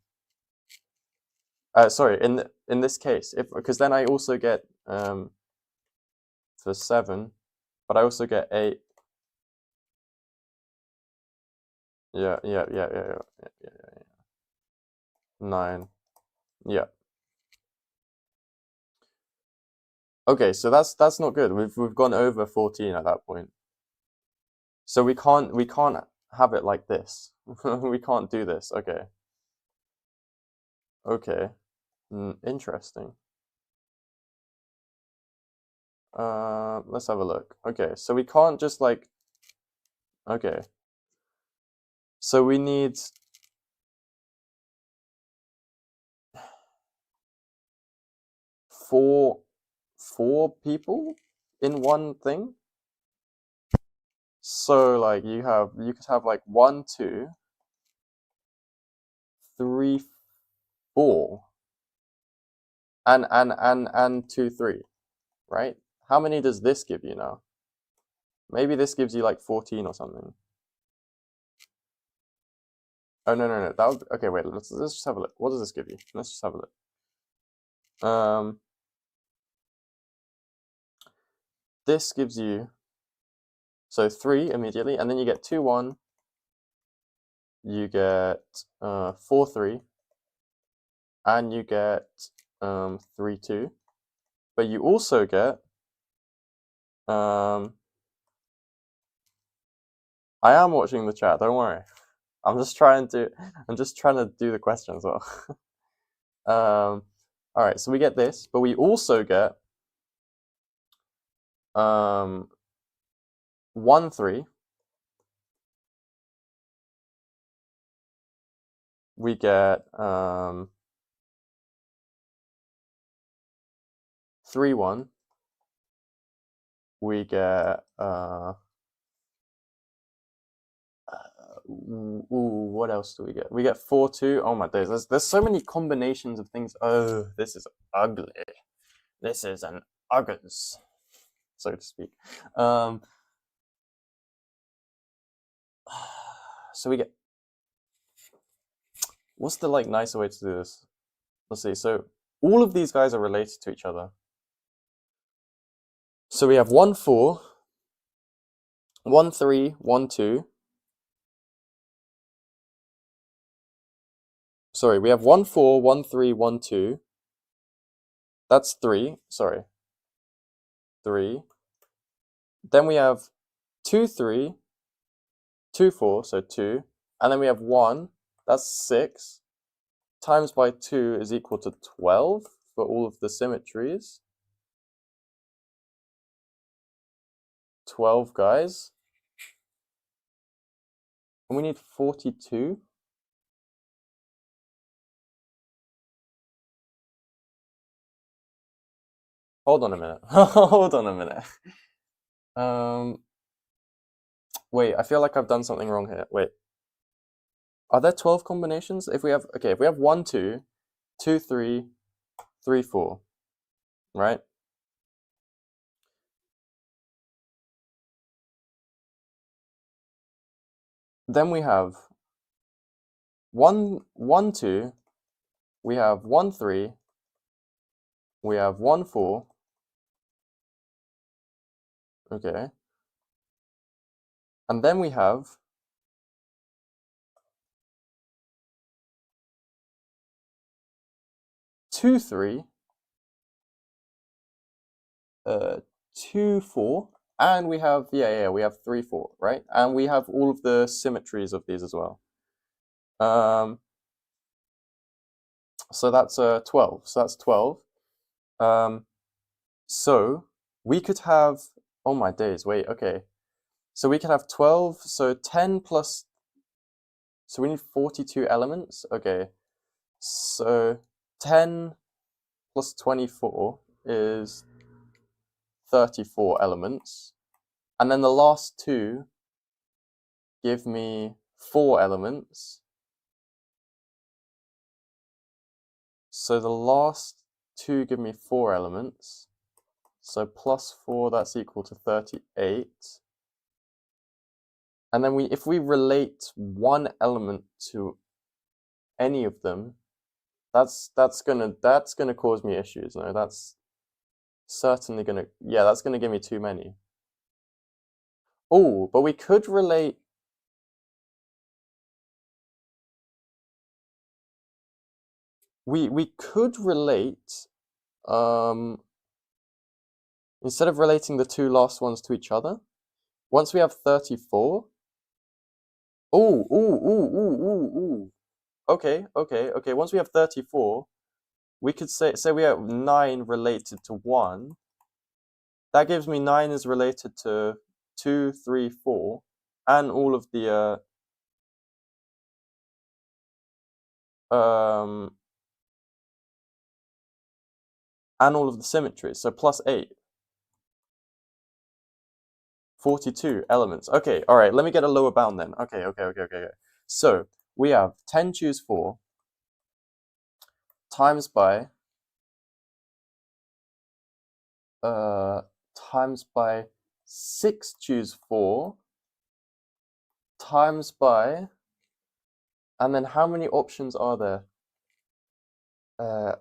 Sorry, in this case, because then I also get for 7, but I also get 8. Yeah. 9. Yeah. Okay, so that's not good. We've gone over 14 at that point. So we can't have it like this. We can't do this. Okay. Okay. Interesting. Let's have a look. Okay, so we can't just like, okay. So we need four people in one thing. So like you could have like 1, 2, 3, 4, and 2, 3, right? How many does this give you now? Maybe this gives you like 14 or something. Oh no. That would, okay, wait, let's just have a look. What does this give you? Let's just have a look. This gives you, so 3 immediately, and then you get 2, 1. You get 4, 3, and you get 3, 2. But you also get I am watching the chat, don't worry. I'm just trying to do the question as well. Alright, so we get this, but we also get 1, 3. We get 3, 1. we get what else do we get? We get 4, 2. Oh my days, there's so many combinations of things. Oh, this is ugly. This is an uggers, so to speak. So we get, what's the like nicer way to do this? Let's see. So all of these guys are related to each other. So we have 1, 4, 1, 3, 1, 2. Sorry, we have 1, 4, 1, 3, 1, 2. That's 3. Sorry. 3. Then we have 2, 3, 2, 4, so 2. And then we have 1, that's 6. Times by 2 is equal to 12 for all of the symmetries. 12 guys. And we need 42. Hold on a minute. Hold on a minute. Wait, I feel like I've done something wrong here. Wait. Are there 12 combinations? If we have 1, 2, 2, 3, 3, 4, right? Then we have 1, 1, 2, we have 1, 3, we have 1, 4. Okay. And then we have 2, 3, 2, 4, and we have, we have 3, 4, right? And we have all of the symmetries of these as well. So that's 12. So that's 12. So we could have, oh my days, wait, okay. So we could have 12, so 10 plus, so we need 42 elements. Okay, so 10 plus 24 is 34 elements. And then the last two give me 4 elements. So the last two give me 4 elements. So plus 4, that's equal to 38. And then if we relate one element to any of them, that's gonna cause me issues. No, that's certainly gonna, that's gonna give me too many. Oh, but we could relate. We could relate, instead of relating the two last ones to each other, once we have 34. Ooh. Okay. Once we have 34, we could say we have 9 related to 1. That gives me 9 is related to 2, 3, 4, and all of the and all of the symmetries. So plus 8. 42 elements. Okay, all right, let me get a lower bound then. Okay. So we have 10 choose 4 times by 6 choose 4 times by, and then how many options are there?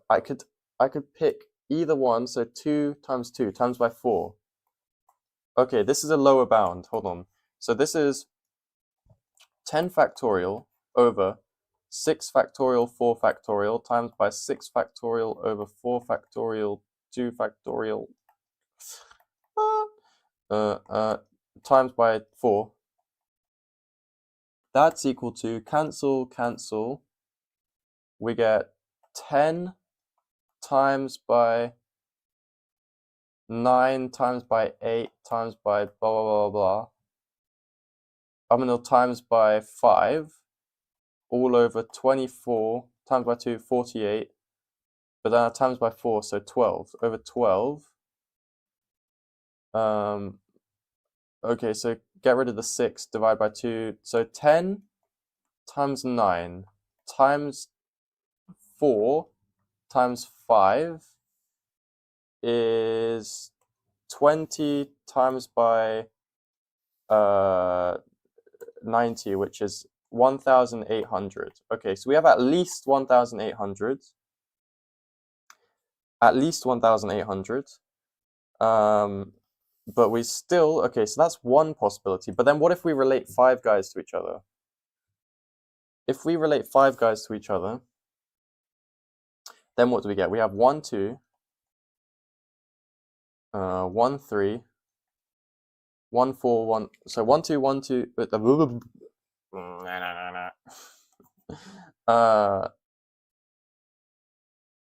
I could pick either one, so 2 times 2 times by 4. Okay, this is a lower bound. Hold on. So this is 10 factorial over 6 factorial 4 factorial times by 6 factorial over 4 factorial 2 factorial times by 4. That's equal to cancel. We get 10 times by 9 times by 8 times by blah blah blah. I'm gonna times by 5 all over 24 times by 2, 48. But then I times by 4, so 12 over 12. Okay, so get rid of the 6, divide by 2. So 10 times 9 times 4 times 5 is 20 times by 90, which is 1,800. Okay, so we have at least 1,800. At least 1,800. But we still, okay, so that's one possibility. But then what if we relate 5 guys to each other? If we relate 5 guys to each other, then what do we get? We have 1, 2, 1, 3, 1, 4, 1. So 1, 2, 1, 2.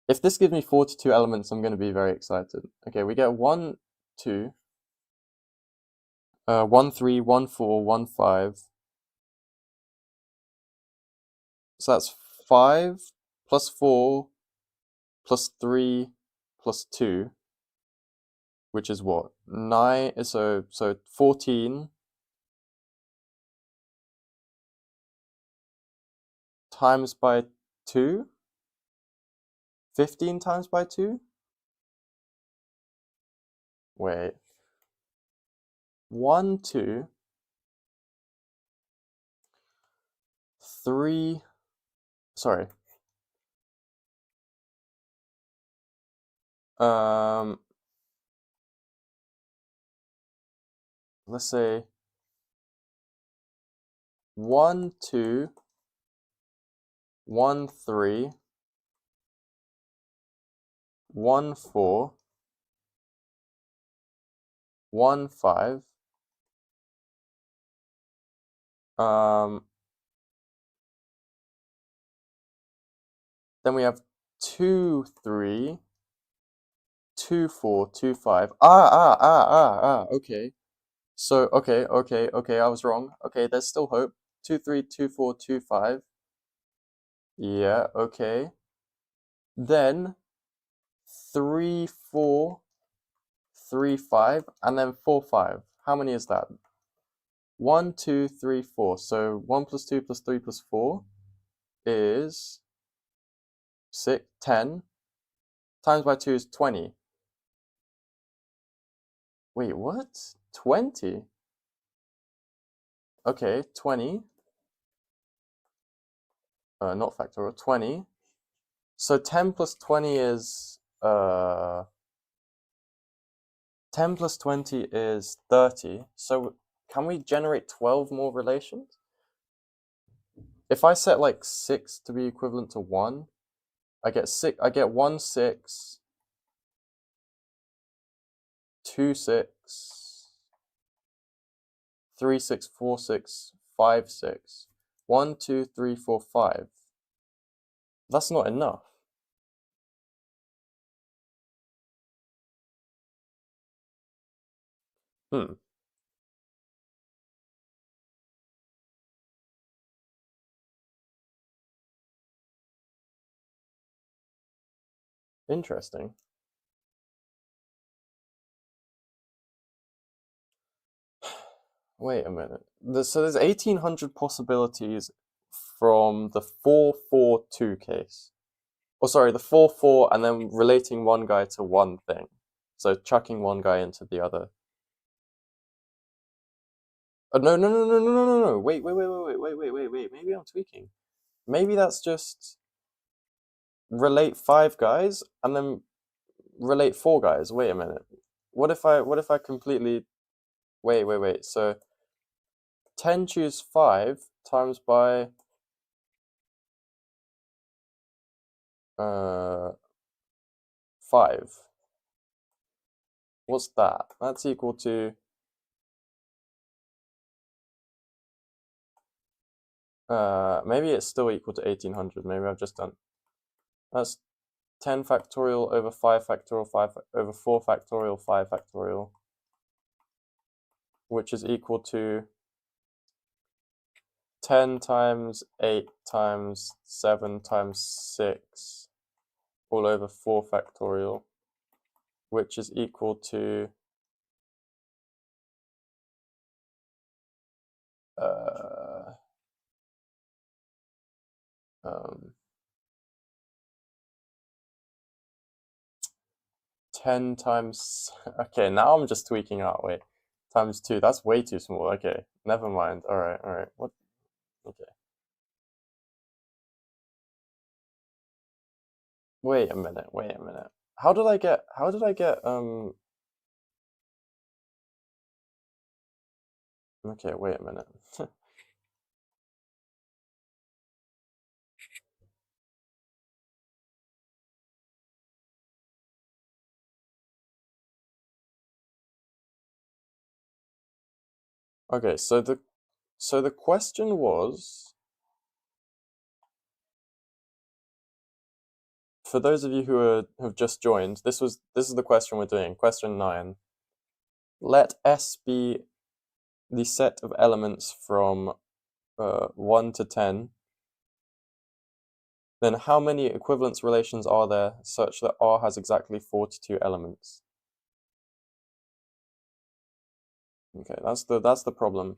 If this gives me 42 elements, I'm going to be very excited. Okay, we get 1, 2, 1, 3, 1, 4, 1, 5. So that's 5 plus 4 plus 3 plus 2, which is what? 9, so 14 times by 2? 15 times by 2? Wait. 1, 2, 3, sorry. Let's say 1, 2, 1, 3, 1, 4, 1, 5. Then we have 2, 3, 2, 4, 2, 5. Okay. So, okay, I was wrong. Okay, there's still hope. 2, 3, 2, 4, 2, 5. Yeah, okay. Then 3, 4, 3, 5, and then 4, 5. How many is that? 1, 2, 3, 4. So 1 plus 2 plus 3 plus 4 is 6, 10. Times by 2 is 20. Wait, what? 20? Okay, 20. Not factorial, 20. So 10 plus 20 is 10 plus 20 is 30. So can we generate 12 more relations? If I set like 6 to be equivalent to 1, I get 1, 6, 2, 6, 3, 6, 4, 6, 5, 6. 1, 2, 3, 4, 5. That's not enough. Hmm. Interesting. Wait a minute. So there's 1,800 possibilities from the 4-4-2 case. Oh, sorry, the 4-4 and then relating one guy to one thing. So chucking one guy into the other. Oh, no, no, no, no, no, no, no, no. Wait. Maybe I'm tweaking. Maybe that's just relate 5 guys and then relate 4 guys. Wait a minute. What if I completely wait. So 10 choose 5 times by 5. What's that? That's equal to maybe it's still equal to 1,800. Maybe I've just done. That's 10 factorial over 5 factorial 5 over 4 factorial 5 factorial, which is equal to 10 times 8 times 7 times 6 all over 4 factorial, which is equal to uh, um, 10 times, okay, now I'm just tweaking out, wait, times 2, that's way too small, okay, never mind, alright, what, okay. Wait a minute, how did I get, okay, wait a minute. Okay, so the question was, for those of you who have just joined, this is the question we're doing, question 9. Let S be the set of elements from 1 to 10. Then how many equivalence relations are there such that R has exactly 42 elements? Okay, that's the problem.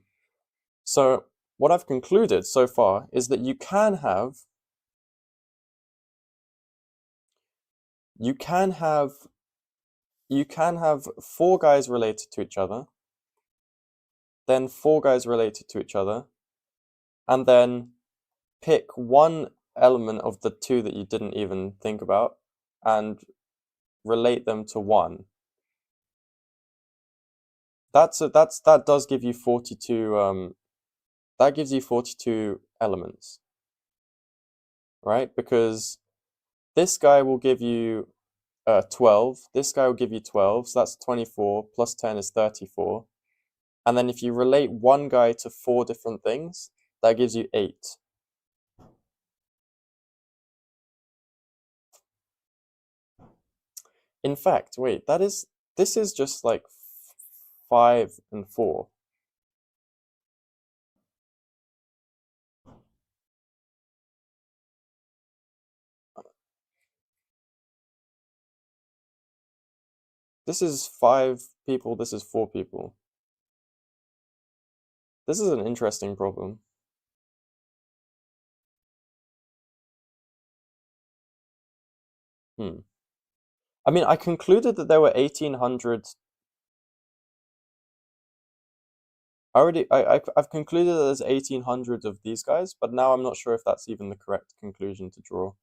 So what I've concluded so far is that you can have 4 guys related to each other, then 4 guys related to each other, and then pick one element of the 2 that you didn't even think about and relate them to 1. That does give you 42 that gives you 42 elements, right? Because this guy will give you 12, this guy will give you 12, so that's 24, plus 10 is 34. And then if you relate one guy to 4 different things, that gives you 8. In fact, wait, this is just like 5 and 4. This is 5 people, this is 4 people. This is an interesting problem. I mean, I concluded that there were 1800. I've concluded that there's 1800 of these guys, but now I'm not sure if that's even the correct conclusion to draw.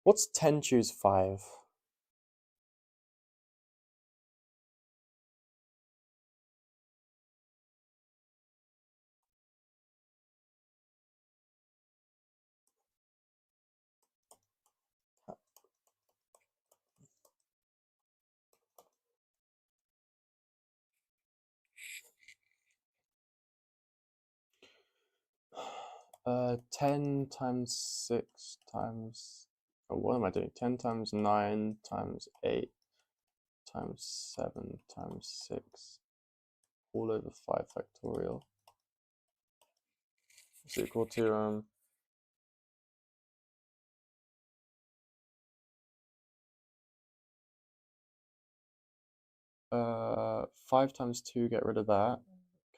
What's 10 choose 5? Uh, 10 times 6 times, oh, what am I doing? 10 times 9 times 8 times 7 times 6 all over 5 factorial is equal to 5 times 2, get rid of that,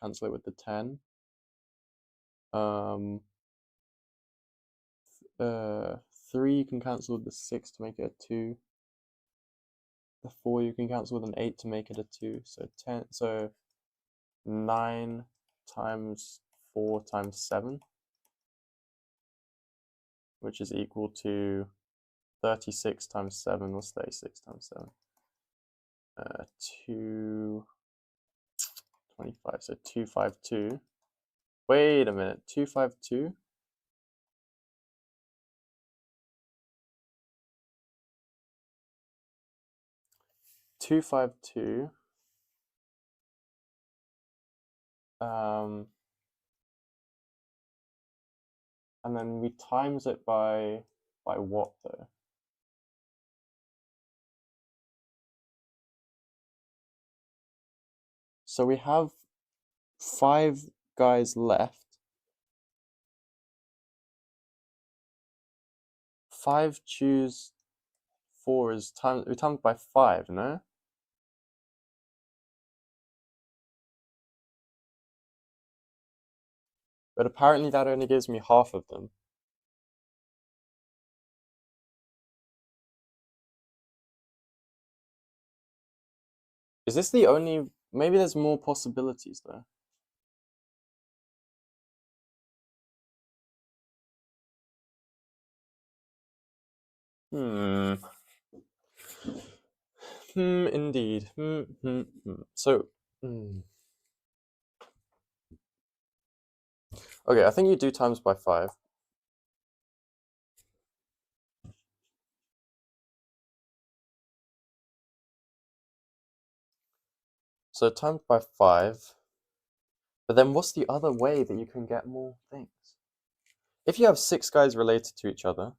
cancel it with the 10. 3 you can cancel with the 6 to make it a 2. The 4 you can cancel with an 8 to make it a 2. So 10, so 9 times 4 times 7, which is equal to 36 times 7. What's 36 times 7? 225. So 252. Wait a minute. 252? And then we times it by what though? So we have 5 guys left. 5 choose 4 is times, we times by 5, no? But apparently that only gives me half of them. Is this the only... Maybe there's more possibilities though. Indeed. So, okay, I think you do times by 5. So times by 5. But then what's the other way that you can get more things? If you have 6 guys related to each other,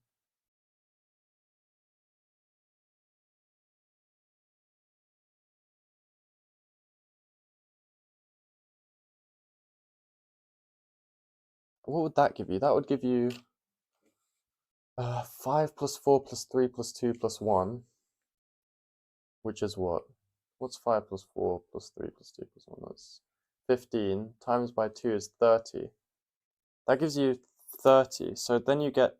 what would that give you? That would give you 5 plus 4 plus 3 plus 2 plus 1, which is what? What's 5 plus 4 plus 3 plus 2 plus 1? That's 15 times by 2 is 30. That gives you 30. So then you get...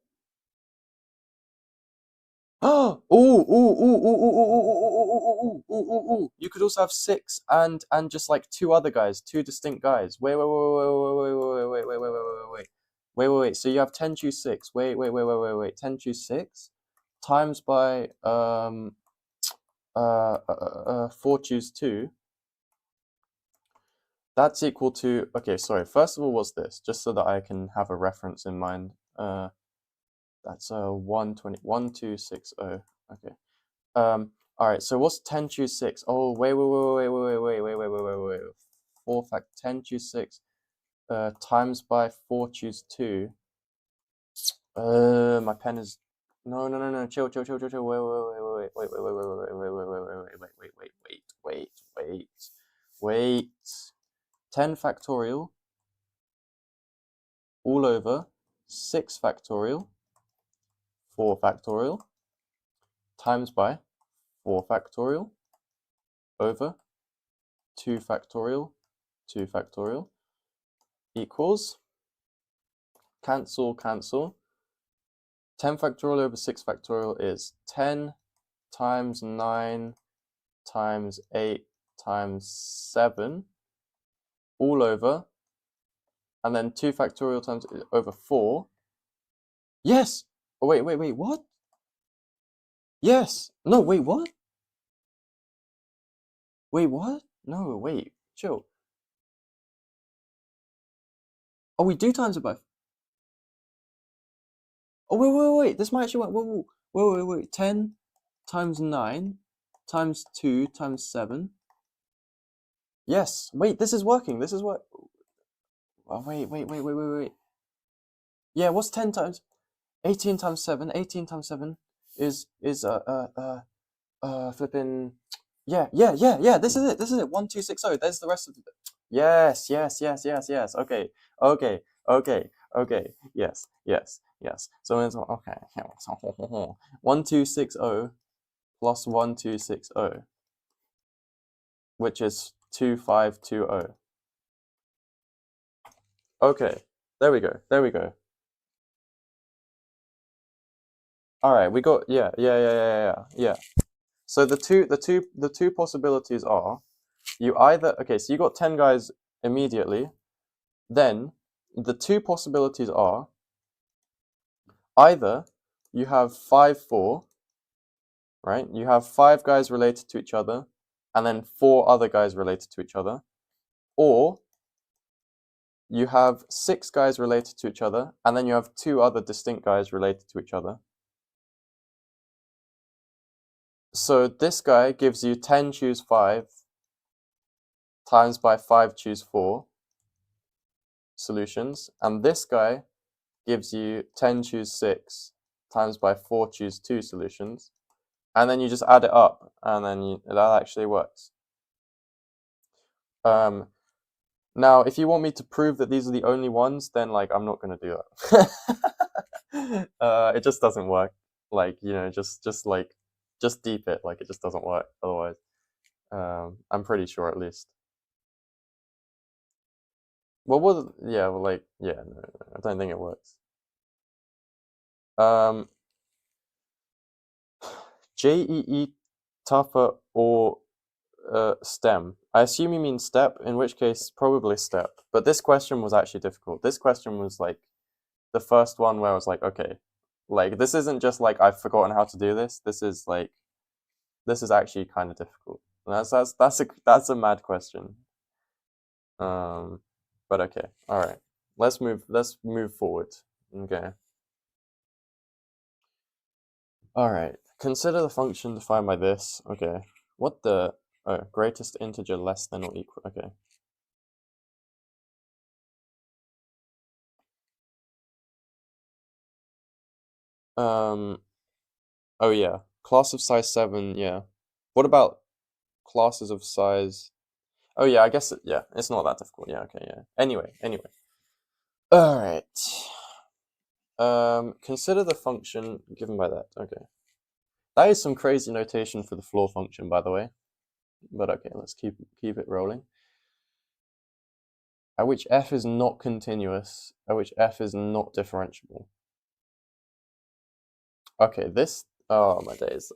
Oh, you could also have 6 and just like 2 other guys, 2 distinct guys. Wait. So you have 10 choose 6. Wait. 10 choose 6 times by 4 choose 2. That's equal to... Okay, sorry. First of all, what's this? Just so that I can have a reference in mind. That's 1260. Okay. Alright, so what's 10 choose 6? Oh, wait. 4 fact 10 choose 6 times by 4 choose 2. My pen is... No. Chill. Wait. 10 factorial all over 6 factorial 4 factorial times by 4 factorial over 2 factorial 2 factorial equals... Cancel. 10 factorial over 6 factorial is 10 times 9 times 8 times 7 all over, and then 2 factorial times over 4. Yes! Oh, wait, what? Yes! No, wait, what? Wait, what? No, wait, chill. Oh, we do times it by... Oh, wait, this might actually work. Wait. 10 times 9 times 2 times 7. Yes, wait, this is working. This is what... Oh, wait. Yeah, what's 10 times... 18 times 7. 18 times 7 is flipping... Yeah, this is it. 1260. There's the rest of it. Yes. Okay. Yes. So it's okay. 1260 plus 1260, which is 2520. Okay. There we go. All right, we got... Yeah. So the two possibilities are, you either... Okay, so you got 10 guys immediately. Then the two possibilities are, either you have 5 4, right? You have 5 guys related to each other and then 4 other guys related to each other, or you have 6 guys related to each other and then you have 2 other distinct guys related to each other. So this guy gives you 10 choose 5 times by 5 choose 4 solutions, and this guy gives you 10 choose 6 times by 4 choose 2 solutions, and then you just add it up, and then that actually works. Now, if you want me to prove that these are the only ones, then like I'm not gonna do that. It just doesn't work. Like, you know, just deep it. Like, it just doesn't work otherwise. I'm pretty sure, at least. What was, yeah, well, like, yeah, no, I don't think it works. Um, JEE tougher or STEM? I assume you mean step, in which case probably step. But this question was actually difficult. This question was like the first one where I was like, okay, like this isn't just like I've forgotten how to do this. This is like this is actually kind of difficult. And that's a mad question. Um, but okay, all right. Let's move forward. Okay. All right. Consider the function defined by this. Okay. What the greatest integer less than or equal. Okay. Um. Oh yeah. Class of size 7. Yeah. What about classes of size? Oh yeah. I guess yeah. It's not that difficult. Yeah. Okay. Yeah. Anyway. All right. Consider the function given by that. Okay. That is some crazy notation for the floor function, by the way. But okay, let's keep it rolling. At which f is not continuous, at which f is not differentiable. Okay, this. Oh my days.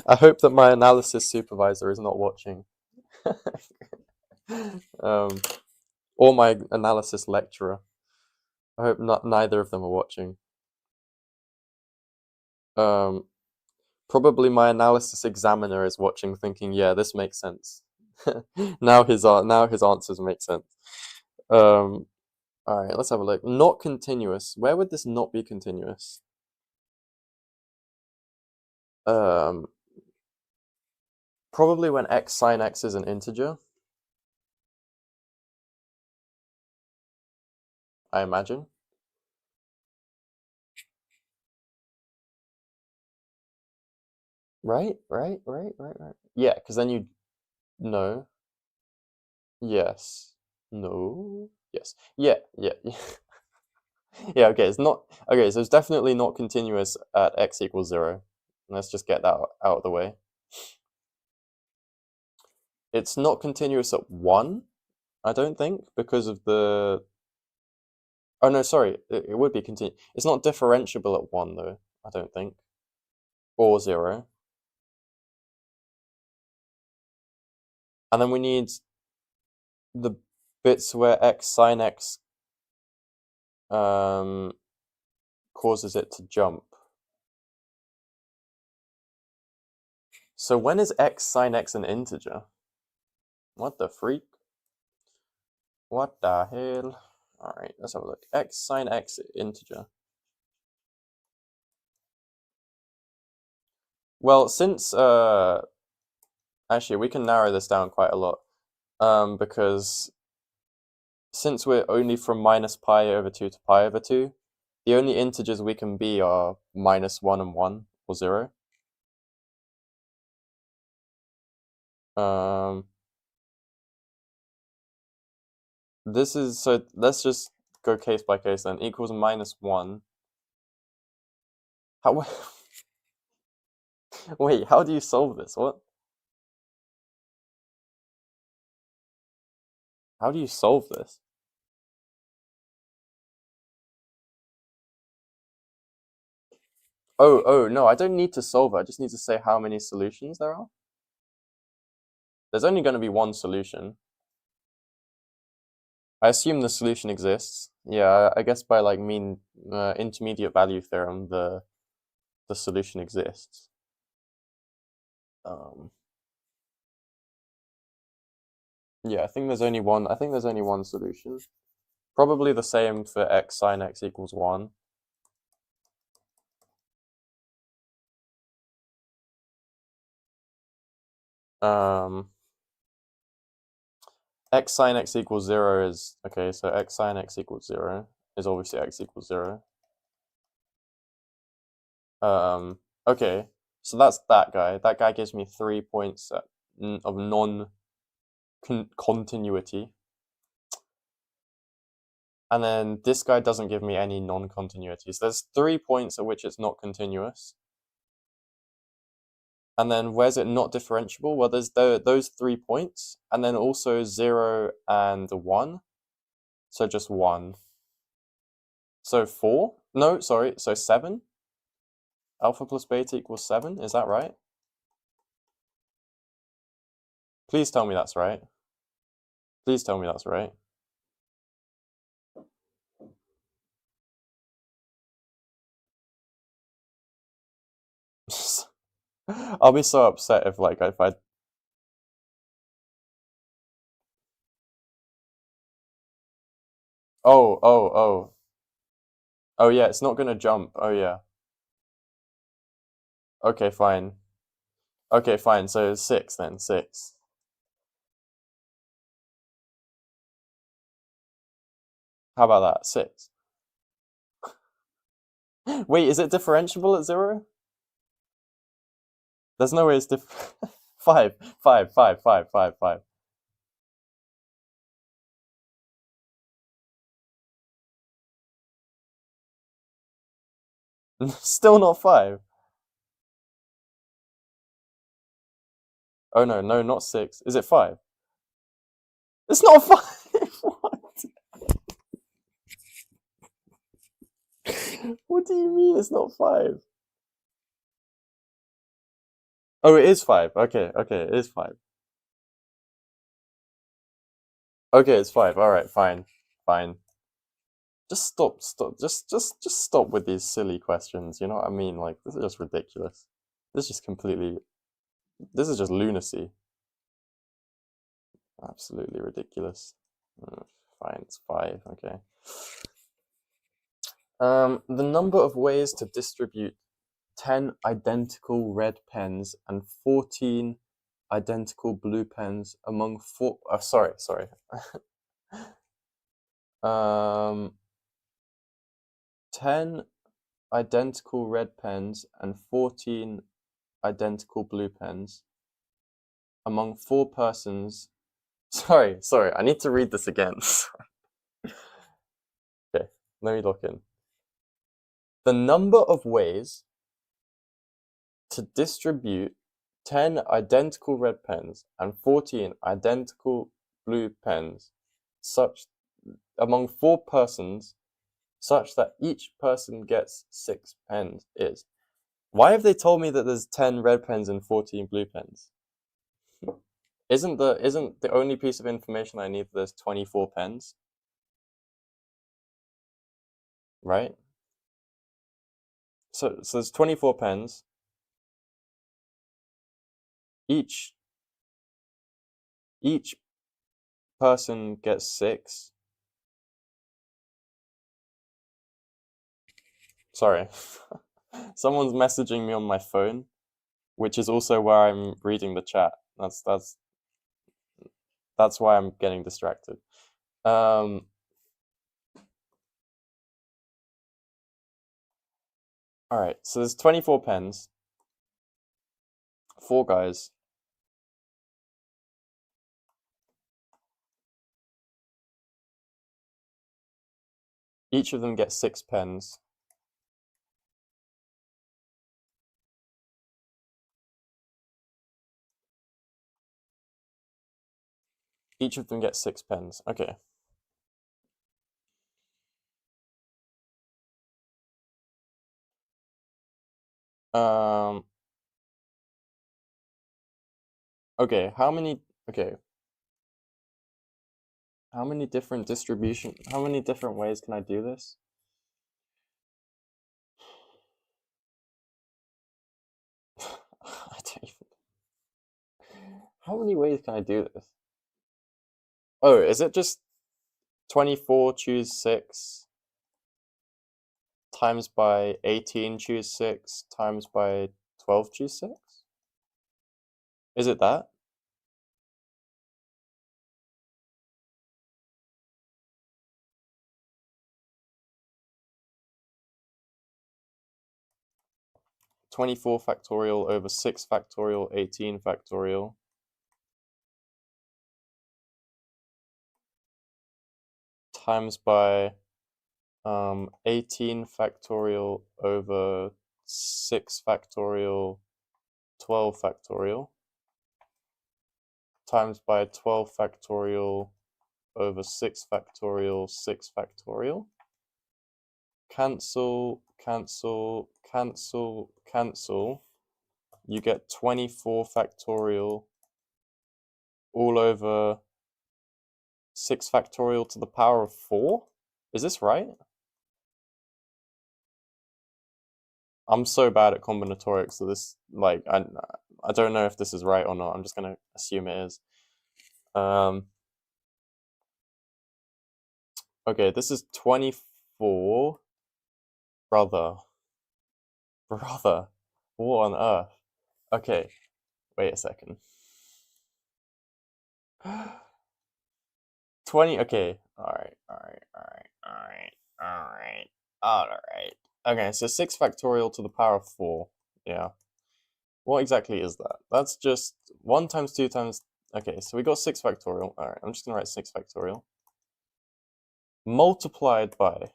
I hope that my analysis supervisor is not watching. um, or my analysis lecturer. I hope neither of them are watching. Probably my analysis examiner is watching, thinking, "Yeah, this makes sense." Now his answers make sense. All right, let's have a look. Not continuous. Where would this not be continuous? Um, Probably when x sine x is an integer, I imagine. Right. Yeah, because then you no. Yes. No. Yes. Yeah. Yeah, okay, it's not okay, so it's definitely not continuous at x equals 0. Let's just get that out of the way. It's not continuous at 1, I don't think, because of the oh no, sorry, it would be continuous. It's not differentiable at 1 though, I don't think. Or 0. And then we need the bits where x sine x causes it to jump. So when is x sine x an integer? What the freak? What the hell? Alright, let's have a look. X sine x integer. Well, since actually we can narrow this down quite a lot. Because since we're only from minus pi over 2 to pi over 2, the only integers we can be are minus 1 and 1, or 0. This is, so let's just go case by case then. Equals minus 1. How, wait, how do you solve this? What? How do you solve this? Oh, no, I don't need to solve it. I just need to say how many solutions there are. There's only going to be one solution. I assume the solution exists. Yeah, I guess by like mean intermediate value theorem, the solution exists. Yeah, I think there's only one. I think there's only one solution. Probably the same for x sine x equals 1. X sine x equals 0 is okay. So x sine x equals 0 is obviously x equals 0. Okay, so that's that guy. That guy gives me 3 points of non-continuity. And then this guy doesn't give me any non-continuity. So there's 3 points at which it's not continuous. And then where's it not differentiable? Well, there's those 3 points, and then also 0 and 1. So just 1. So 4? No, sorry, so 7? Alpha plus beta equals 7, is that right? Please tell me that's right. Please tell me that's right. I'll be so upset if I... Oh. Oh yeah, it's not gonna jump. Oh yeah. Okay, fine. Okay, fine. So 6 then. 6. How about that? 6. Wait, is it differentiable at 0? There's no way it's 5. 5, 5, 5, 5, 5. Still not 5. Oh no, not 6. Is it 5? It's not 5! What? What do you mean it's not 5? Oh, it is 5. Okay, it is 5. Okay, it's 5. Alright, fine. Just stop. Just stop with these silly questions, you know what I mean? Like, this is just ridiculous. This is just completely... This is just lunacy. Absolutely ridiculous. Fine, it's 5, okay. The number of ways to distribute 10 identical red pens and 14 identical blue pens among 4... sorry. 10 identical red pens and 14 identical blue pens among 4 persons... Sorry, I need to read this again. Okay, let me look in. The number of ways to distribute 10 identical red pens and 14 identical blue pens among 4 persons such that each person gets 6 pens is... Why have they told me that there's 10 red pens and 14 blue pens? Isn't the only piece of information I need that there's 24 pens? Right? So there's 24 pens. Each person gets 6. Sorry. Someone's messaging me on my phone, which is also where I'm reading the chat. That's why I'm getting distracted. All right, so there's 24 pens. 4 guys. Each of them gets 6 pens. Each of them gets 6 pens. Okay. Okay, how many different how many different ways can I do this? I don't even... How many ways can I do this? Oh, is it just 24 choose 6 times by 18 choose 6 times by 12 choose 6? Is it that? (24 factorial over 6 factorial 18 factorial times by 18 factorial over 6 factorial 12 factorial times by 12 factorial over 6 factorial, 6 factorial. Cancel, cancel, cancel, cancel. You get 24 factorial all over 6 factorial to the power of 4? Is this right? I'm so bad at combinatorics, so this, like, I don't know if this is right or not. I'm just gonna assume it is. Okay, this is 24. Brother. Brother. What on earth? Okay, wait a second. 20, okay. Alright. Okay, so 6 factorial to the power of 4. Yeah. What exactly is that? That's just 1 times 2 times... Okay, so we got 6 factorial. Alright, I'm just gonna write 6 factorial. Multiplied by...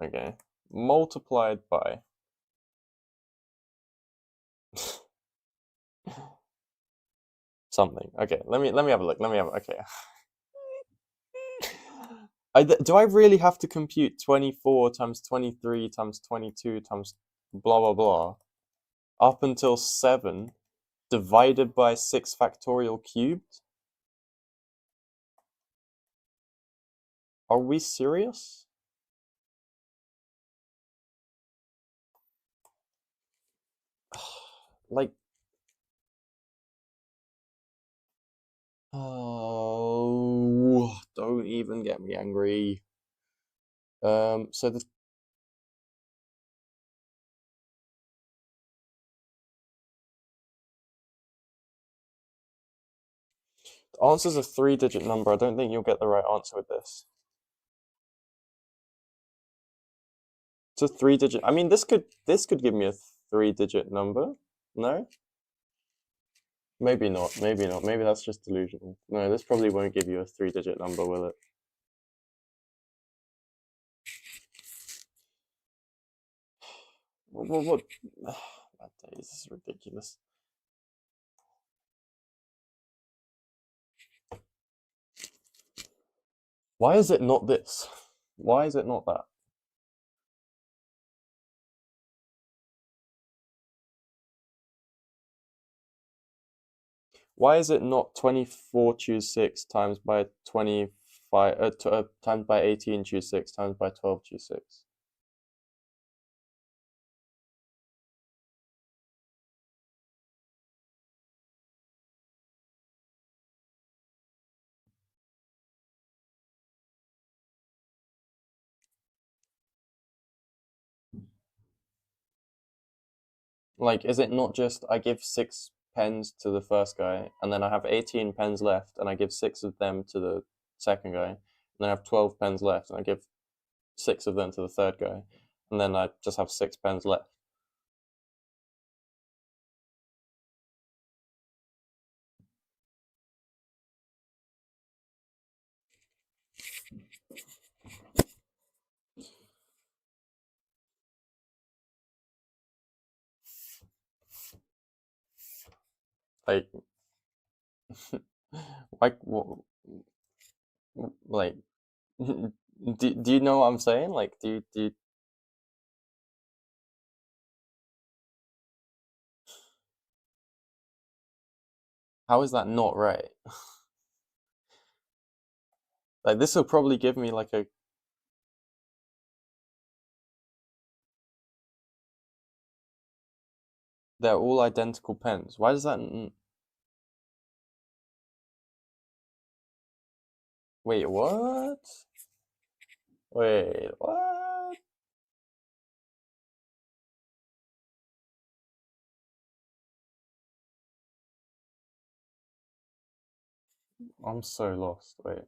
Okay. Multiplied by... something. Okay, let me have a look. Okay. Do I really have to compute 24 times 23 times 22 times blah blah blah up until 7 divided by 6 factorial cubed? Are we serious? Like, oh, don't even get me angry. So the answer's a 3-digit number. I don't think you'll get the right answer with this. It's a 3-digit. I mean, this could give me a 3-digit number. No? Maybe not. Maybe not. Maybe that's just delusional. No, this probably won't give you a 3-digit number, will it? What? Bad days. This is ridiculous. Why is it not this? Why is it not that? Why is it not 24 choose 6 times by 25 times by 18 choose 6 times by 12 choose 6? Like, is it not just I give 6 pens to the first guy, and then I have 18 pens left, and I give 6 of them to the second guy, and then I have 12 pens left, and I give 6 of them to the third guy, and then I just have 6 pens left. Like, like, like, do you know what I'm saying? Like, do you how is that not right? Like, this will probably give me like a... They're all identical pens. Why does that... Wait, what? Wait, what? I'm so lost. Wait.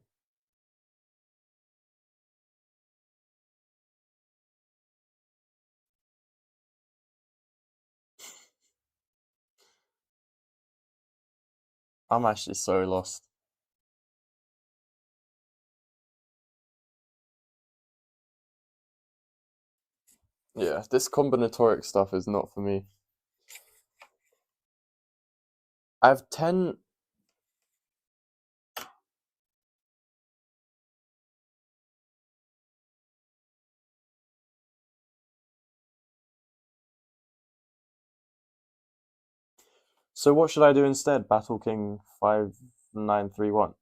I'm actually so lost. Yeah, this combinatoric stuff is not for me. I have 10... So what should I do instead? Battle King 5931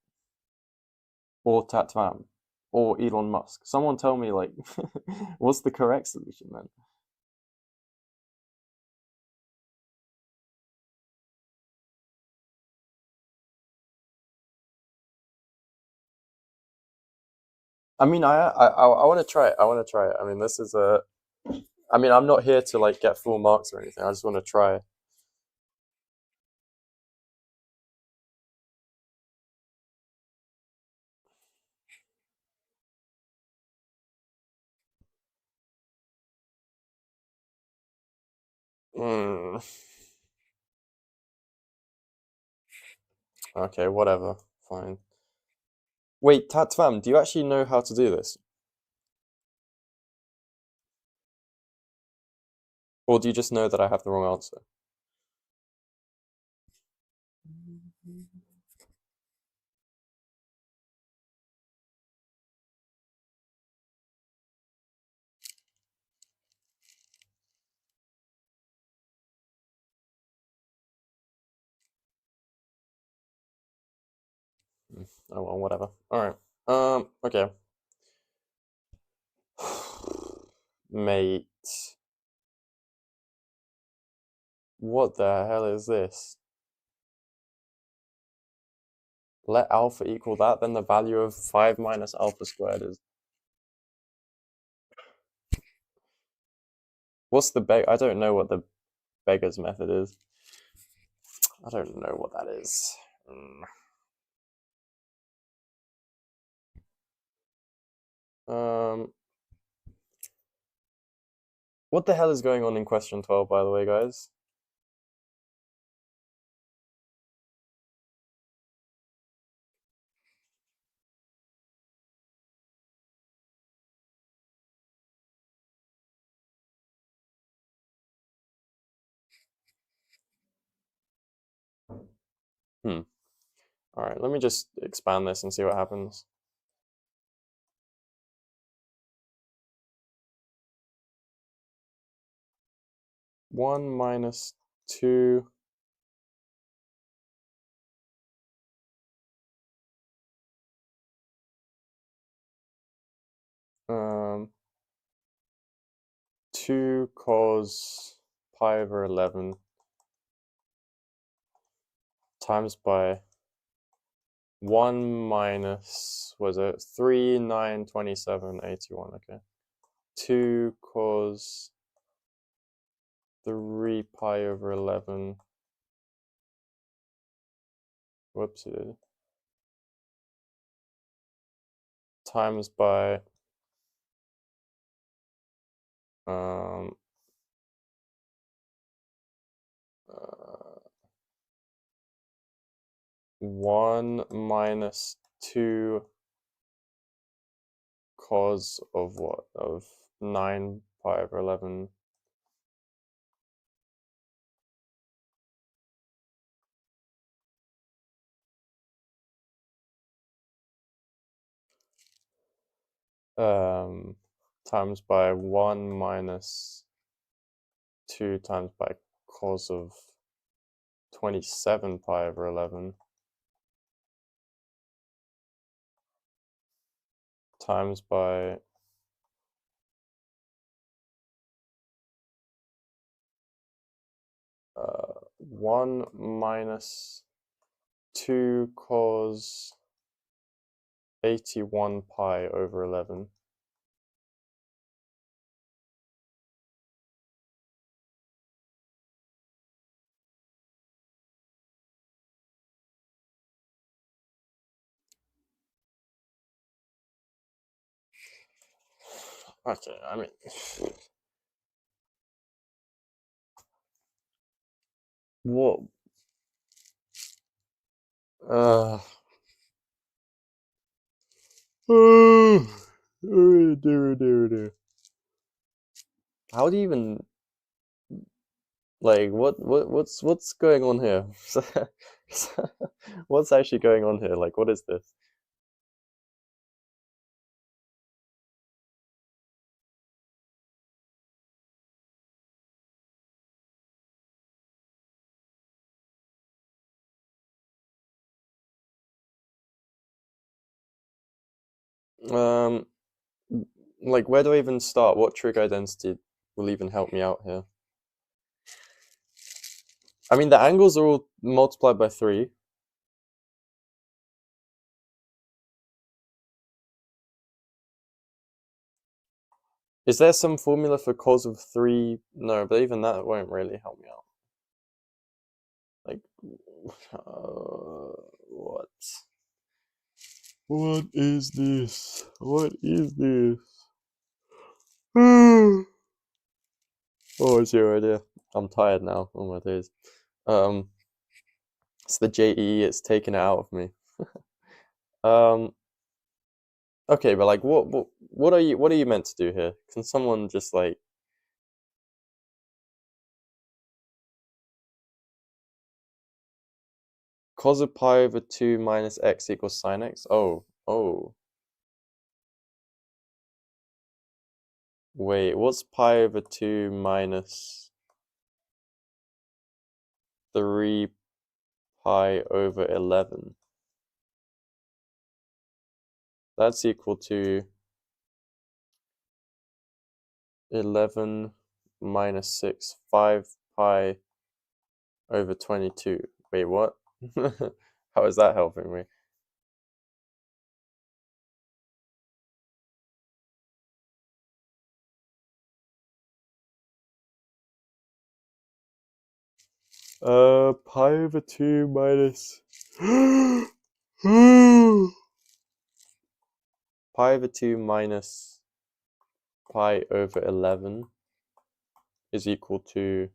or Tatvam or Elon Musk? Someone tell me like what's the correct solution then? I mean, I want to try it. I want to try it. I mean, this is a. I mean, I'm not here to like get full marks or anything. I just want to try. Mm, okay, whatever. Fine. Wait, Tatvam, do you actually know how to do this, or do you just know that I have the wrong answer? Oh well, whatever. All right. Okay. Mate, what the hell is this? Let alpha equal that, then the value of 5 minus alpha squared is. What's the beg? I don't know what the beggar's method is. I don't know what that is. Um, what the hell is going on in question 12, by the way, guys? Hmm. All right, let me just expand this and see what happens. One minus two. Um, 2 cos pi over 11 times by 1 minus, was it 3, 9, 27, 81, okay. 2 cos 3 pi over 11, whoopsie, times by um, uh, 1 minus 2 cos of what? Of 9 pi over 11. Um, times by 1 minus 2 times by cos of 27 pi over 11 times by 1 minus 2 cos 81 pi over 11. Okay, I mean, what? Uh, how do you even like what's going on here? What's actually going on here? Like, what is this? Um, like, where do I even start? What trig identity will even help me out here? I mean, the angles are all multiplied by 3. Is there some formula for cos of 3? No, but even that won't really help me out. Like, what? What is this? What is this? Oh, zero idea. I'm tired now. Oh my days. It's the JEE. It's taken it out of me. Okay, but like, what are you meant to do here? Can someone just like cos of pi over 2 minus x equals sine x? Oh. Wait, what's pi over 2 minus 3 pi over 11? That's equal to 11 minus 6, 5 pi over 22. Wait, what? How is that helping me? Pi over 2 minus pi over 2 minus pi over 11 is equal to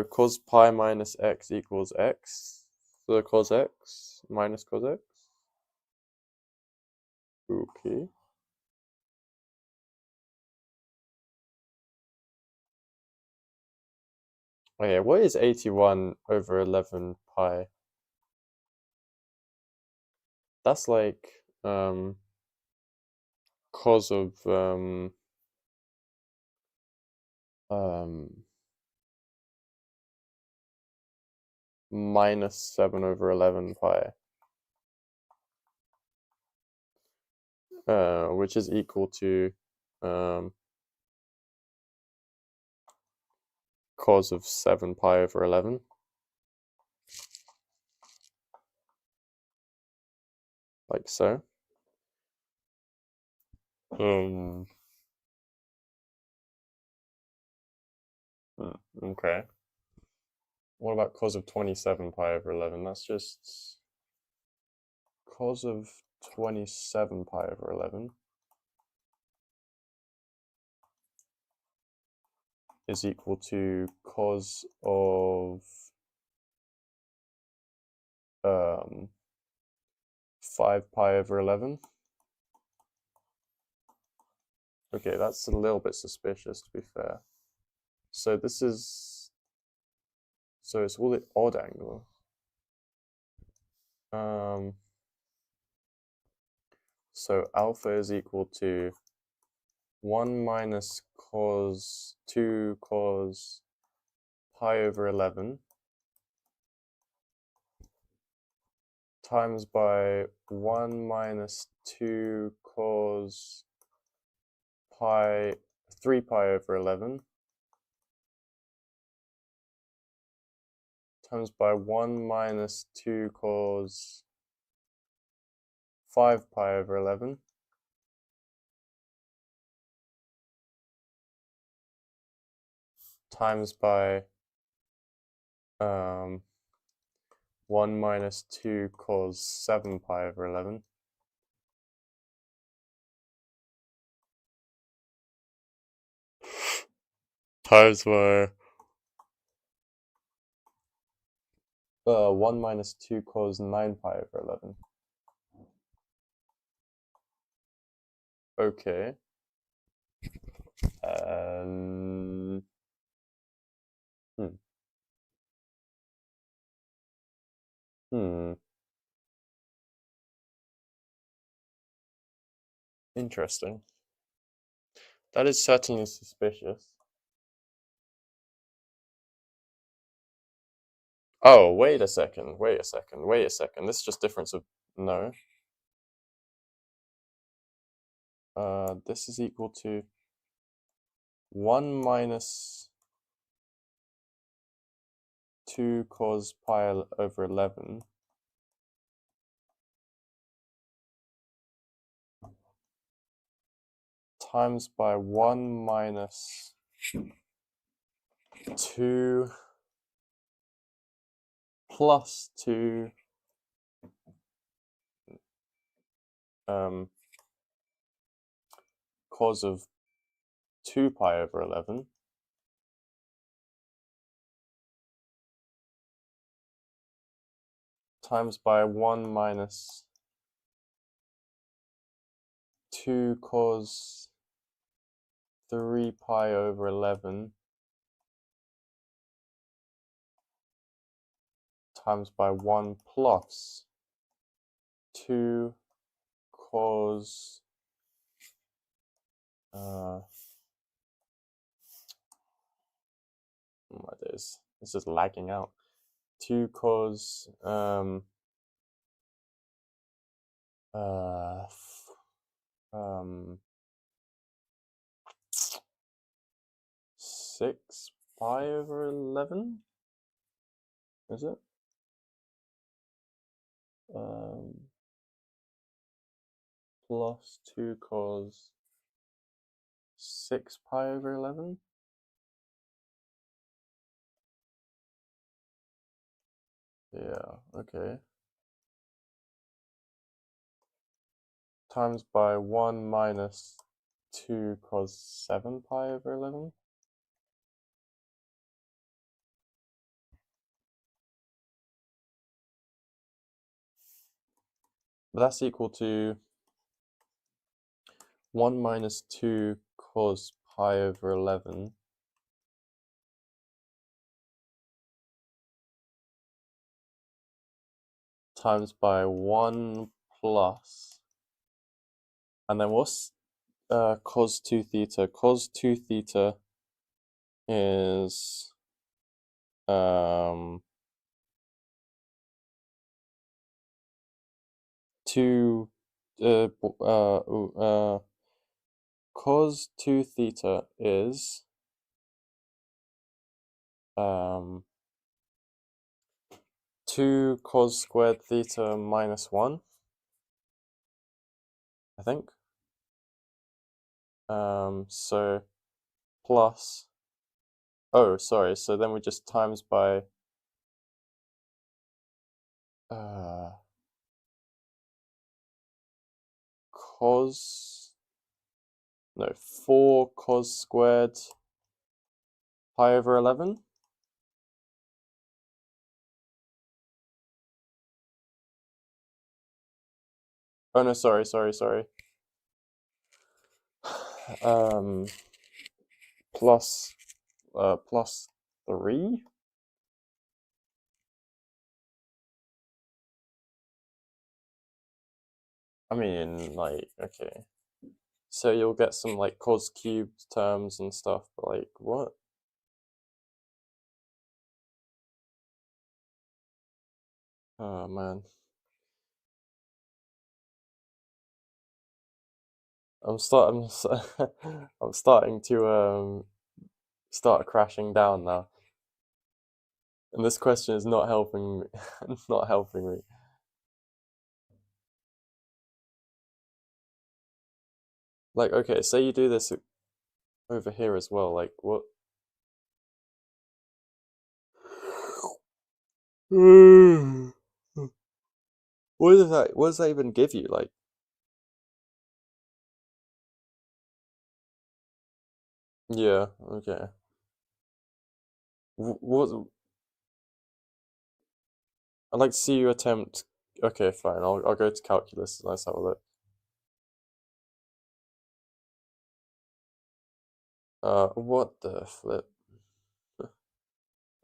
cos pi minus x equals x. So cos x minus cos x. Okay. Okay, what is 81 over 11 pi? That's like cos of minus 7 over 11 pi, which is equal to cos of 7 pi over 11. Like so. Okay. What about cos of 27 pi over 11? That's just cos of 27 pi over 11 is equal to cos of 5 pi over 11. Okay, that's a little bit suspicious, to be fair. So this is, so it's all the odd angle. So alpha is equal to 1 minus cos 2 cos pi over 11 times by 1 minus 2 cos pi 3 pi over 11 times by 1 minus 2 cos 5 pi over 11 times by 1 minus 2 cos 7 pi over 11 times by 1 minus 2 cos 9 pi over 11. Okay. Hmm. Hmm. Interesting. That is certainly suspicious. Oh, wait a second, wait a second, wait a second. This is just difference of, no. This is equal to 1 minus 2 cos pi over 11 times by 1 minus 2 plus 2 cos of 2 pi over 11 times by 1 minus 2 cos 3 pi over 11 times by 1 plus 2 cos oh my days, this is lagging out. 2 cos uh 6 pi over 11, is it? Plus 2 cos 6 pi over 11. Yeah, okay. Times by 1 minus 2 cos 7 pi over 11. But that's equal to 1 minus 2 cos pi over 11 times by 1 plus, and then what's cos 2 theta? Cos 2 theta is 2 cos 2 theta is 2 cos squared theta minus 1, I think. So plus, oh, sorry, so then we just times by cos, no, 4 cos squared pi over 11. Oh no, sorry. Plus, plus 3. I mean, like, okay. So you'll get some like cos cubed terms and stuff, but like, what? Oh man. I'm I'm starting to start crashing down now. And this question is not helping me. Not helping me. Like, okay, say you do this over here as well, like what? What does that even give you? Like, yeah, okay. What? I'd like to see you attempt. Okay, fine. I'll go to calculus. Let's have a look. What the flip?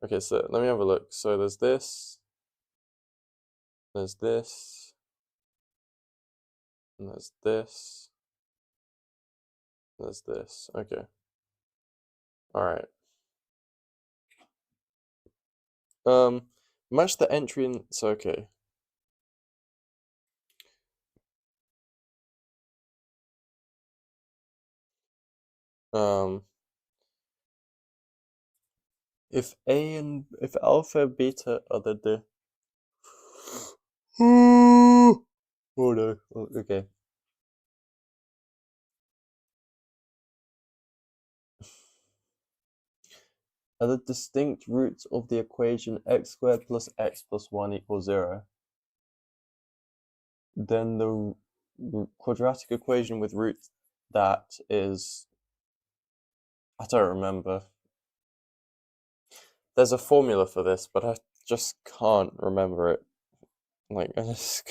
Okay, so let me have a look. So there's this, and there's this, there's this. Okay. All right. Match the entry in, so okay. If alpha and beta are the oh no, okay. Are the distinct roots of the equation x squared plus x plus 1 equals 0, then the quadratic equation with root that is, I don't remember. There's a formula for this, but I just can't remember it. Like, it's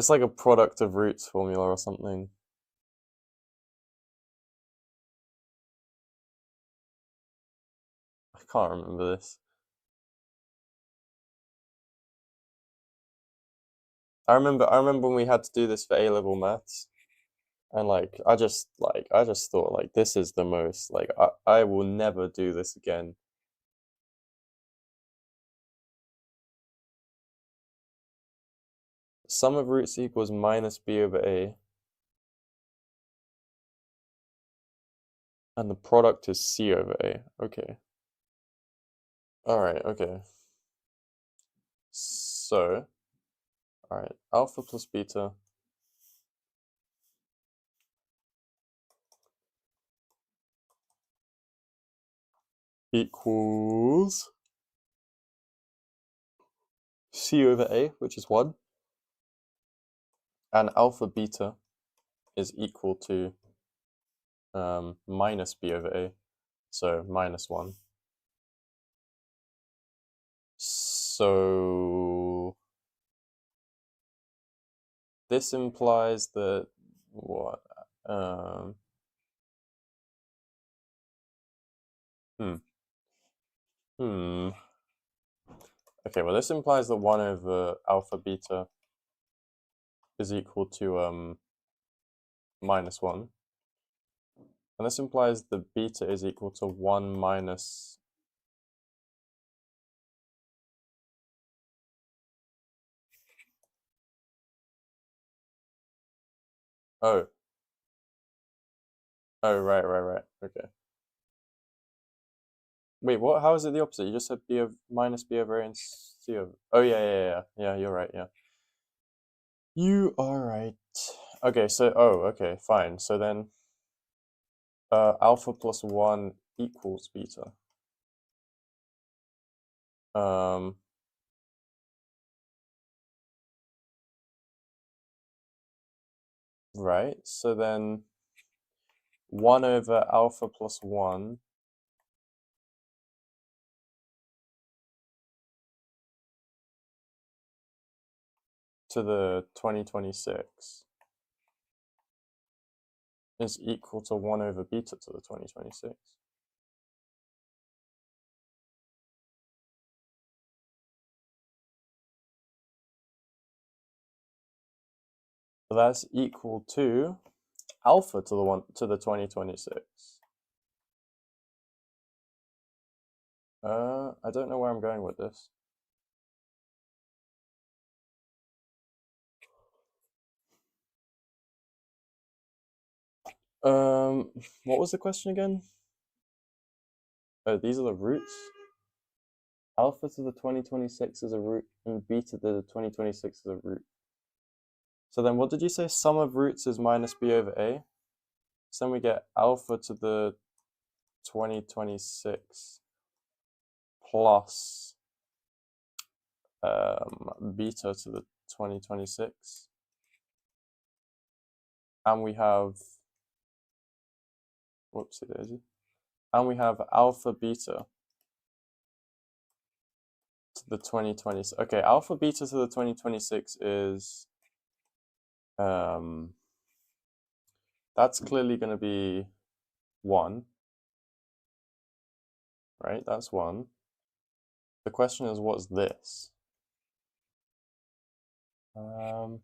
like a product of roots formula or something. I can't remember this. I remember when we had to do this for A-level maths, and like I just thought like this is the most, like I will never do this again. Sum of roots equals minus b over a, and the product is c over a. Okay. Alright, okay. So, alright, alpha plus beta equals c over a, which is 1, and alpha beta is equal to minus b over a, so minus 1. So this implies that what? Hmm. Okay, well this implies that 1 over alpha beta is equal to minus 1. And this implies the beta is equal to 1 minus oh. Oh, right. Okay. Wait, what? How is it the opposite? You just said b of minus b over a and c over. Oh yeah. Yeah, you're right. Yeah. You are right. Okay, so okay, fine. So then, alpha plus 1 equals beta. Right. So then, 1 over alpha plus 1 to the 2026 is equal to 1 over beta to the 2026. So that's equal to alpha to the 2026. I don't know where I'm going with this. What was the question again? Oh, these are the roots. Alpha to the 2026 is a root, and beta to the 2026 is a root. So then what did you say? Sum of roots is minus b over a. So then we get alpha to the 2026 plus beta to the 2026. And we have, whoopsie daisy. And we have alpha beta to the 2026. Okay, alpha beta to the 2026 is, that's clearly going to be 1, right? That's 1. The question is, what's this? Hmm.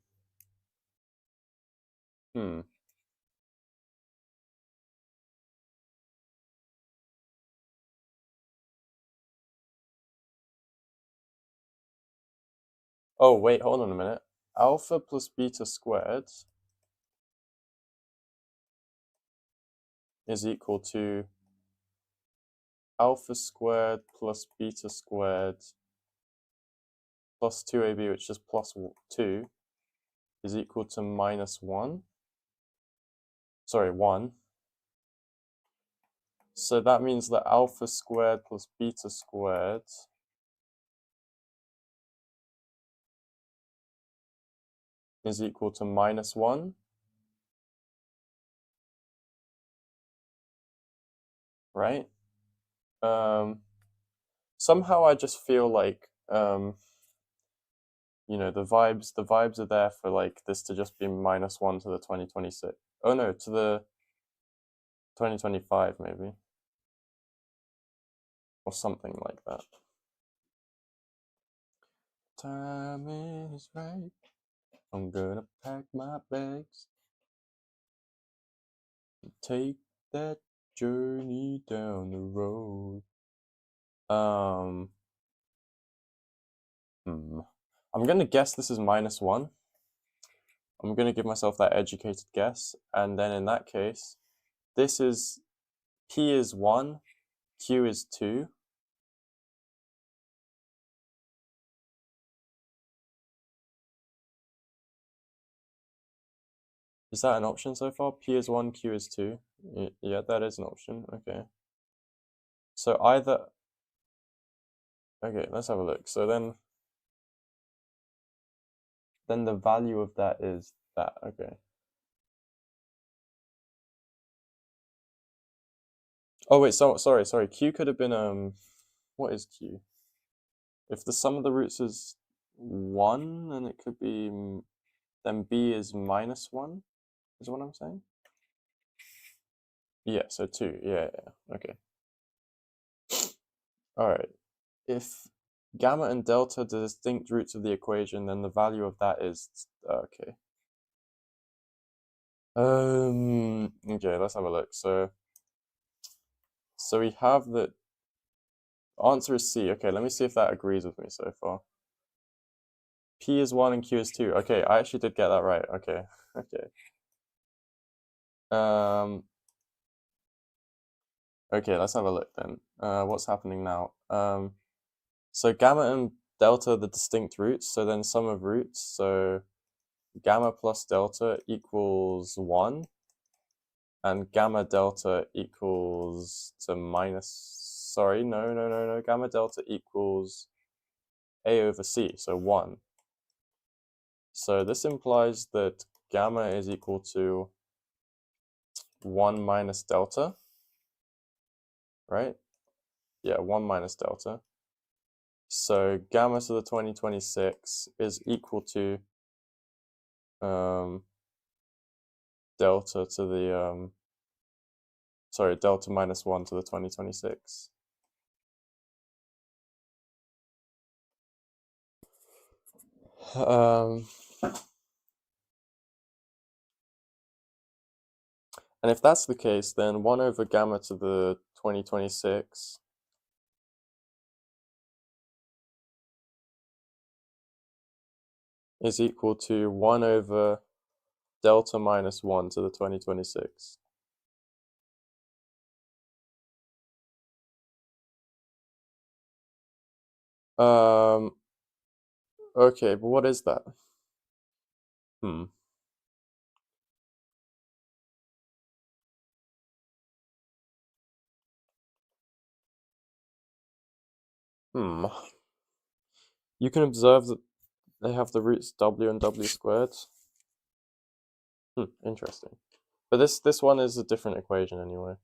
Oh, wait, hold on a minute. Alpha plus beta squared is equal to alpha squared plus beta squared plus 2ab, which is plus 2, is equal to minus 1. Sorry, 1. So that means that alpha squared plus beta squared is equal to minus 1, right? Somehow I just feel like, you know, the vibes are there for like this to just be minus 1 to the 2026. Oh no, to the 2025 maybe. Or something like that. Time is right. I'm gonna pack my bags and take that journey down the road. I'm gonna guess this is minus 1. I'm gonna give myself that educated guess, and then in that case, this is P is 1, Q is 2. Is that an option so far? P is 1, Q is 2. Yeah, that is an option. Okay. So either... Okay, let's have a look. So then the value of that is that. Okay. Oh wait, sorry. Q could have been what is Q? If the sum of the roots is 1, then it could be, then B is minus 1, is what I'm saying? Yeah, so 2. Yeah. Okay. All right. If gamma and delta are the distinct roots of the equation, then the value of that is okay. Okay, let's have a look. So we have the answer is C. Okay, let me see if that agrees with me so far. P is 1 and Q is 2. Okay, I actually did get that right. Okay. Okay. Okay, let's have a look then. What's happening now? So gamma and delta are the distinct roots, so then sum of roots, so gamma plus delta equals 1, and gamma delta equals to minus, sorry, no, gamma delta equals A over C, so 1. So this implies that gamma is equal to 1 minus delta, right? Yeah, 1 minus delta. So gamma to the 2026 is equal to delta to the, sorry, delta minus 1 to the 2026. And if that's the case, then 1 over gamma to the 2026 is equal to 1 over delta minus 1 to the 2026. Okay, but what is that? You can observe that they have the roots w and w squared. Interesting. But this one is a different equation anyway.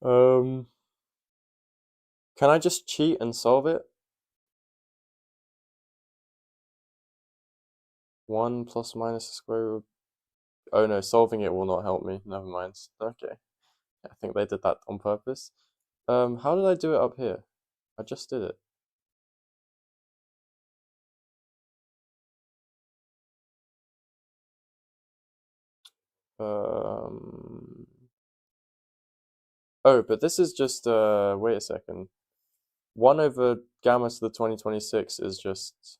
Can I just cheat and solve it? 1 plus minus the square root. Oh no, solving it will not help me. Never mind. Okay. I think they did that on purpose. How did I do it up here? I just did it. Oh, but this is just, wait a second. 1 over gamma to the 2026 is just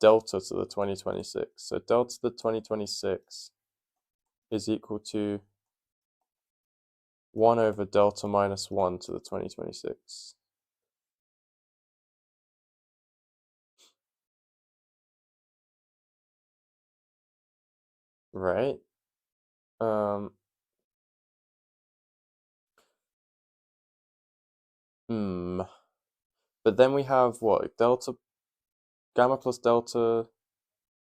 delta to the 2026. So delta to the 2026 is equal to 1 over delta minus 1 to the 2026. Right? But then we have what? Delta, gamma plus delta,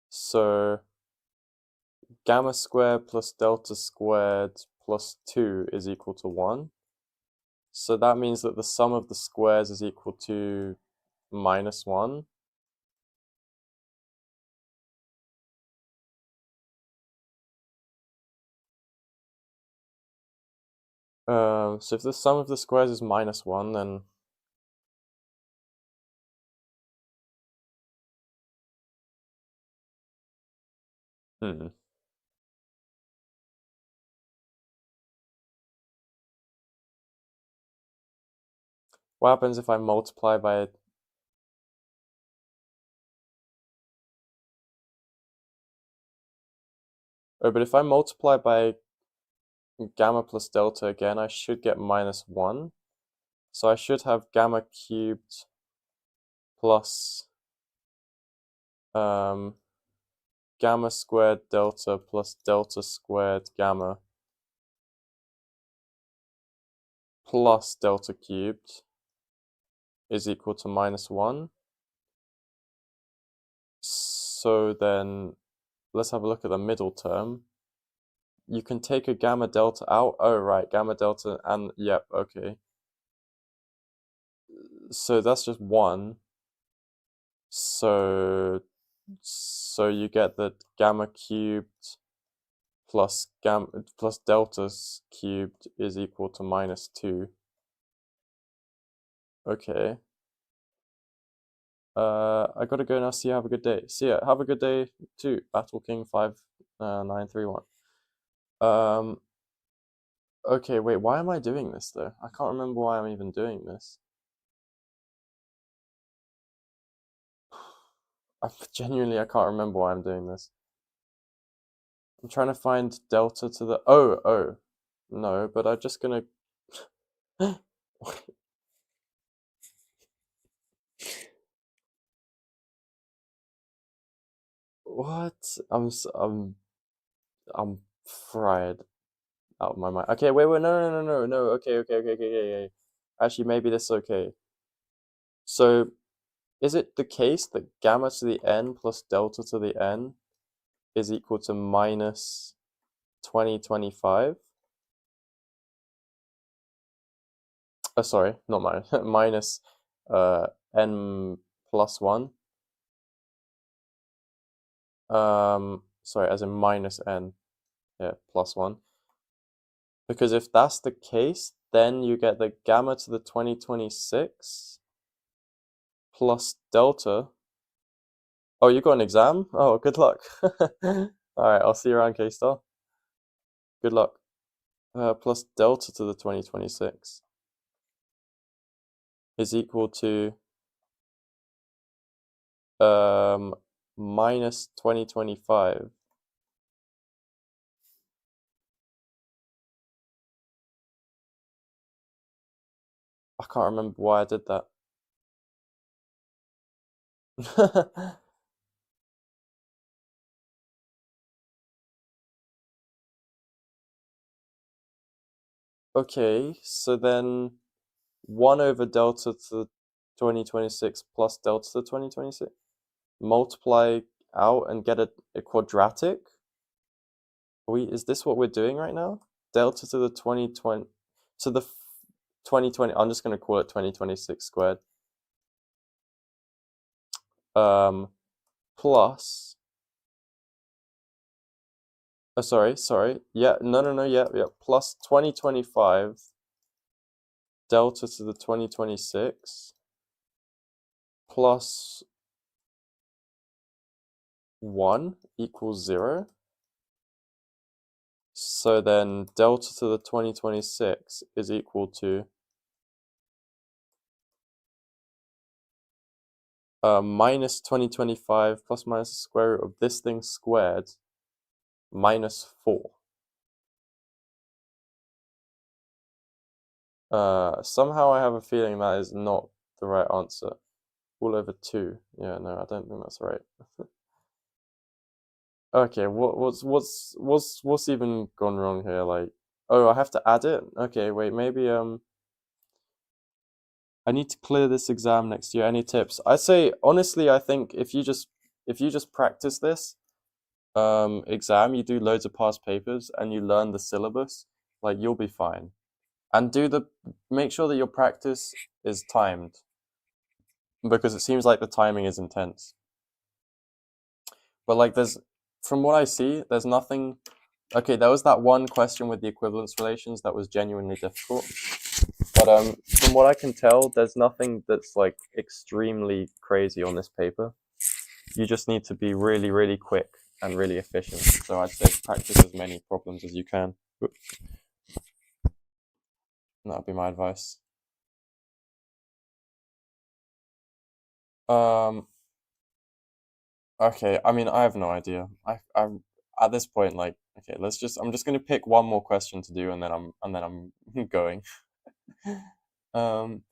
so gamma squared plus delta squared plus 2 is equal to 1. So that means that the sum of the squares is equal to minus 1. So if the sum of the squares is minus 1, then what happens if I multiply by but if I multiply by gamma plus delta again, I should get minus 1. So I should have gamma cubed plus gamma squared delta plus delta squared gamma plus delta cubed is equal to minus 1. So then let's have a look at the middle term. You can take a gamma delta out. Oh, right, gamma delta and, yep, okay. So that's just 1. So you get that gamma cubed plus delta cubed is equal to minus 2. Okay. I gotta go now. See you. Have a good day. See ya. Have a good day too. Battle King 5931. Okay, wait, why am I doing this though? I can't remember why I'm even doing this. I can't remember why I'm doing this. I'm trying to find delta to the, oh, no, but I'm just gonna, what? I'm fried out of my mind. Okay, wait, no. Okay. Actually, maybe this is okay. So, is it the case that gamma to the n plus delta to the n is equal to minus 2025? Sorry, not minus, minus n plus 1. Sorry, as in minus n, yeah, plus 1. Because if that's the case, then you get the gamma to the 2026 plus delta. Oh, you got an exam? Oh, good luck. All right, I'll see you around, K-Star. Good luck. Plus delta to the 2026 is equal to minus 2025. I can't remember why I did that. Okay, so then 1 over delta to the 2026 plus delta to the 2026. Multiply out and get a quadratic? Is this what we're doing right now? Delta to the 2020 to the 2020. I'm just going to call it 2026 squared. Plus. Oh, sorry. Yeah, no. Yeah. Plus 2025 delta to the 2026 plus 1 equals 0. So then delta to the 2026 is equal to minus 2025 plus minus the square root of this thing squared minus 4. Somehow I have a feeling that is not the right answer. All over 2. Yeah, no, I don't think that's right. Okay, what's even gone wrong here? Like, oh, I have to add it? Okay, wait, maybe I need to clear this exam next year. Any tips? I say honestly, I think if you just practice this exam, you do loads of past papers and you learn the syllabus, like you'll be fine. And make sure that your practice is timed because it seems like the timing is intense. But like from what I see, there's nothing. Okay, there was that one question with the equivalence relations that was genuinely difficult. But from what I can tell, there's nothing that's like extremely crazy on this paper. You just need to be really, really quick and really efficient. So I'd say practice as many problems as you can. That'd be my advice. Um, okay, I mean, I have no idea. I'm at this point, like, okay, I'm just gonna pick one more question to do, and then I'm going. Um,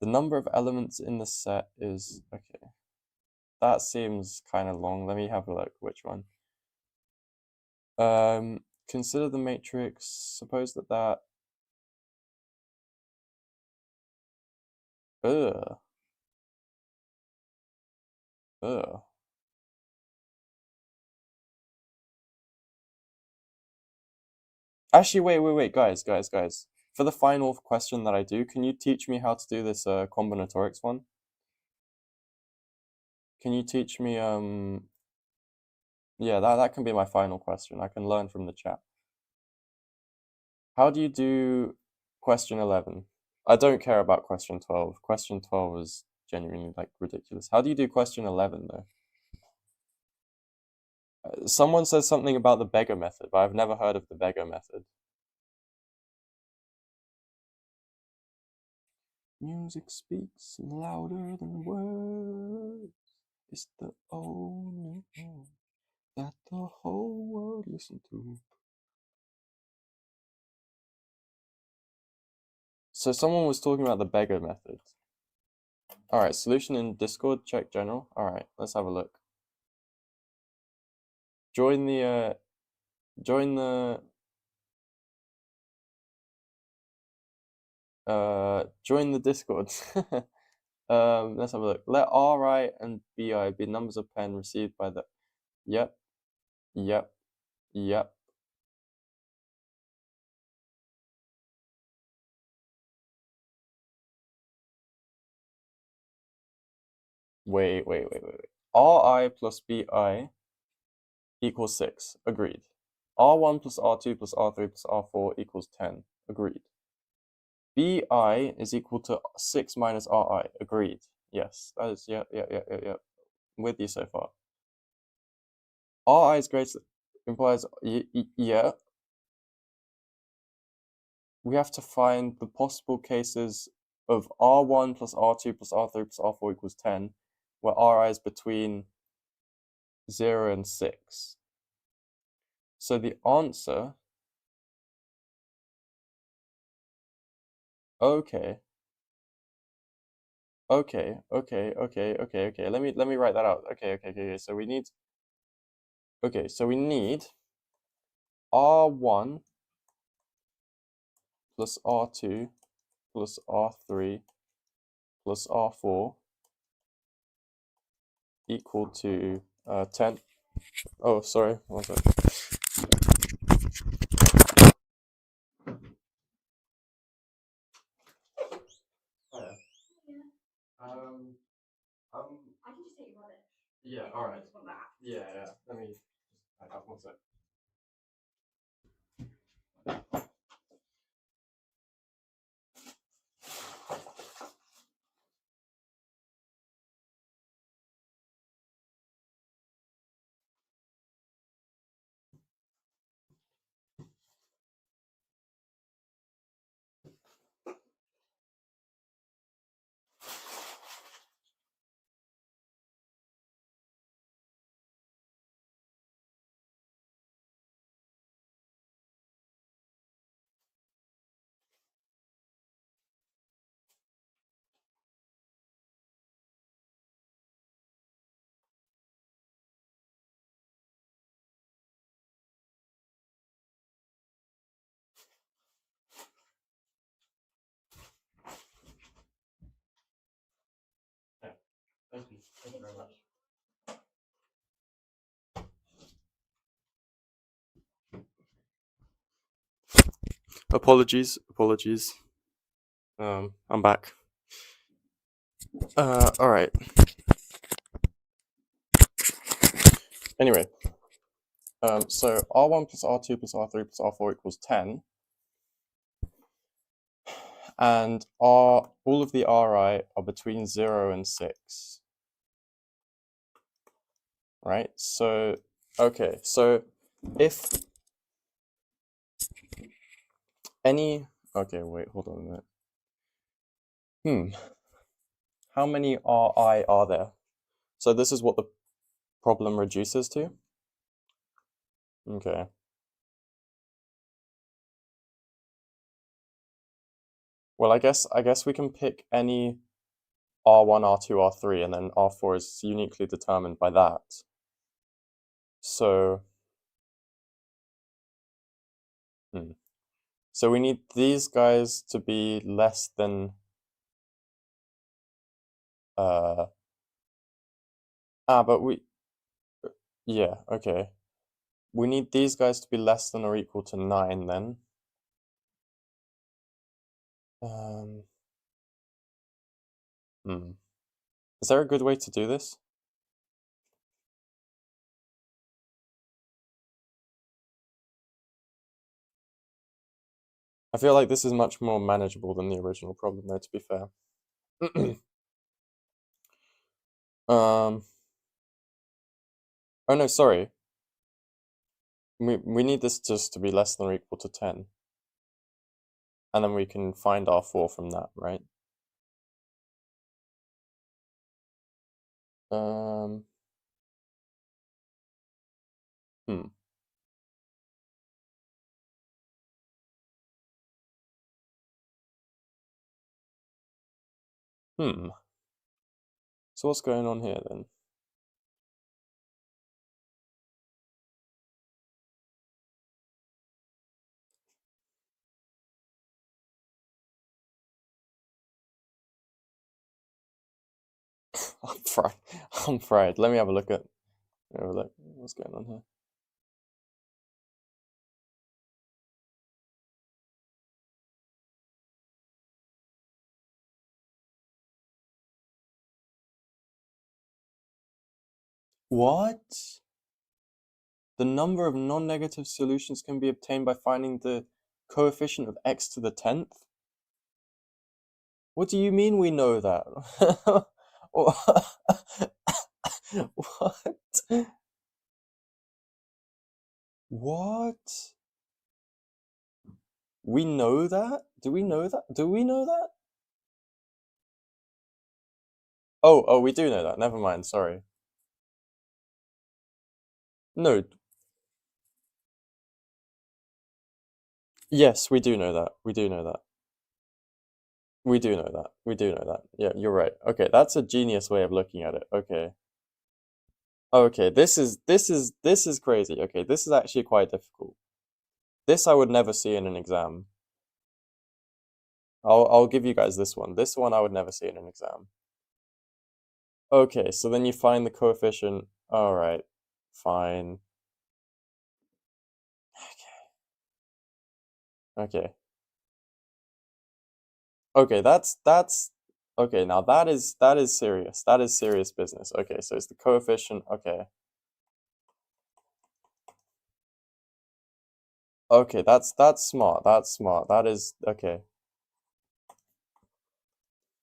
the number of elements in the set is okay. That seems kind of long. Let me have a look. Which one? Consider the matrix. Suppose that. Ugh. Ugh. Actually, wait, guys. For the final question that I do, can you teach me how to do this combinatorics one? Can you teach me yeah, that can be my final question. I can learn from the chat. How do you do question 11? I don't care about question 12. Question 12 is genuinely like ridiculous. How do you do question 11 though? Someone says something about the beggar method, but I've never heard of the beggar method. Music speaks louder than words. It's the only one that the whole world listens to. So someone was talking about the beggar method. Alright, solution in Discord, check general. Alright, let's have a look. Join the join the Discord. Let's have a look. Let Ri and Bi be numbers of pen received by the. Yep. Wait. Ri plus Bi equals 6. Agreed. R1 plus R2 plus R3 plus R4 equals 10. Agreed. Bi is equal to 6 minus Ri. Agreed. Yes, that is, yeah. I'm with you so far. Ri is greater, implies, yeah. We have to find the possible cases of R1 plus R2 plus R3 plus R4 equals 10, where Ri is between 0 and 6. So the answer, okay. Let me write that out. Okay. So we need R1 plus R2 plus R3 plus R4 equal to 10. Oh, sorry. One sec. Hiya. I can just take your rubbish. Yeah, alright. Yeah. Let me just pack up one sec. Apologies. I'm back. All right. Anyway, so R1 plus R2 plus R3 plus R4 equals 10, and all of the Ri are between 0 and 6. Right? So, okay, so if any, okay, wait, hold on a minute. How many Ri are there? So this is what the problem reduces to? Okay. Well, I guess we can pick any R1, R2, R3, and then R4 is uniquely determined by that. So, so we need these guys to be less than but yeah, okay. We need these guys to be less than or equal to 9 then. Is there a good way to do this? I feel like this is much more manageable than the original problem, though, to be fair. Oh no, sorry. We need this just to be less than or equal to 10. And then we can find R4 from that, right? Hmm. So what's going on here then? I'm fried. I'm fried. Let me have a look. What's going on here. What? The number of non-negative solutions can be obtained by finding the coefficient of x to the 10th? What do you mean we know that? What? What? We know that? Do we know that? Do we know that? Oh, we do know that. Never mind, sorry. No. Yes, we do know that. We do know that. We do know that. We do know that. Yeah, you're right. Okay, that's a genius way of looking at it. Okay. Okay, this is crazy. Okay, this is actually quite difficult. This I would never see in an exam. I'll give you guys this one. This one I would never see in an exam. Okay, so then you find the coefficient. All right, fine. Okay. Okay, that's okay. Now that is serious. That is serious business. Okay, so it's the coefficient. Okay. Okay, that's smart. That's smart. That is okay.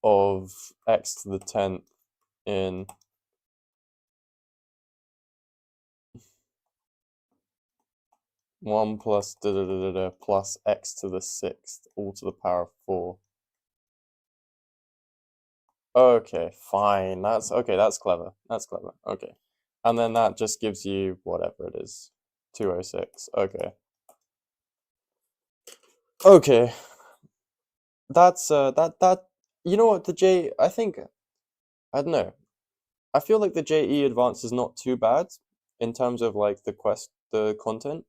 Of x to the 10th in 1 plus da da da da da plus x to the 6th all to the power of 4. Okay, fine. That's okay, that's clever. That's clever. Okay. And then that just gives you whatever it is. 206. Okay. Okay. That's that you know what, I think I don't know. I feel like the JE Advanced is not too bad in terms of like the content.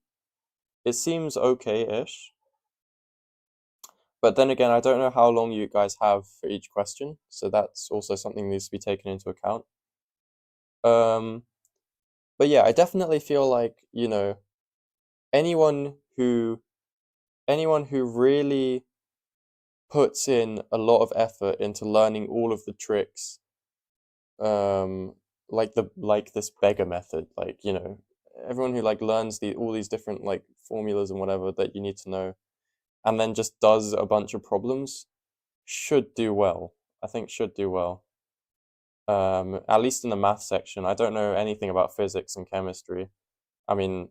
It seems okay-ish. But then again, I don't know how long you guys have for each question, so that's also something that needs to be taken into account. But yeah, I definitely feel like, anyone who anyone who really puts in a lot of effort into learning all of the tricks, um, like this beggar method, like, you know, everyone who like learns all these different like formulas and whatever that you need to know, and then just does a bunch of problems, should do well. I think should do well. At least in the math section. I don't know anything about physics and chemistry. I mean,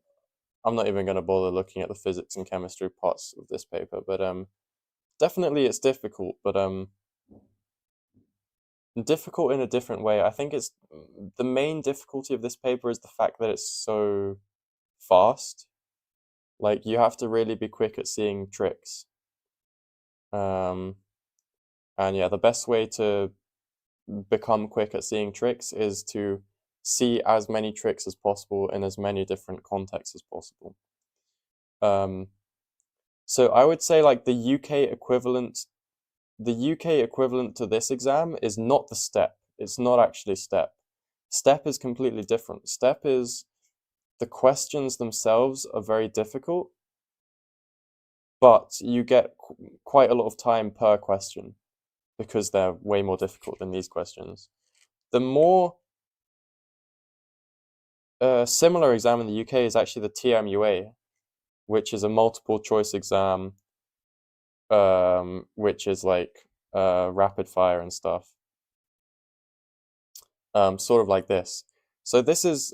I'm not even going to bother looking at the physics and chemistry parts of this paper, but definitely it's difficult, but difficult in a different way. I think it's the main difficulty of this paper is the fact that it's so fast. Like you have to really be quick at seeing tricks. And yeah, the best way to become quick at seeing tricks is to see as many tricks as possible in as many different contexts as possible. So I would say like the UK equivalent to this exam is not the STEP. It's not actually STEP. STEP is completely different. STEP is the questions themselves are very difficult, but you get quite a lot of time per question because they're way more difficult than these questions. The more similar exam in the UK is actually the TMUA, which is a multiple choice exam, which is like rapid fire and stuff, sort of like this. So this is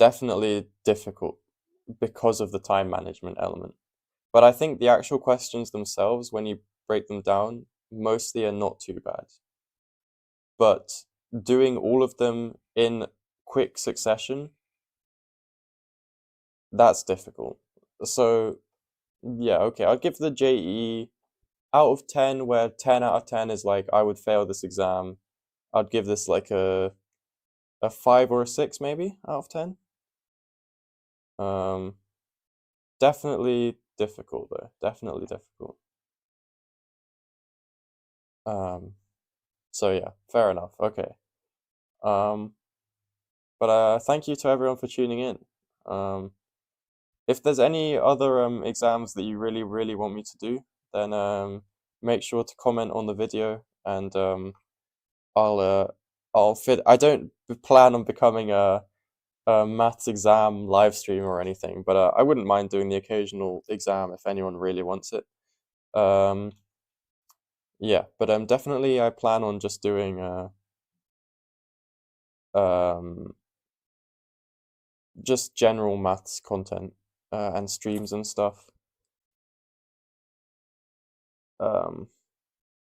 definitely difficult because of the time management element. But I think the actual questions themselves, when you break them down, mostly are not too bad. But doing all of them in quick succession, that's difficult. So yeah, okay, I'll give the JEE out of 10, where 10 out of 10 is like I would fail this exam. I'd give this like a 5 or a 6 maybe out of 10. Um, definitely difficult though. Definitely difficult. So yeah, fair enough. Okay. Um, but thank you to everyone for tuning in. If there's any other exams that you really, really want me to do, then make sure to comment on the video, and I'll I'll fit. I don't plan on becoming a maths exam live stream or anything, but I wouldn't mind doing the occasional exam if anyone really wants it. Um, yeah, but definitely I plan on just doing um, just general maths content and streams and stuff. Um,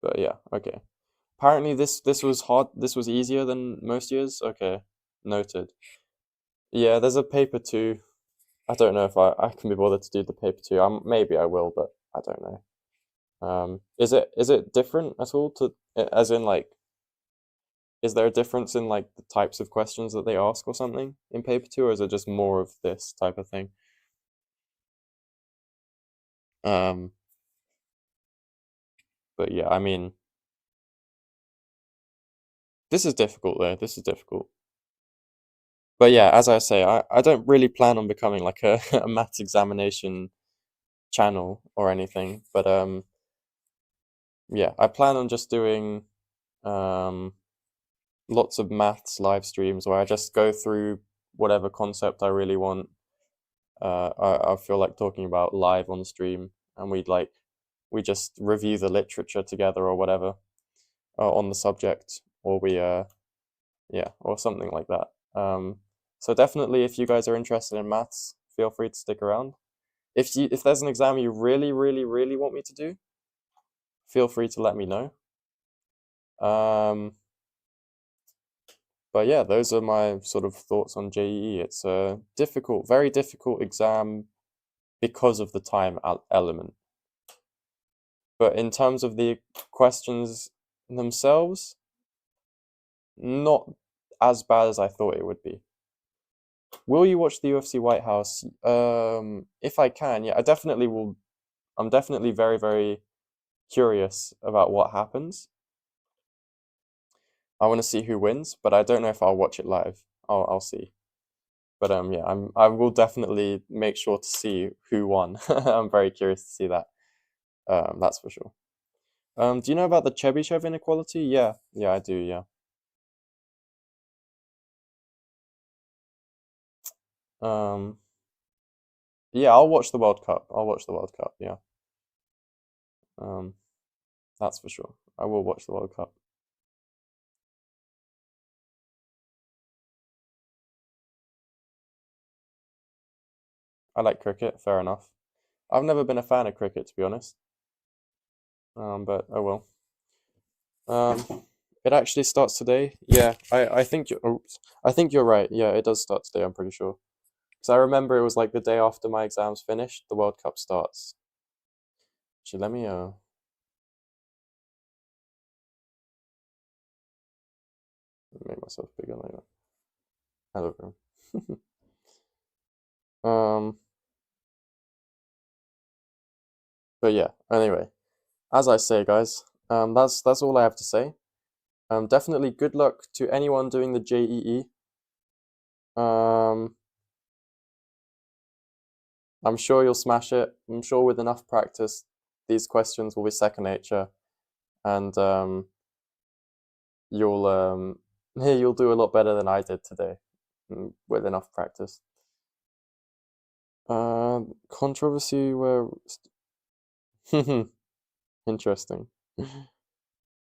but yeah, okay. Apparently this was hard. This was easier than most years. Okay, noted. Yeah, there's a paper two. I don't know if I can be bothered to do the paper two. Maybe I will, but I don't know. Is it different at all as in like, is there a difference in like the types of questions that they ask or something in paper two, or is it just more of this type of thing? Um, but yeah, I mean, this is difficult though. This is difficult. But yeah, as I say, I don't really plan on becoming like a, a maths examination channel or anything. But yeah, I plan on just doing um lots of maths live streams where I just go through whatever concept I really want. I feel like talking about live on stream, and we just review the literature together or whatever on the subject, or we yeah, or something like that. So definitely, if you guys are interested in maths, feel free to stick around. If there's an exam you really, really, really want me to do, feel free to let me know. Um, but yeah, those are my sort of thoughts on JEE. It's a difficult, very difficult exam because of the time element. But in terms of the questions themselves, not as bad as I thought it would be. Will you watch the UFC White House? If I can, yeah, I definitely will. I'm definitely very, very curious about what happens. I want to see who wins, but I don't know if I'll watch it live. I'll see. But yeah, I will definitely make sure to see who won. I'm very curious to see that. That's for sure. Do you know about the Chebyshev inequality? Yeah, I do. Yeah. Um, yeah, I'll watch the World Cup. I'll watch the World Cup. Yeah. Um, that's for sure. I will watch the World Cup. I like cricket. Fair enough. I've never been a fan of cricket, to be honest. But oh well. It actually starts today. Yeah, I think you're. Oops, I think you're right. Yeah, it does start today. I'm pretty sure. Because I remember it was like the day after my exams finished, the World Cup starts. Actually, let me make myself bigger later. Hello. Um, but yeah. Anyway, as I say, guys, that's all I have to say. Definitely good luck to anyone doing the JEE. Um, I'm sure you'll smash it. I'm sure with enough practice, these questions will be second nature, and you'll you'll do a lot better than I did today, with enough practice. Controversy where interesting.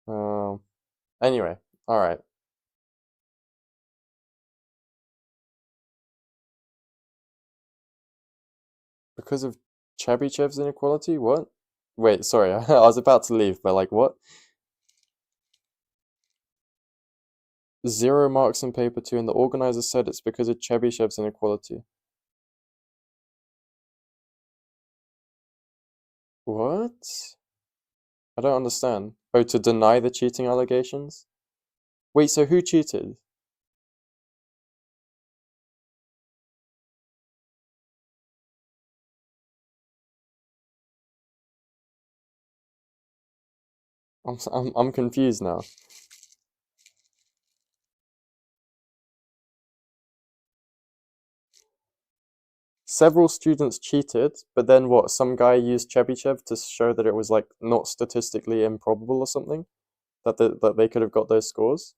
Um, anyway, all right. Because of Chebyshev's inequality, what? Wait, sorry, I was about to leave, but like what? 0 marks in paper two, and the organizer said it's because of Chebyshev's inequality. What? I don't understand. Oh, to deny the cheating allegations? Wait, so who cheated? I'm confused now. Several students cheated, but then what? Some guy used Chebyshev to show that it was like not statistically improbable or something, that that they could have got those scores.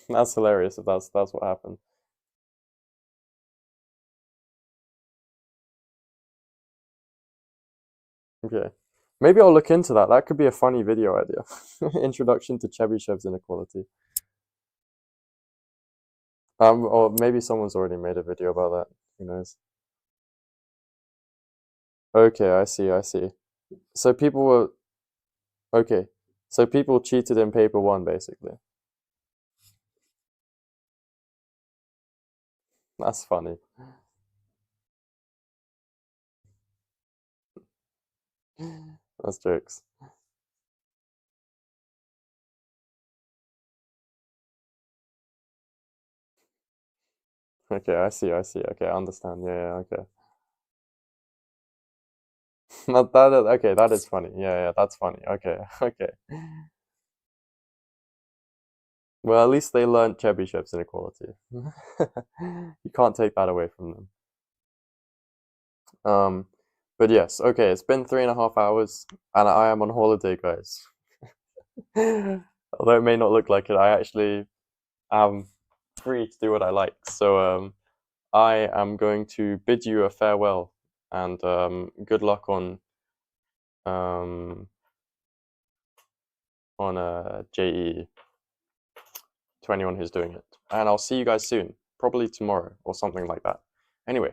That's hilarious if that's what happened. Okay. Maybe I'll look into that. That could be a funny video idea. Introduction to Chebyshev's inequality. Or maybe someone's already made a video about that. Who knows? Okay, I see, I see. So people were okay. So people cheated in paper one, basically. That's funny. That's jokes. Okay, I see, I see. Okay, I understand. Yeah, yeah, okay. Okay, that is funny. Yeah, yeah, that's funny. Okay, okay. Well, at least they learned Chebyshev's inequality. You can't take that away from them. Um, but yes, okay, it's been 3.5 hours, and I am on holiday, guys. Although it may not look like it, I actually am free to do what I like. So, I am going to bid you a farewell, and good luck um, on JE to anyone who's doing it. And I'll see you guys soon, probably tomorrow or something like that. Anyway,